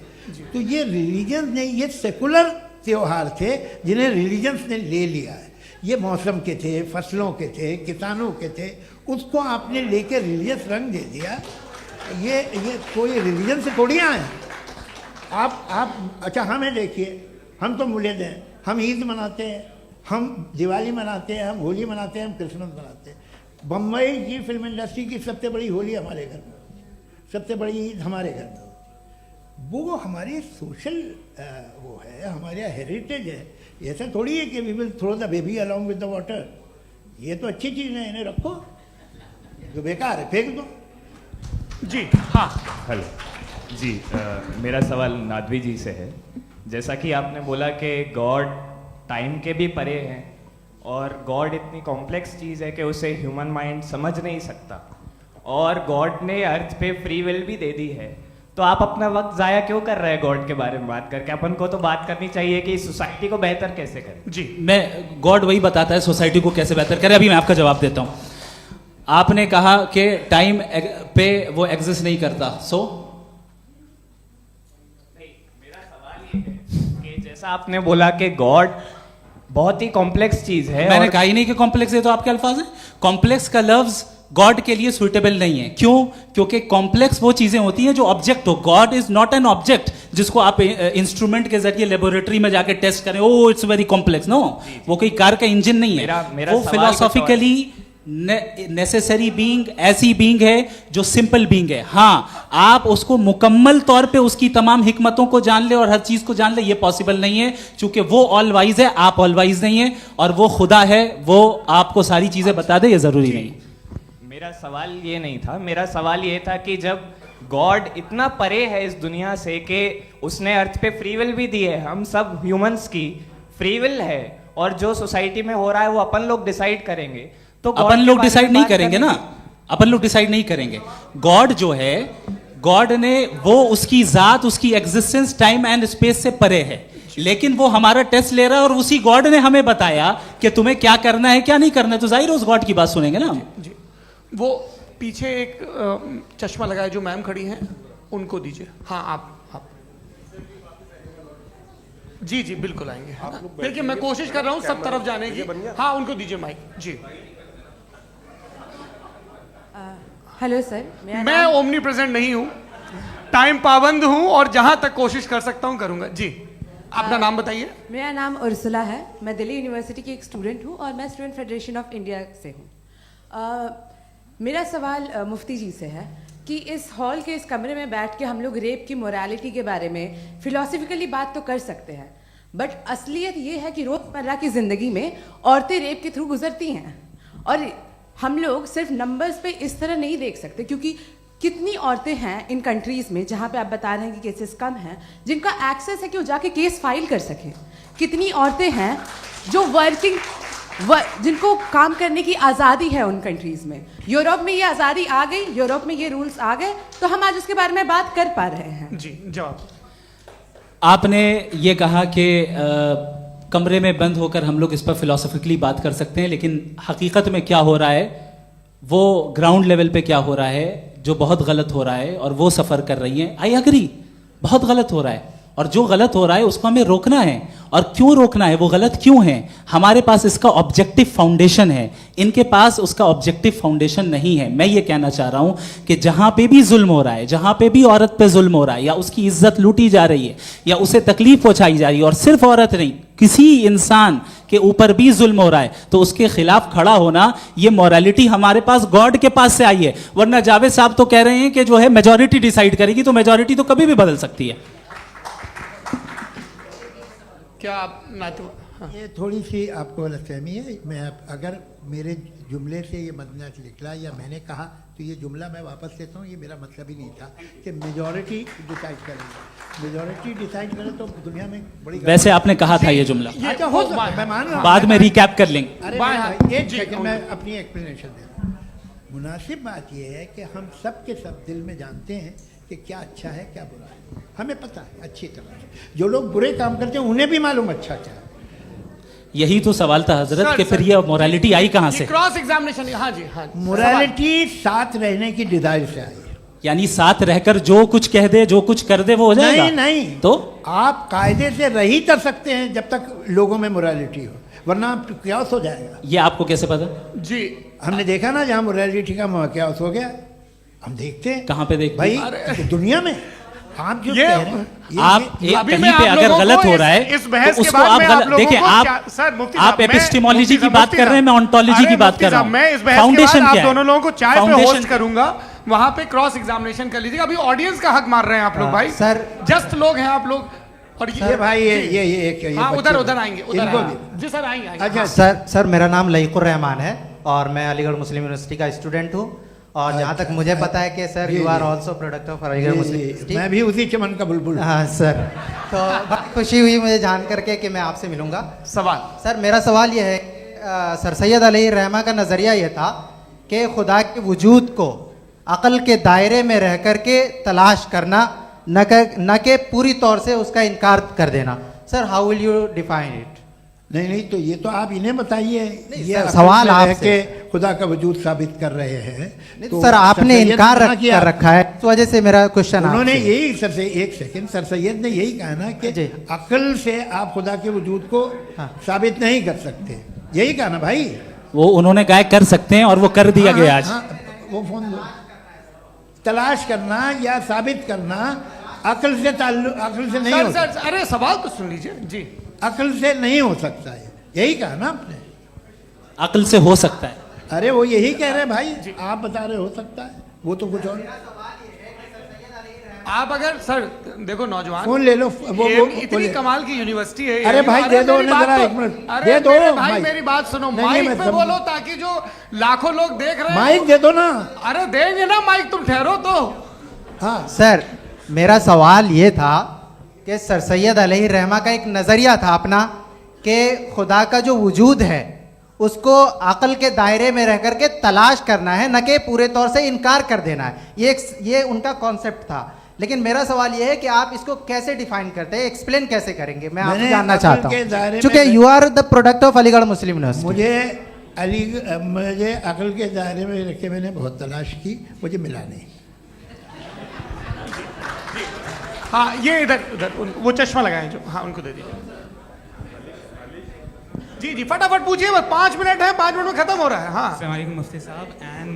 तो ये रिलीजन नहीं, ये सेकुलर त्योहार थे जिन्हें रिलीजन्स ने ले लिया है। ये मौसम के थे, फसलों के थे, किसानों के थे, उसको आपने लेके रिलीजियस रंग दे दिया। ये कोई रिलीजन से थोड़ी आए हैं आप। अच्छा हमें देखिए, हम तो मुल्द हैं, हम ईद मनाते हैं, हम दिवाली मनाते हैं, हम होली मनाते हैं, हम क्रिसमस मनाते हैं। बम्बई की फिल्म इंडस्ट्री की सबसे बड़ी होली हमारे घर में, सबसे बड़ी ईद हमारे घर में। वो हमारी सोशल वो है, हमारा हेरिटेज है। ऐसा थोड़ी है कि we will throw the baby along with the water. ये तो अच्छी चीज़ है, इन्हें रखो, जो बेकार है फेंक दो। जी हाँ। हेलो जी, मेरा सवाल नादवी जी से है। जैसा कि आपने बोला कि गॉड टाइम के भी परे हैं और गॉड इतनी कॉम्प्लेक्स चीज़ है कि उसे ह्यूमन माइंड समझ नहीं सकता, और गॉड ने अर्थ पे फ्री विल भी दे दी है, तो आप अपना वक्त ज़ाया क्यों कर रहे हैं गॉड के बारे में बात करके? अपन को तो बात करनी चाहिए कि सोसाइटी को बेहतर कैसे करें। जी, मैं गॉड वही बताता है सोसाइटी को कैसे बेहतर करे। अभी मैं आपका जवाब देता हूँ। आपने कहा कि टाइम पे वो एग्जिस्ट नहीं करता, सो मेरा सवाल ये है कि जैसा आपने बोला कि गॉड बहुत ही कॉम्प्लेक्स चीज है। मैंने कहा ही नहीं कि कॉम्प्लेक्स है, तो आपके अल्फाज हैं। कॉम्प्लेक्स का लफ्ज गॉड के लिए सुइटेबल नहीं है। क्यों? क्योंकि कॉम्प्लेक्स वो चीजें होती हैं जो ऑब्जेक्ट हो। God is not an object जिसको आप इंस्ट्रूमेंट के जरिए लेबोरेटरी में जाके टेस्ट करें, oh it's very complex. No, वो कोई कार का इंजन नहीं है। मेरा वो फिलोसॉफिकली नेसेसरी बीइंग ऐसी बीइंग है जो सिंपल बीइंग है। हाँ, आप उसको मुकम्मल तौर पे उसकी तमाम हिकमतों को जान ले और हर चीज को जान ले, ये पॉसिबल नहीं है, क्योंकि वो ऑल वाइज है, आप ऑल वाइज नहीं है, और वो खुदा है, वो आपको सारी चीजें बता दे, ये जरूरी नहीं। मेरा सवाल ये नहीं था। मेरा सवाल ये था कि जब गॉड इतना परे है इस दुनिया से कि उसने अर्थ पे फ्री विल भी दी है, हम सब ह्यूमंस की फ्री विल है, और जो सोसाइटी में हो रहा है वो अपन लोग डिसाइड करेंगे, तो अपन लोग डिसाइड नहीं करेंगे ना, अपन लोग डिसाइड नहीं करेंगे। गॉड जो है, गॉड ने वो उसकी जात, उसकी एग्जिस्टेंस टाइम एंड स्पेस से परे है, लेकिन वो हमारा टेस्ट ले रहा है और उसी गॉड ने हमें बताया कि तुम्हें क्या करना है क्या नहीं करना है, तो जाहिर है उस गॉड की बात सुनेंगे ना हम। जी, वो पीछे एक चश्मा लगाए जो मैम खड़ी हैं, उनको दीजिए। हाँ आप जी जी बिल्कुल आएंगे। देखिए मैं कोशिश कर रहा हूँ सब तरफ जाने की। हाँ उनको दीजिए माइक। जी हेलो सर, मैं ओमनी प्रेजेंट नहीं हूँ, टाइम पाबंद हूँ और जहां तक कोशिश कर सकता हूँ करूंगा। जी अपना नाम बताइए। मेरा नाम उर्सुला है, मैं दिल्ली यूनिवर्सिटी की एक स्टूडेंट हूँ और मैं स्टूडेंट फेडरेशन ऑफ इंडिया से हूँ। मेरा सवाल मुफ्ती जी से है कि इस हॉल के इस कमरे में बैठ के हम लोग रेप की मोरालिटी के बारे में फिलोसफिकली बात तो कर सकते हैं, बट असलियत ये है कि रोज़मर्रा की ज़िंदगी में औरतें रेप के थ्रू गुजरती हैं, और हम लोग सिर्फ नंबर्स पे इस तरह नहीं देख सकते, क्योंकि कितनी औरतें हैं इन कंट्रीज़ में जहाँ पे आप बता रहे हैं कि केसेस कम हैं, जिनका एक्सेस है कि वो जाके केस फाइल कर सकें। कितनी औरतें हैं जो जिनको काम करने की आज़ादी है उन कंट्रीज़ में। यूरोप में ये आज़ादी आ गई, यूरोप में ये रूल्स आ गए, तो हम आज उसके बारे में बात कर पा रहे हैं। जी जवाब। आपने ये कहा कि कमरे में बंद होकर हम लोग इस पर फिलोसफिकली बात कर सकते हैं, लेकिन हकीकत में क्या हो रहा है, वो ग्राउंड लेवल पे क्या हो रहा है जो बहुत गलत हो रहा है, और वो सफ़र कर रही हैं। आई अग्री, बहुत गलत हो रहा है, और जो गलत हो रहा है उसको हमें रोकना है। और क्यों रोकना है, वो गलत क्यों है, हमारे पास इसका ऑब्जेक्टिव फाउंडेशन है, इनके पास उसका ऑब्जेक्टिव फाउंडेशन नहीं है। मैं ये कहना चाह रहा हूं कि जहां पे भी जुल्म हो रहा है, जहां पे भी औरत पे जुल्म हो रहा है, या उसकी इज्जत लूटी जा रही है, या उसे तकलीफ पहुंचाई जा रही है, और सिर्फ औरत नहीं, किसी इंसान के ऊपर भी जुल्म हो रहा है, तो उसके खिलाफ खड़ा होना, ये मॉरलिटी हमारे पास गॉड के पास से आई है। वरना जावेद साहब तो कह रहे हैं कि जो है मेजॉरिटी डिसाइड करेगी, तो मेजॉरिटी तो कभी भी बदल सकती है। क्या आप हाँ। ये थोड़ी सी आपको गलतफहमी है। मैं अगर मेरे जुमले से ये मदना निकला या मैंने कहा, तो ये जुमला मैं वापस लेता हूँ। ये मेरा मतलब ही नहीं था कि मेजॉरिटी डिसाइड करेंगे। मेजॉरिटी डिसाइड करे तो दुनिया में बड़ी, वैसे आपने कहा था ये जुमला। अच्छा हो सकता है, मैं मान रहा हूँ, बाद में रिकैप कर लेंगे। अरे एक सेकंड, मैं अपनी एक्सप्लेनेशन देता हूँ। मुनासिब बात यह है कि हम सब के सब दिल में जानते हैं कि क्या अच्छा है क्या बुरा है, हमें पता है अच्छी तरह से। जो लोग बुरे काम करते हैं उन्हें भी मालूम अच्छा क्या है। यही तो सवाल था हजरत कि फिर ये मोरालिटी आई कहाँ से? Cross examination. हाँ जी हाँ। मोरालिटी साथ रहने की डिजायर से आई है। यानी साथ रहकर जो कुछ कह दे, जो कुछ कर दे, वो हो जाएगा? नहीं नहीं, तो आप कायदे से रह ही कर सकते हैं जब तक लोगों में मोरालिटी हो, वरना क्यास हो जाएगा। ये आपको कैसे पता? जी, हमने देखा ना जहाँ मोरालिटी का क्यास हो गया, हम देखते हैं। कहाँ पे देखते भाई हैं? दुनिया में आप जो कह रहे हैं, आप कहीं पे अगर गलत हो रहा है इस बहस तो के उसको बाद आप मैं गलत देखिए। आप सर मुफ्ती आप साहब, एपिस्टेमोलॉजी की बात कर रहे हैं, मैं ऑन्टोलॉजी की बात कर रहा हूँ। मैं इस बहस फाउंडेशन के बाद क्या आप दोनों लोगों को चाय पे फाउंडेशन होस्ट करूंगा, वहां पे क्रॉस एग्जामिनेशन कर लीजिएगा। अभी ऑडियंस का हक मार रहे हैं आप लोग भाई, सर जस्ट लोग हैं आप लोग। और ये भाई ये हाँ, बच्चे उधर आएंगे, उधर इनको आएंगे। भी। जी सर आएंगे अच्छा सर मेरा नाम लईकुर रहमान है और मैं अलीगढ़ मुस्लिम यूनिवर्सिटी का स्टूडेंट हूँ। और जहाँ तक मुझे पता है कि sir you are also product of Aligarh Muslim University. मैं भी उसी चमन का बुलबुल। हाँ सर, तो बहुत खुशी हुई मुझे जान करके कि मैं आपसे मिलूंगा। सवाल सर मेरा सवाल ये है, सर सैयद अलैहि रहमा का नज़रिया ये था कि खुदा के वजूद को अक़ल के दायरे में रह कर के तलाश करना, न कि पूरी तौर से उसका इनकार कर देना। Sir how will you define it? नहीं तो ये तो आप इन्हें बताइए। ये सवाल आपसे खुदा का वजूद साबित कर रहे हैं। तो सर आपने इनकार कर रखा है, इस वजह से मेरा क्वेश्चन उन्होंने यही सर से एक सेकंड, सर सैयद ने यही कहा ना कि अक्ल से आप खुदा के वजूद को साबित नहीं कर सकते, यही कहा ना भाई। वो उन्होंने कहा कर सकते हैं और वो कर दिया गया आज। वो फोन दो। तलाश करना या साबित करना अक्ल से अक्ल से नहीं हो सकता। अरे सवाल तो सुन लीजिए जी। अक्ल से नहीं हो सकता है, यही कहा ना आपने। अक्ल से हो सकता है। अरे वो यही कह रहे हैं भाई, आप बता रहे हो सकता है, वो तो कुछ और। आप अगर सर देखो नौजवान फोन ले लो, वो इतनी कमाल की यूनिवर्सिटी है। अरे भाई दे दो उन्हें जरा, एक मिनट दे दो भाई, मेरी बात सुनो, माइक पे बोलो ताकि जो लाखों लोग देख रहे हैं। माइक दे दो ना। अरे देंगे ना माइक, तुम ठहरो तो। हाँ सर मेरा सवाल ये था कि सर सैयद अलैहि रहमा का एक नज़रिया था अपना कि खुदा का जो वजूद है उसको अक़ल के दायरे में रह कर के तलाश करना है, न कि पूरे तौर से इनकार कर देना है। ये उनका कॉन्सेप्ट था। लेकिन मेरा सवाल ये है कि आप इसको कैसे डिफाइन करते हैं, एक्सप्लेन कैसे करेंगे, मैं आपसे जानना चाहता हूँ, क्योंकि you are the product of Aligarh Muslim University. मुझे अक़ल के दायरे में रखे मैंने बहुत तलाश की, मुझे मिला नहीं। हाँ ये इधर उधर वो चश्मा लगाए जो, हाँ उनको दे दीजिए। जी जी फटाफट पूछिए, बस 5 मिनट है, 5 मिनट में खत्म हो रहा है। हाँ अस्सलाम वालेकुम मुफ्ती साहब। एंड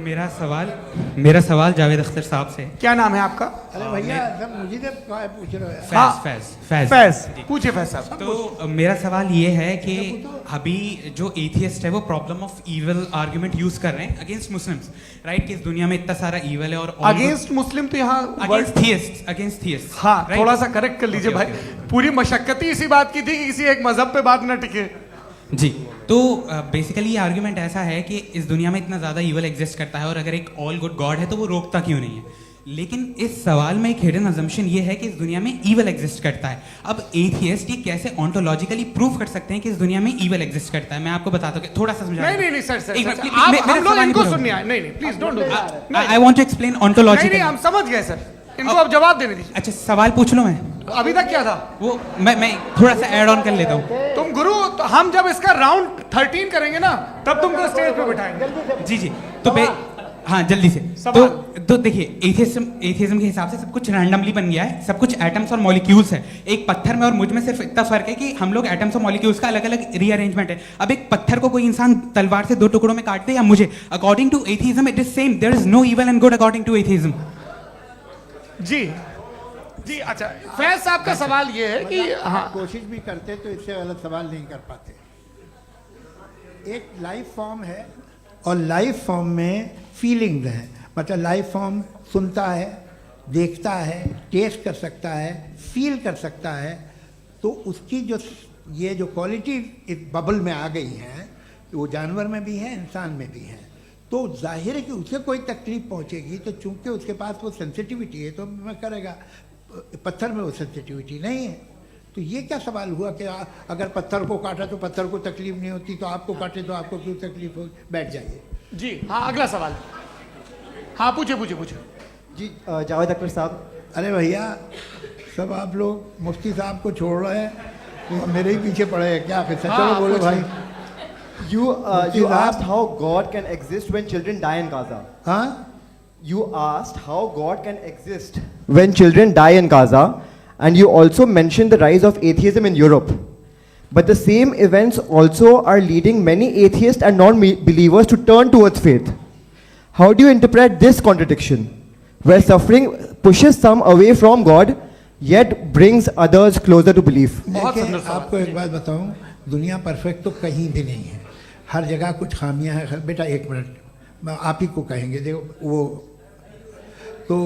मेरा सवाल जावेद अख्तर साहब से। क्या नाम है आपका? अरे भैया सब मुझे पूछ रहे हो। फैज पूछिए फैज साहब। तो मेरा सवाल ये है कि अभी जो एथियस्ट है वो problem of evil argument use कर रहे हैं अगेंस्ट मुस्लिम्स, राइट? कि इस दुनिया में इतना सारा इविल है और अगेंस्ट मुस्लिम तो यहाँ अगेंस्ट थियस्ट। हाँ थोड़ा सा करेक्ट कर लीजिए भाई। पूरी मशक्कत ही इसी बात की थी कि किसी एक मजहब पे बात ना टिके। जी तो बेसिकली ये आर्गुमेंट ऐसा है कि इस दुनिया में इतना ज़्यादा ईवल एग्जिस्ट करता है और अगर एक ऑल गुड गॉड है तो वो रोकता क्यों नहीं है? लेकिन इस सवाल में एक हिडन अजम्पशन ये है कि इस दुनिया में ईवल एग्जिस्ट करता है। अब एथियस्ट ये कैसे ऑन्टोलॉजिकली प्रूव कर सकते हैं कि इस दुनिया में ईवल एग्जिस्ट करता है? मैं आपको बताता हूँ, थोड़ा सा समझा। नहीं सर हम लोग इनको सुनने आए। नहीं please don't do that. I want to explain ontologically. नहीं हम समझ गए सर, इनको अब जवाब देने दीजिए। अच्छा सवाल पूछ लो। मैं अभी तक क्या था वो मैं थोड़ा सा ऐड ऑन कर लेता हूँ। तुम गुरु, तो हम जब इसका राउंड 13 करेंगे ना तब तुमको स्टेज पे बिठाएंगे। जी तो हाँ जल्दी से। तो देखिए एथियज्म के हिसाब से सब कुछ रैंडमली बन गया है, सब कुछ एटम्स और मॉलिक्यूल्स है। एक पत्थर में और मुझ में सिर्फ इतना फर्क है कि हम लोग एटम्स और मॉलिक्यूल्स का अलग अलग रीअरेंजमेंट है। अब एक पत्थर को कोई इंसान तलवार से 2 टुकड़ों में काट दे या मुझे, according to atheism it is same. There is no evil and good according to atheism. जी अच्छा फैज साहब का सवाल ये है कि हाँ कोशिश भी करते तो इससे गलत सवाल नहीं कर पाते। एक लाइफ फॉर्म है और लाइफ फॉर्म में फीलिंग्स हैं, मतलब लाइफ फॉर्म सुनता है, देखता है, टेस्ट कर सकता है, फील कर सकता है। तो उसकी जो ये जो क्वालिटी इस बबल में आ गई है वो जानवर में भी है, इंसान में भी है। तो जाहिर है कि उसे कोई तकलीफ पहुंचेगी, तो चूंकि उसके पास वो सेंसिटिविटी है तो मैं करेगा। पत्थर में वो सेंसिटिविटी नहीं है। तो ये क्या सवाल हुआ कि अगर पत्थर को काटा तो पत्थर को तकलीफ नहीं होती, तो आपको काटे तो आपको क्यों तकलीफ हो? बैठ जाइए। जी हाँ अगला सवाल। हाँ पूछे जी जावेद अख्तर साहब। अरे भैया सब आप लोग मुफ्ती साहब को छोड़ रहे हैं, तो मेरे ही पीछे पड़े हैं क्या? फिर चलो बोलो भाई। You asked how God can exist when children die in Gaza. हाँ? you asked how God can exist when children die in Gaza, and you also mentioned the rise of atheism in Europe. But the same events also are leading many atheists and non-believers to turn towards faith. How do you interpret this contradiction, where suffering pushes some away from God, yet brings others closer to belief? देखिए, आपको एक बात बताऊं, दुनिया perfect तो कहीं भी नहीं है, हर जगह कुछ खामियां हैं। बेटा एक मिनट, मैं आप ही को कहेंगे, देखो वो तो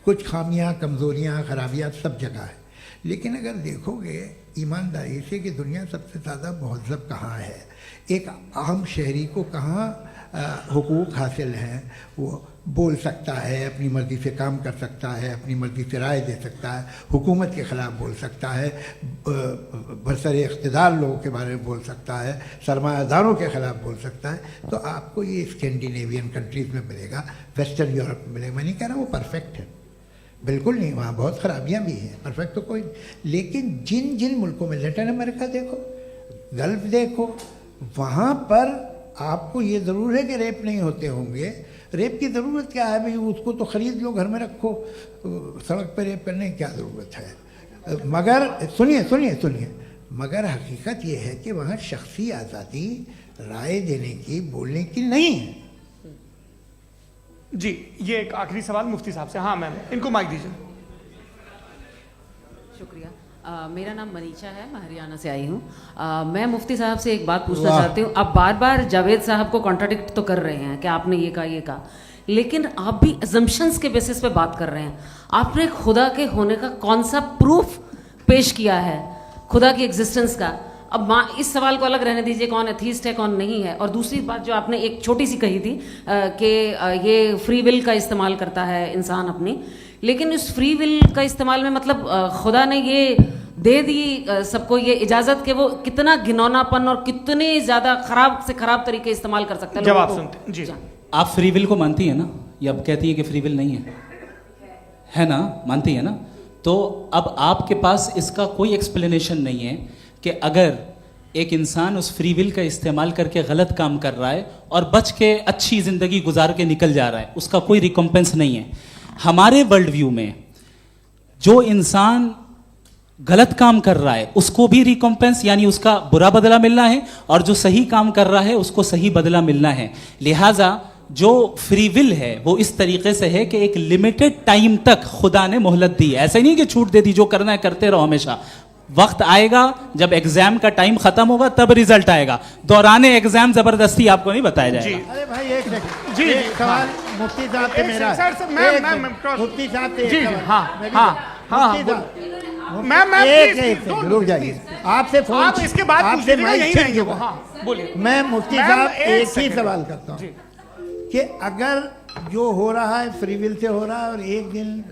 कुछ खामियां, कमज़ोरियां, खराबियां सब जगह है। लेकिन अगर देखोगे ईमानदारी से कि दुनिया सबसे ज़्यादा महज़ब कहाँ है, एक आम शहरी को कहाँ हुकूक हासिल हैं, वो बोल सकता है, अपनी मर्ज़ी से काम कर सकता है, अपनी मर्ज़ी से राय दे सकता है, हुकूमत के ख़िलाफ़ बोल सकता है, बरसरे इक़्तिदार लोगों के बारे में बोल सकता है, सरमायादारों के ख़िलाफ़ बोल सकता है। तो आपको ये स्कैंडिनेवियन कंट्रीज़ में मिलेगा, वेस्टर्न यूरोप में मिलेगा। मैं नहीं कह रहा वो परफेक्ट है, बिल्कुल नहीं, वहाँ बहुत ख़राबियाँ भी हैं, परफेक्ट तो कोई। लेकिन जिन जिन मुल्कों में, लैटिन अमेरिका देखो, गल्फ़ देखो, वहाँ पर आपको ये ज़रूर है कि रेप नहीं होते होंगे। रेप की ज़रूरत क्या है भाई, उसको तो ख़रीद लो, घर में रखो, सड़क पर रेप करने की क्या ज़रूरत है। मगर सुनिए सुनिए सुनिए, मगर हकीकत ये है कि वहाँ शख्सी आज़ादी राय देने की, बोलने की नहीं है। जी, ये एक आखिरी सवाल मुफ्ती साहब से। हाँ मैम, इनको माइक दीजिए। शुक्रिया। मेरा नाम मनीषा है, मैं हरियाणा से आई हूँ। मैं मुफ्ती साहब से एक बात पूछना चाहती हूँ। आप बार बार जावेद साहब को कॉन्ट्राडिक्ट तो कर रहे हैं कि आपने ये कहा, लेकिन आप भी अजम्पशंस के बेसिस पे बात कर रहे हैं। आपने खुदा के होने का कौन सा प्रूफ पेश किया है, खुदा की एग्जिस्टेंस का? अब इस सवाल को अलग रहने दीजिए, कौन एथीस्ट है कौन नहीं है। और दूसरी बात जो आपने एक छोटी सी कही थी कि ये फ्री विल का इस्तेमाल करता है इंसान अपनी, लेकिन इस फ्री विल का इस्तेमाल में मतलब खुदा ने ये दे दी सबको ये इजाज़त कि वो कितना घिनौनापन और कितने ज़्यादा ख़राब से ख़राब तरीके इस्तेमाल कर सकते हैं। जवाब सुनते जी। आप फ्री विल को मानती है ना, या अब कहती है कि फ्री विल नहीं है ना, मानती है ना? तो अब आपके पास इसका कोई एक्सप्लेनेशन नहीं है कि अगर एक इंसान उस फ्री विल का इस्तेमाल करके गलत काम कर रहा है और बच के अच्छी ज़िंदगी गुजार के निकल जा रहा है, उसका कोई रिकम्पेंस नहीं है। हमारे वर्ल्ड व्यू में जो इंसान गलत काम कर रहा है उसको भी रिकम्पेंस यानी उसका बुरा बदला मिलना है, और जो सही काम कर रहा है उसको सही बदला मिलना है। लिहाजा जो फ्री विल है वो इस तरीके से है कि एक लिमिटेड टाइम तक खुदा ने मोहलत दी है। ऐसा नहीं कि छूट दे दी, जो करना है करते रहो हमेशा। वक्त आएगा जब एग्जाम का टाइम खत्म होगा तब रिजल्ट आएगा, दौराने एग्जाम जबरदस्ती आपको नहीं बताया जाएगा। अरे भाई एक सेकंड, जी सवाल मुफ्ती साहब से मेरा, मुफ्ती साहब से जी, मैम रुक जाइए, आपसे फोन, आप इसके बाद आपसे माइक चेंज होगा। हाँ बोलिए। मैं मुफ्ती साहब एक ही सवाल करता हूँ कि अगर जो हो रहा है फ्री विल से हो रहा है और एक दिन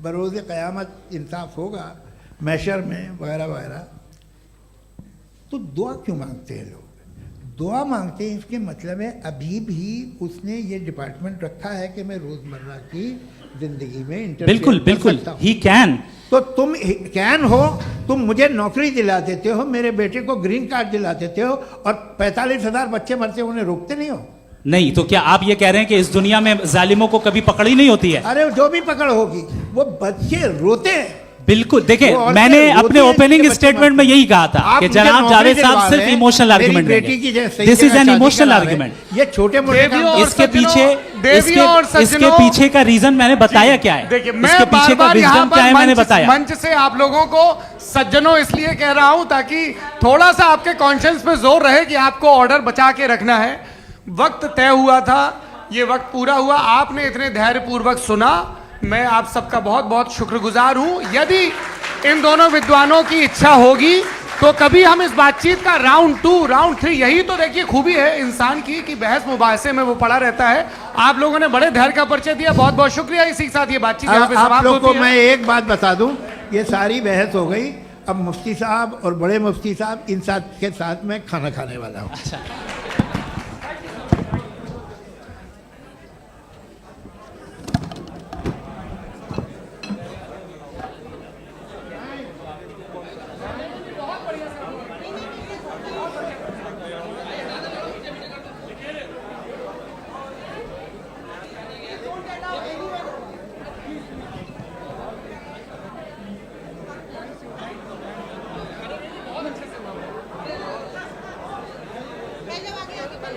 बरोज़ क़यामत इंसाफ होगा मैशर में वगैरह वगैरह, तो दुआ क्यों मांगते हैं लोग? दुआ मांगते हैं इसके मतलब है अभी भी उसने ये डिपार्टमेंट रखा है कि मैं रोज़मर्रा की ज़िंदगी में बिल्कुल बिल्कुल ही कैन। तो तुम कैन हो, तुम मुझे नौकरी दिला देते हो, मेरे बेटे को ग्रीन कार्ड दिला देते हो, और 45,000 बच्चे मरते हो, उन्हें रोकते नहीं हो। नहीं तो क्या आप ये कह रहे हैं कि इस दुनिया में जालिमों को कभी पकड़ ही नहीं होती है? अरे जो भी पकड़ होगी, वो बच्चे रोते हैं। बिल्कुल, देखिए मैंने अपने ओपनिंग स्टेटमेंट में यही कहा था कि जनाब जावेद साहब सिर्फ इमोशनल आर्गुमेंट देंगे। This is an emotional argument. ये छोटे मोटे इसके पीछे का रीजन मैंने बताया क्या है, देखिए मैं इसके पीछे का रीजन क्या है मैंने बताया। मंच से आप लोगों को सज्जनों इसलिए कह रहा हूं ताकि थोड़ा सा आपके कॉन्शियंस पे जोर रहे कि आपको ऑर्डर बचा के रखना है। वक्त तय हुआ था, ये वक्त पूरा हुआ, आपने इतने धैर्यपूर्वक सुना, मैं आप सबका बहुत बहुत शुक्रगुजार हूं। यदि इन दोनों विद्वानों की इच्छा होगी तो कभी हम इस बातचीत का राउंड 2, राउंड 3, यही तो देखिए खूबी है इंसान की कि बहस मुबाहसे में वो पड़ा रहता है। आप लोगों ने बड़े धैर्य का परिचय दिया, बहुत बहुत शुक्रिया। इसी के साथ ये बातचीत यहाँ पे समाप्त होती है। आप लोग को मैं एक बात बता दूं, ये सारी बहस हो गई, अब मुफ्ती साहब और बड़े मुफ्ती साहब इन साथ के साथ मैं खाना खाने वाला हूँ। आप